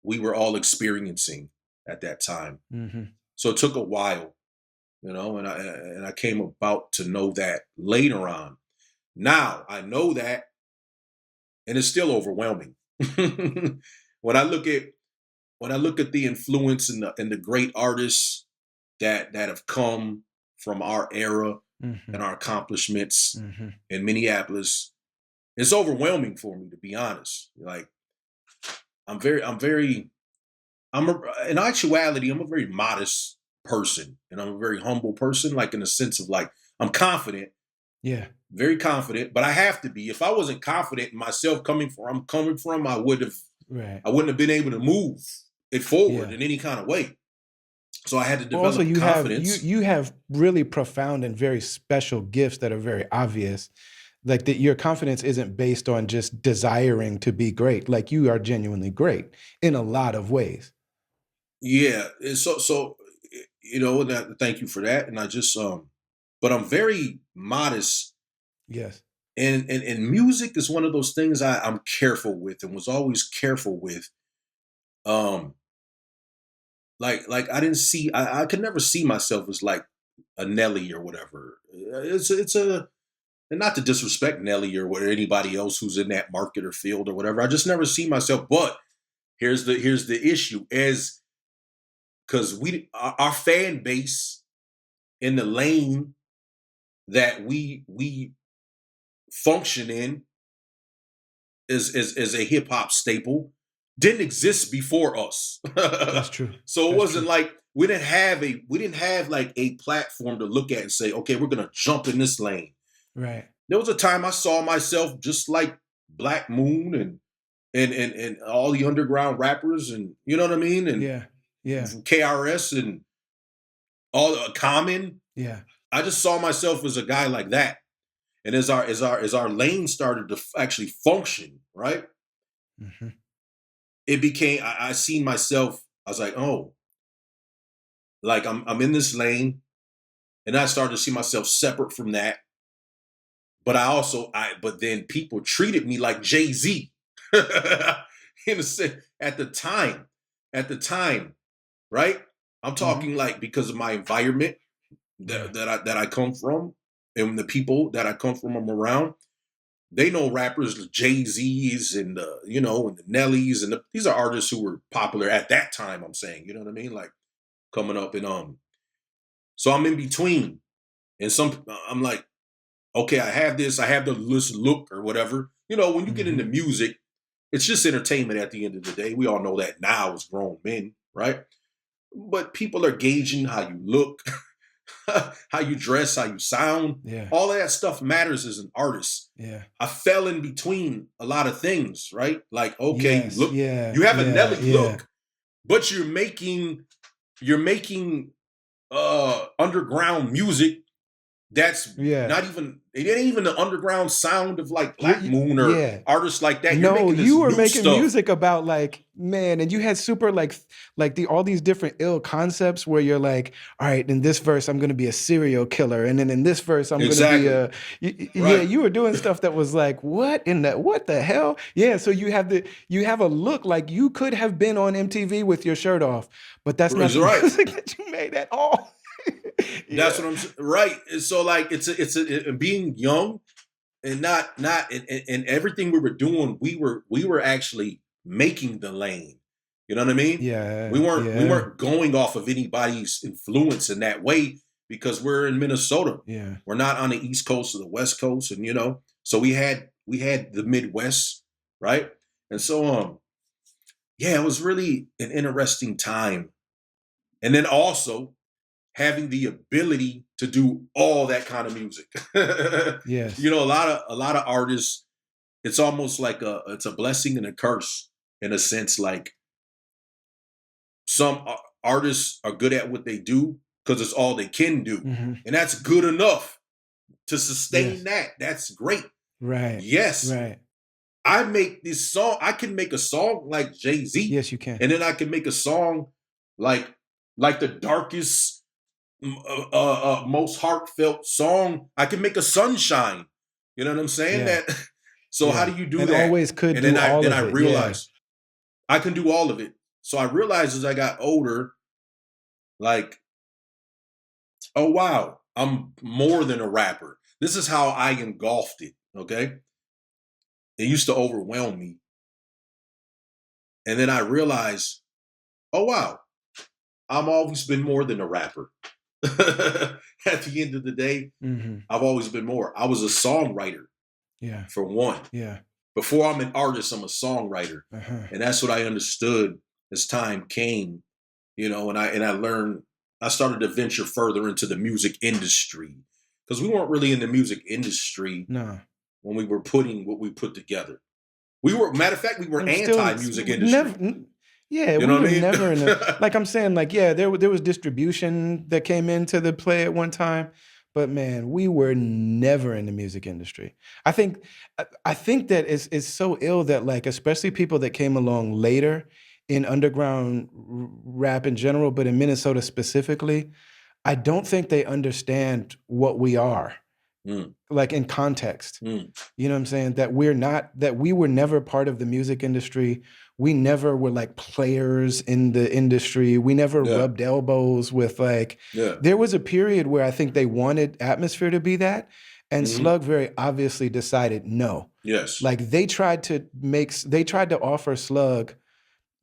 we were all experiencing at that time. Mm-hmm. So it took a while, and I came about to know that later on. Now I know that, and it's still overwhelming. when I look at the influence and the great artists that have come from our era Mm-hmm. and our accomplishments Mm-hmm. in Minneapolis, it's overwhelming for me, to be honest. Like in actuality, I'm a very modest person, and I'm a very humble person, like in the sense of like I'm confident, Yeah. very confident, but I have to be. If I wasn't confident in myself I'm coming from, Right. I wouldn't have been able to move it forward Yeah. in any kind of way. So I had to Well, also develop you have confidence. you have really profound and very special gifts that are very obvious. Like that your confidence isn't based on just desiring to be great. Like you are genuinely great in a lot of ways. Yeah. And so and thank you for that. And I just but I'm very modest. Yes. And music is one of those things I'm careful with and was always careful with. Um, like I could never see myself as like a Nelly or whatever. It's and not to disrespect Nelly or anybody else who's in that market or field or whatever. I just never see myself. But here's the issue is because our fan base in the lane that we function in as a hip hop staple didn't exist before us. That's true. So it That's wasn't true. like we didn't have like a platform to look at and say, okay, we're gonna jump in this lane. Right. There was a time I saw myself just like Black Moon and all the underground rappers, and you know what I mean, and Yeah. Yeah. KRS and all Common. Yeah. I just saw myself as a guy like that. And as our lane started to actually function, right? Mm-hmm. It became I seen myself. I was like, oh, like I'm in this lane, and I started to see myself separate from that. But but then people treated me like Jay-Z. In a sense, at the time, right? I'm Mm-hmm. talking like because of my environment Yeah. that I come from and the people that I come from around. They know rappers, Jay-Z's and and the Nellies, and these are artists who were popular at that time. I'm saying, you know what I mean, like coming up and So I'm in between, and I'm like, okay, I have this, I have the look or whatever. When you get Mm-hmm. into music, it's just entertainment at the end of the day. We all know that now as grown men, right? But people are gauging how you look, how you dress, how you sound. Yeah. All of that stuff matters as an artist. Yeah. I fell in between a lot of things, right? Like, okay, Yes. look, Yeah. you have a Yeah. Nelly Yeah. look, but you're making underground music that's Yeah. not even it ain't even the underground sound of like Black Moon or Yeah. artists like that. You're No, making this you were new making stuff. music about like, man, and you had super like the all these different ill concepts where you're like, all right, in this verse I'm gonna be a serial killer, and then in this verse I'm gonna be Exactly. yeah, Right. you were doing stuff that was like, what the hell? Yeah, so you have a look like you could have been on MTV with your shirt off, but that's not Is the right. music that you made at all. That's Yeah. what I'm saying. Right. And so like being young and not and everything we were doing, we were actually making the lane. You know what I mean? we Yeah. weren't we Yeah. weren't going off of anybody's influence in that way because we're in Minnesota. Yeah. We're not on the East Coast or the West Coast, and so we had the Midwest, right? And so yeah, it was really an interesting time. And then also having the ability to do all that kind of music. Yes. A lot of artists, it's almost like it's a blessing and a curse in a sense. Like some artists are good at what they do because it's all they can do, Hmm. and that's good enough to sustain Yes. that. That's great. Right. Yes, Right. I make this song. I can make a song like Jay-Z, Yes, you can. and then I can make a song like the darkest most heartfelt song. I can make a sunshine. You know what I'm saying? Yeah. That. So how Yeah. do you do And that? always could And then do I all then of I it. Yeah. realized I can do all of it. So I realized as I got older, like, oh wow, I'm more than a rapper. This is how I engulfed it. Okay, it used to overwhelm me, and then I realized, oh wow, I've always been more than a rapper. At the end of the day, Hmm. I've always been more. I was a songwriter Yeah. for one. Yeah. Before I'm an artist, I'm a songwriter. Uh-huh. And that's what I understood as time came, and I learned I started to venture further into the music industry. Because we weren't really in the music industry No. when we were putting what we put together. Matter of fact, we were And still anti-music never industry. yeah, You know we what were I mean? never in a like I'm saying, like, yeah, there was distribution that came into the play at one time, but man, we were never in the music industry. I think that it's so ill that like especially people that came along later in underground rap in general, but in Minnesota specifically, I don't think they understand what we are, Mm, like in context. mm, You know what I'm saying? That we were never part of the music industry. We never were like players in the industry. We never yeah, rubbed elbows with like, yeah. there was a period where I think they wanted Atmosphere to be that. And Hmm. Slug very obviously decided no. Yes. Like they tried to offer Slug,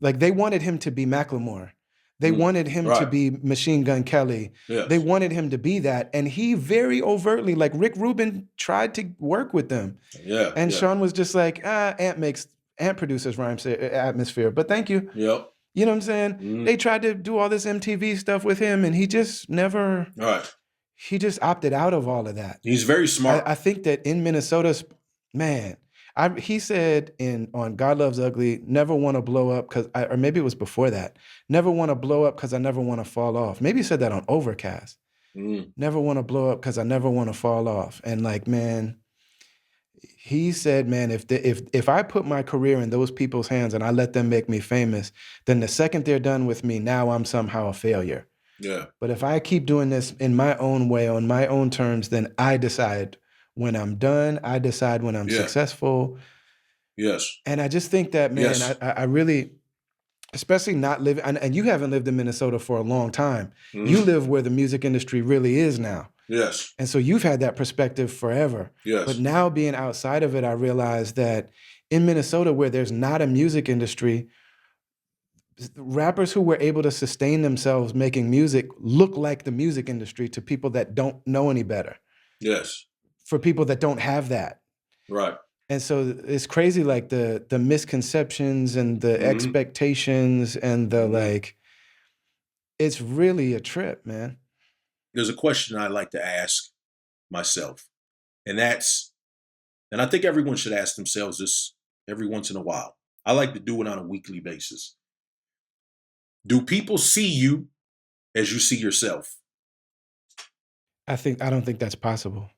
like they wanted him to be Macklemore. They wanted him to Right. be Machine Gun Kelly. Yes. They wanted him to be that. And he very overtly, like Rick Rubin tried to work with them. Yeah. And Yeah. Sean was just like, Ant produces Rhymesayers atmosphere, but thank you. Yep. You know what I'm saying? They tried to do all this MTV stuff with him, and he just never, All right. he just opted out of all of that. He's very smart. I think that in Minnesota, man, he said on God Loves Ugly, never want to blow up because, or maybe it was before that, never want to blow up because I never want to fall off. Maybe he said that on Overcast. Never want to blow up because I never want to fall off. And like, man, he said, man, if I put my career in those people's hands and I let them make me famous, then the second they're done with me, now I'm somehow a failure. Yeah. But if I keep doing this in my own way, on my own terms, then I decide when I'm done. I decide when I'm successful. Yes. And I just think that, man, I really, especially not living, and you haven't lived in Minnesota for a long time. You live where the music industry really is now. Yes. And so you've had that perspective forever. Yes. But now being outside of it, I realized that in Minnesota, where there's not a music industry, rappers who were able to sustain themselves making music look like the music industry to people that don't know any better. Yes. For people that don't have that. Right. And so it's crazy, like the misconceptions and the expectations and the like, it's really a trip, man. There's a question I like to ask myself, and I think everyone should ask themselves this every once in a while. I like to do it on a weekly basis. Do people see you as you see yourself? I don't think that's possible.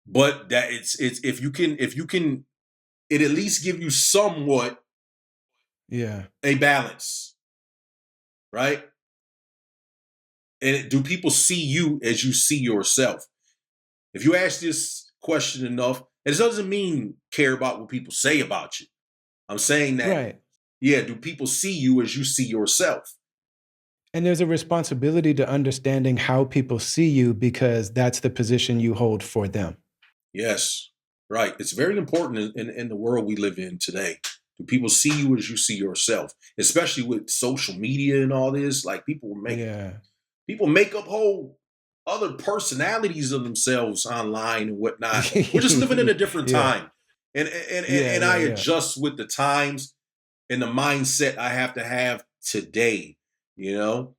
But that it's if you can it at least give you somewhat a balance, right? And do people see you as you see yourself? If you ask this question enough, it doesn't mean care about what people say about you. I'm saying that, do people see you as you see yourself? And there's a responsibility to understanding how people see you because that's the position you hold for them. Yes, right. It's very important in the world we live in today. Do people see you as you see yourself? Especially with social media and all this, like people make up whole other personalities of themselves online and whatnot. We're just living in a different time. And I adjust with the times and the mindset I have to have today, you know?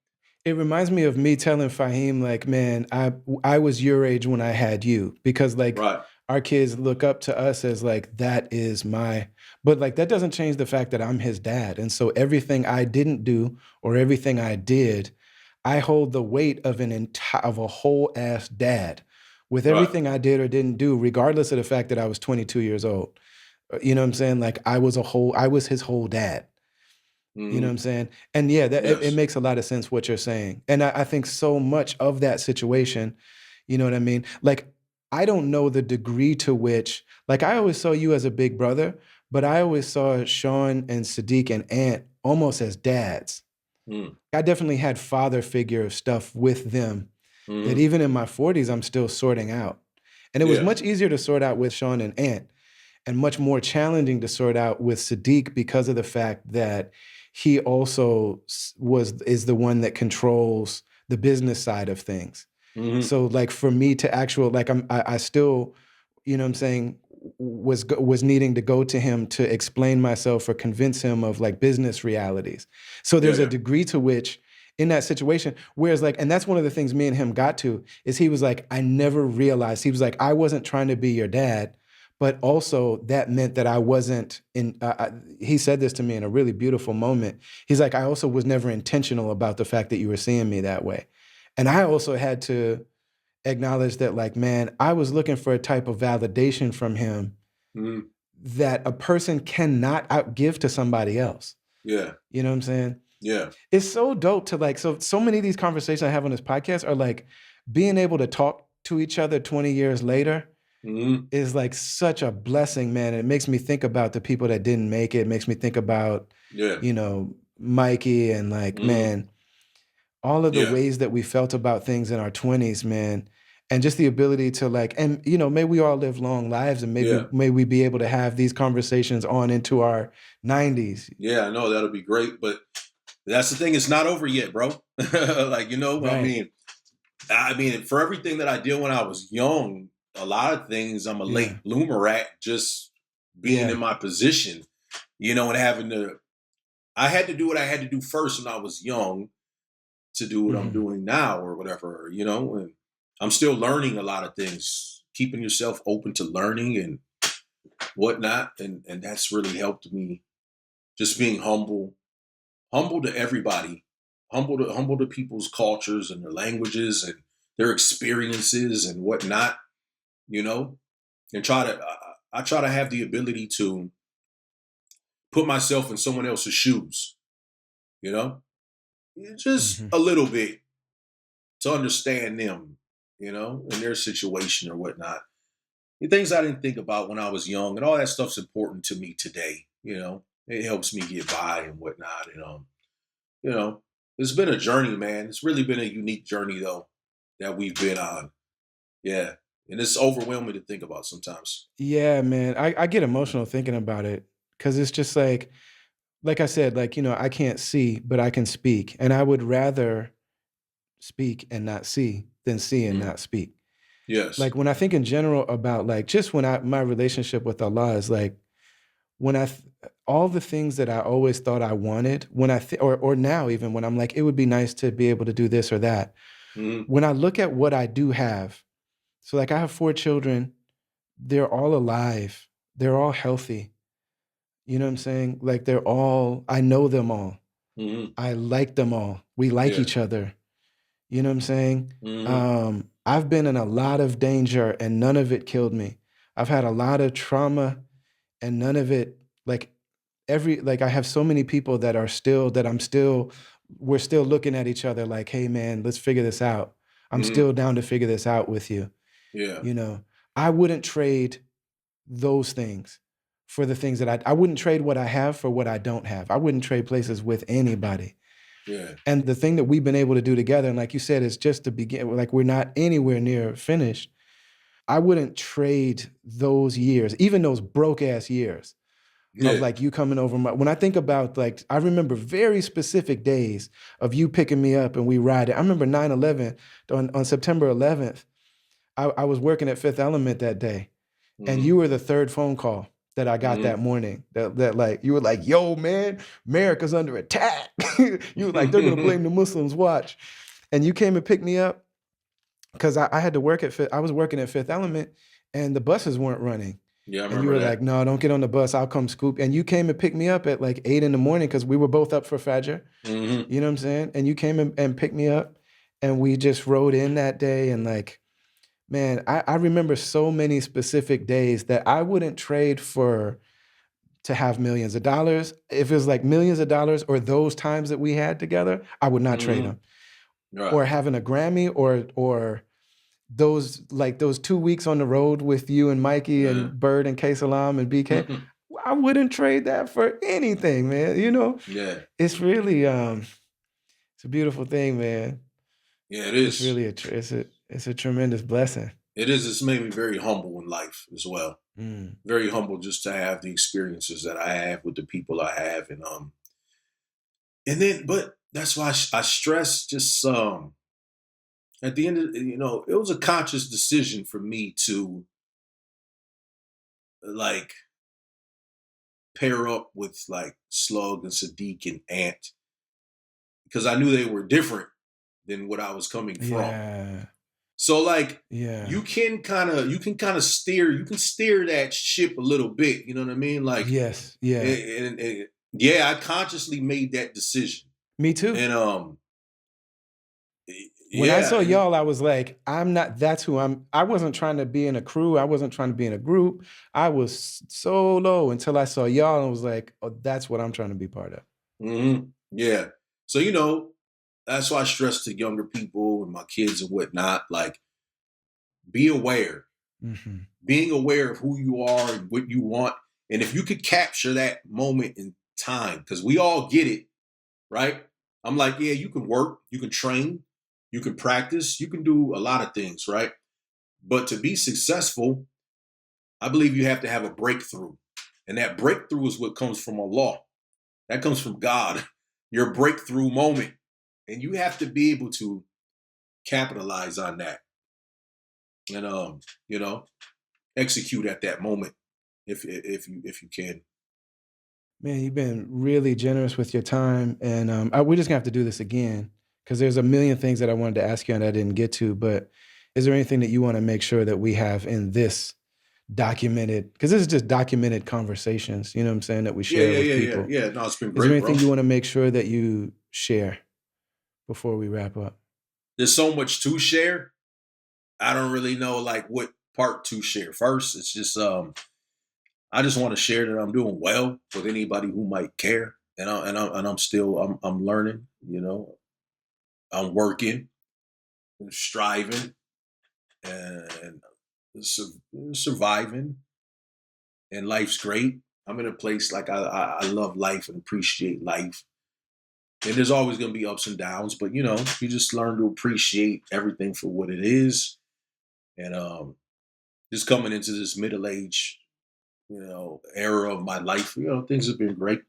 It reminds me of me telling Fahim, like, man, I was your age when I had you, because like our kids look up to us as like, that is but like, that doesn't change the fact that I'm his dad. And so everything I didn't do or everything I did, I hold the weight of of a whole ass dad with everything I did or didn't do, regardless of the fact that I was 22 years old. You know what I'm saying? Like I was his whole dad. You know what I'm saying? And it makes a lot of sense what you're saying. And I think so much of that situation, you know what I mean? Like, I don't know the degree to which, like I always saw you as a big brother, but I always saw Sean and Sadiq and Ant almost as dads. I definitely had father figure stuff with them that even in my 40s, I'm still sorting out. And it was much easier to sort out with Sean and Ant and much more challenging to sort out with Sadiq because of the fact that he also is the one that controls the business side of things. So like for me to I still, you know what I'm saying, was needing to go to him to explain myself or convince him of like business realities. So there's a degree to which in that situation, whereas like, and that's one of the things me and him got to, is he was like, I never realized, he was like, I wasn't trying to be your dad, but also that meant that I wasn't he said this to me in a really beautiful moment. He's like, I also was never intentional about the fact that you were seeing me that way. And I also had to acknowledge that like, man, I was looking for a type of validation from him that a person cannot outgive to somebody else. Yeah. You know what I'm saying? Yeah. It's so dope to like, so many of these conversations I have on this podcast are like being able to talk to each other 20 years later is like such a blessing, man. It makes me think about the people that didn't make it. It makes me think about, you know, Mikey and like, man, all of the ways that we felt about things in our 20s, man. And just the ability to like, and you know, may we all live long lives and may we be able to have these conversations on into our 90s. Yeah, I know that'll be great. But That's the thing. It's not over yet, bro. Like, Right. I mean, for everything that I did when I was young, a lot of things I'm a Yeah. late bloomer at, just being in Yeah. my position, and I had to do what I had to do first when I was young to do what I'm Hmm. doing now or whatever, and I'm still learning a lot of things, keeping yourself open to learning and whatnot. And that's really helped me, just being humble to everybody, humble to people's cultures and their languages and their experiences and whatnot, you know, and I try to have the ability to put myself in someone else's shoes, you know, just Hmm. a little bit to understand them, and their situation or whatnot. The things I didn't think about when I was young, and all that stuff's important to me today. It helps me get by and whatnot. And you know, it's been a journey, man. It's really been a unique journey though that we've been on. Yeah, and it's overwhelming to think about sometimes. Yeah, man. I get emotional thinking about it because it's just like I said, like, I can't see, but I can speak. And I would rather speak and not see than see and Mm, not speak. yes. Like when I think in general about like just when my relationship with Allah is like when all the things that I always thought I wanted, when or now even when I'm like, it would be nice to be able to do this or that. Mm, When I look at what I do have, so like I have 4 children, they're all alive, they're all healthy. You know what I'm saying? Like I know them all. mm, I like them all. We like yeah. each other. You know what I'm saying? Mm, I've been in a lot of danger and none of it killed me. I've had a lot of trauma and none of it like I have so many people that are still that I'm still we're still looking at each other like, hey man, let's figure this out. I'm mm, still down to figure this out with you. yeah. You know, I wouldn't trade those things for the things that I wouldn't trade what I have for what I don't have. I wouldn't trade places with anybody. Yeah. And the thing that we've been able to do together, and like you said, is just to begin, like we're not anywhere near finished. I wouldn't trade those years, even those broke ass years of Yeah. like you coming over when I think about like I remember very specific days of you picking me up and we riding. I remember 9/11 on September 11th. I was working at Fifth Element that day, and Mm, you were the third phone call that I got that mm. morning. That like you were like, "Yo, man, America's under attack." You were like, "They're gonna blame the Muslims." Watch, and you came and picked me up because I had to work at I was working at Fifth Element, and the buses weren't running. Yeah, I And you remember were that. like, "No, don't get on the bus. I'll come scoop." And you came and picked me up at like 8 in the morning because we were both up for Fajr. Hmm. You know what I'm saying? And you came and picked me up, and we just rode in that day. And like, man, I remember so many specific days that I wouldn't trade for to have millions of dollars. If it was like millions of dollars or those times that we had together, I would not trade Hmm. them. Right. Or having a Grammy or those 2 weeks on the road with you and Mikey Yeah. and Bird and K Salam and BK. I wouldn't trade that for anything, man. Yeah. It's really it's a beautiful thing, man. Yeah, it It's is. really it's a tremendous blessing. It is. It's made me very humble in life as well. Mm. Very humble just to have the experiences that I have with the people I have, and then, but that's why I stress just at the end of it was a conscious decision for me to like pair up with like Slug and Sadiq and Ant because I knew they were different than what I was coming from. Yeah. So like Yeah. you can kind of steer that ship a little bit. You know what I mean? Like Yes. Yeah. and yeah, I consciously made that decision. Me too. And When I yeah, saw and y'all, I was like, I'm not, that's who I wasn't trying to be in a crew. I wasn't trying to be in a group. I was solo until I saw y'all and was like, oh, that's what I'm trying to be part of. yeah. So that's why I stress to younger people and my kids and whatnot, like be aware, Hmm. being aware of who you are and what you want. And if you could capture that moment in time, because we all get it, right? I'm like, yeah, you can work, you can train, you can practice, you can do a lot of things, right? But to be successful, I believe you have to have a breakthrough. And that breakthrough is what comes from Allah. That comes from God. your breakthrough moment. And you have to be able to capitalize on that and execute at that moment if you can. Man, you've been really generous with your time, and we're just gonna have to do this again because there's a million things that I wanted to ask you and I didn't get to. But is there anything that you want to make sure that we have in this documented? Because this is just documented conversations, you know what I'm saying, that we Yeah, share yeah, with yeah, yeah, people. yeah. No, it's been Is there great, anything bro. you want to make sure that you share before we wrap up? There's so much to share. I don't really know like what part to share first. It's just I just want to share that I'm doing well with anybody who might care. And I'm still I'm learning, I'm working and striving and surviving, and life's great. I'm in a place like I love life and appreciate life. And there's always going to be ups and downs, but you just learn to appreciate everything for what it is. And just coming into this middle age, era of my life, things have been great.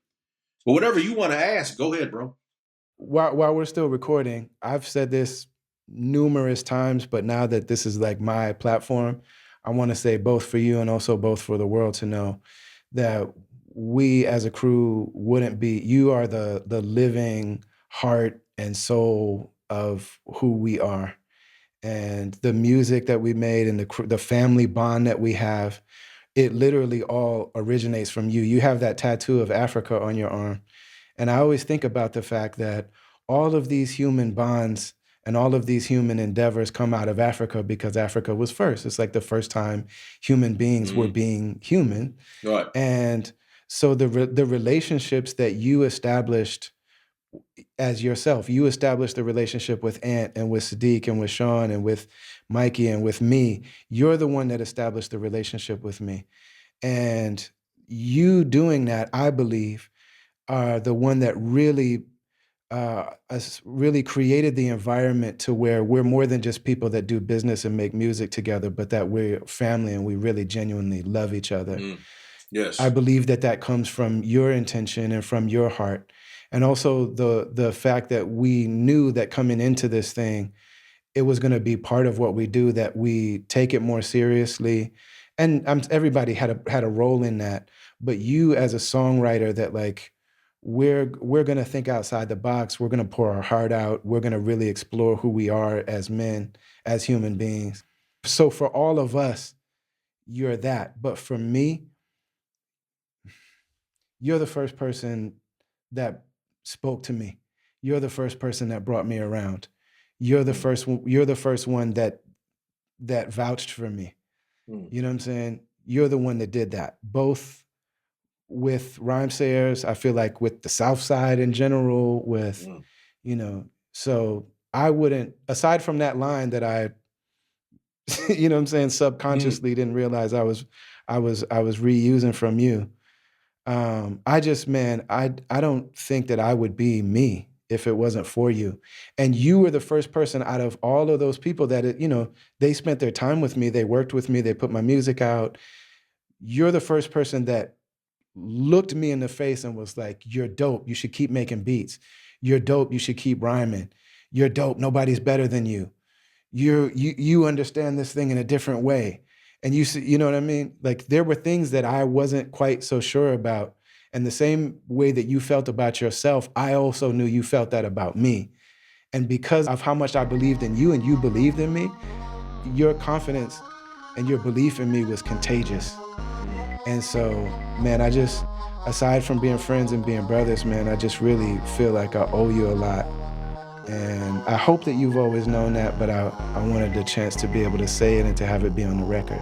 But whatever you want to ask, go ahead, bro. While we're still recording, I've said this numerous times, but now that this is like my platform, I want to say both for you and also both for the world to know that we as a crew wouldn't be. You are the living heart and soul of who we are, and the music that we made and the family bond that we have. It literally all originates from you. You have that tattoo of Africa on your arm. And I always think about the fact that all of these human bonds and all of these human endeavors come out of Africa because Africa was first. It's like the first time human beings were Mm. being human. Right. And so the relationships that you established as yourself, you established the relationship with Ant and with Sadiq and with Sean and with Mikey and with me. You're the one that established the relationship with me. And you doing that, I believe, are the one that really us really created the environment to where we're more than just people that do business and make music together, but that we're family and we really genuinely love each other. Mm. I Yes. believe that that comes from your intention and from your heart, and also the fact that we knew that coming into this thing, it was going to be part of what we do, that we take it more seriously. And everybody had a role in that, but you as a songwriter, that like we're going to think outside the box, we're going to pour our heart out, we're going to really explore who we are as men, as human beings. So for all of us, you're that. But for me, you're the first person that spoke to me. You're the first person that brought me around. Mm. You're the first one that vouched for me. Mm. You know what I'm saying? You're the one that did that. Both with Rhymesayers, I feel like with the South Side in general, with, Mm. so I wouldn't, aside from that line that I, you know what I'm saying, Mm. subconsciously didn't realize I was reusing from you. I just, man, I don't think that I would be me if it wasn't for you. And you were the first person out of all of those people that, they spent their time with me, they worked with me, they put my music out. You're the first person that looked me in the face and was like, "You're dope. You should keep making beats. You're dope. You should keep rhyming. You're dope. Nobody's better than you. You understand this thing in a different way." And you see, you know what I mean? Like there were things that I wasn't quite so sure about. And the same way that you felt about yourself, I also knew you felt that about me. And because of how much I believed in you and you believed in me, your confidence and your belief in me was contagious. And so, man, aside from being friends and being brothers, man, I just really feel like I owe you a lot. And I hope that you've always known that, but I wanted the chance to be able to say it and to have it be on the record.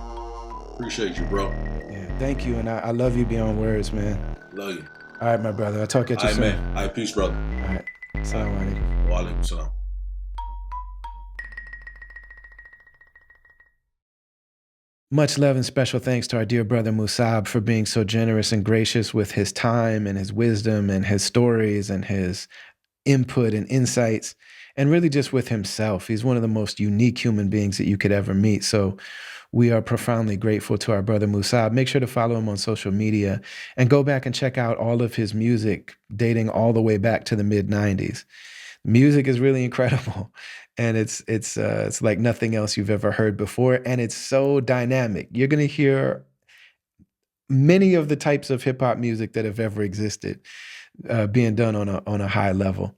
Appreciate you, bro. Yeah, thank you. And I love you beyond words, man. Love you. All right, my brother. I'll talk at you All right, soon. man. All right, peace, brother. All right. Assalamu alaikum. Wa alaikum salam. Much love and special thanks to our dear brother Musab for being so generous and gracious with his time and his wisdom and his stories and his input and insights. and really just with himself. He's one of the most unique human beings that you could ever meet. So we are profoundly grateful to our brother Musab. Make sure to follow him on social media and go back and check out all of his music dating all the way back to the mid 90s. Music is really incredible, and it's like nothing else you've ever heard before, and it's so dynamic. You're going to hear many of the types of hip hop music that have ever existed being done on a high level.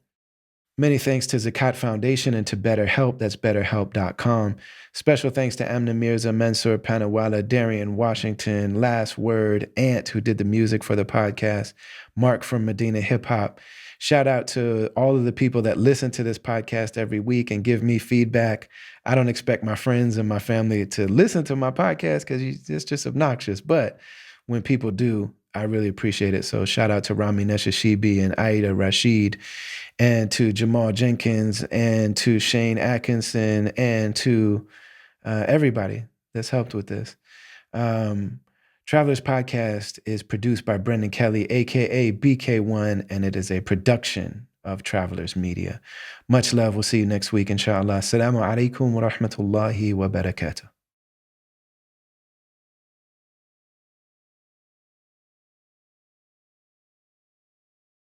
Many thanks to Zakat Foundation and to BetterHelp. That's betterhelp.com. Special thanks to Amna Mirza, Mansour Panawala, Darian Washington, Last Word, Ant, who did the music for the podcast, Mark from Medina Hip Hop. Shout out to all of the people that listen to this podcast every week and give me feedback. I don't expect my friends and my family to listen to my podcast because it's just obnoxious. But when people do, I really appreciate it. So shout out to Rami Neshashibi and Aida Rashid, and to Jamal Jenkins, and to Shane Atkinson, and to everybody that's helped with this. Travelers Podcast is produced by Brendan Kelly, aka BK1, and it is a production of Travelers Media. Much love. We'll see you next week, inshallah. Assalamu alaikum wa rahmatullahi wa barakatuh.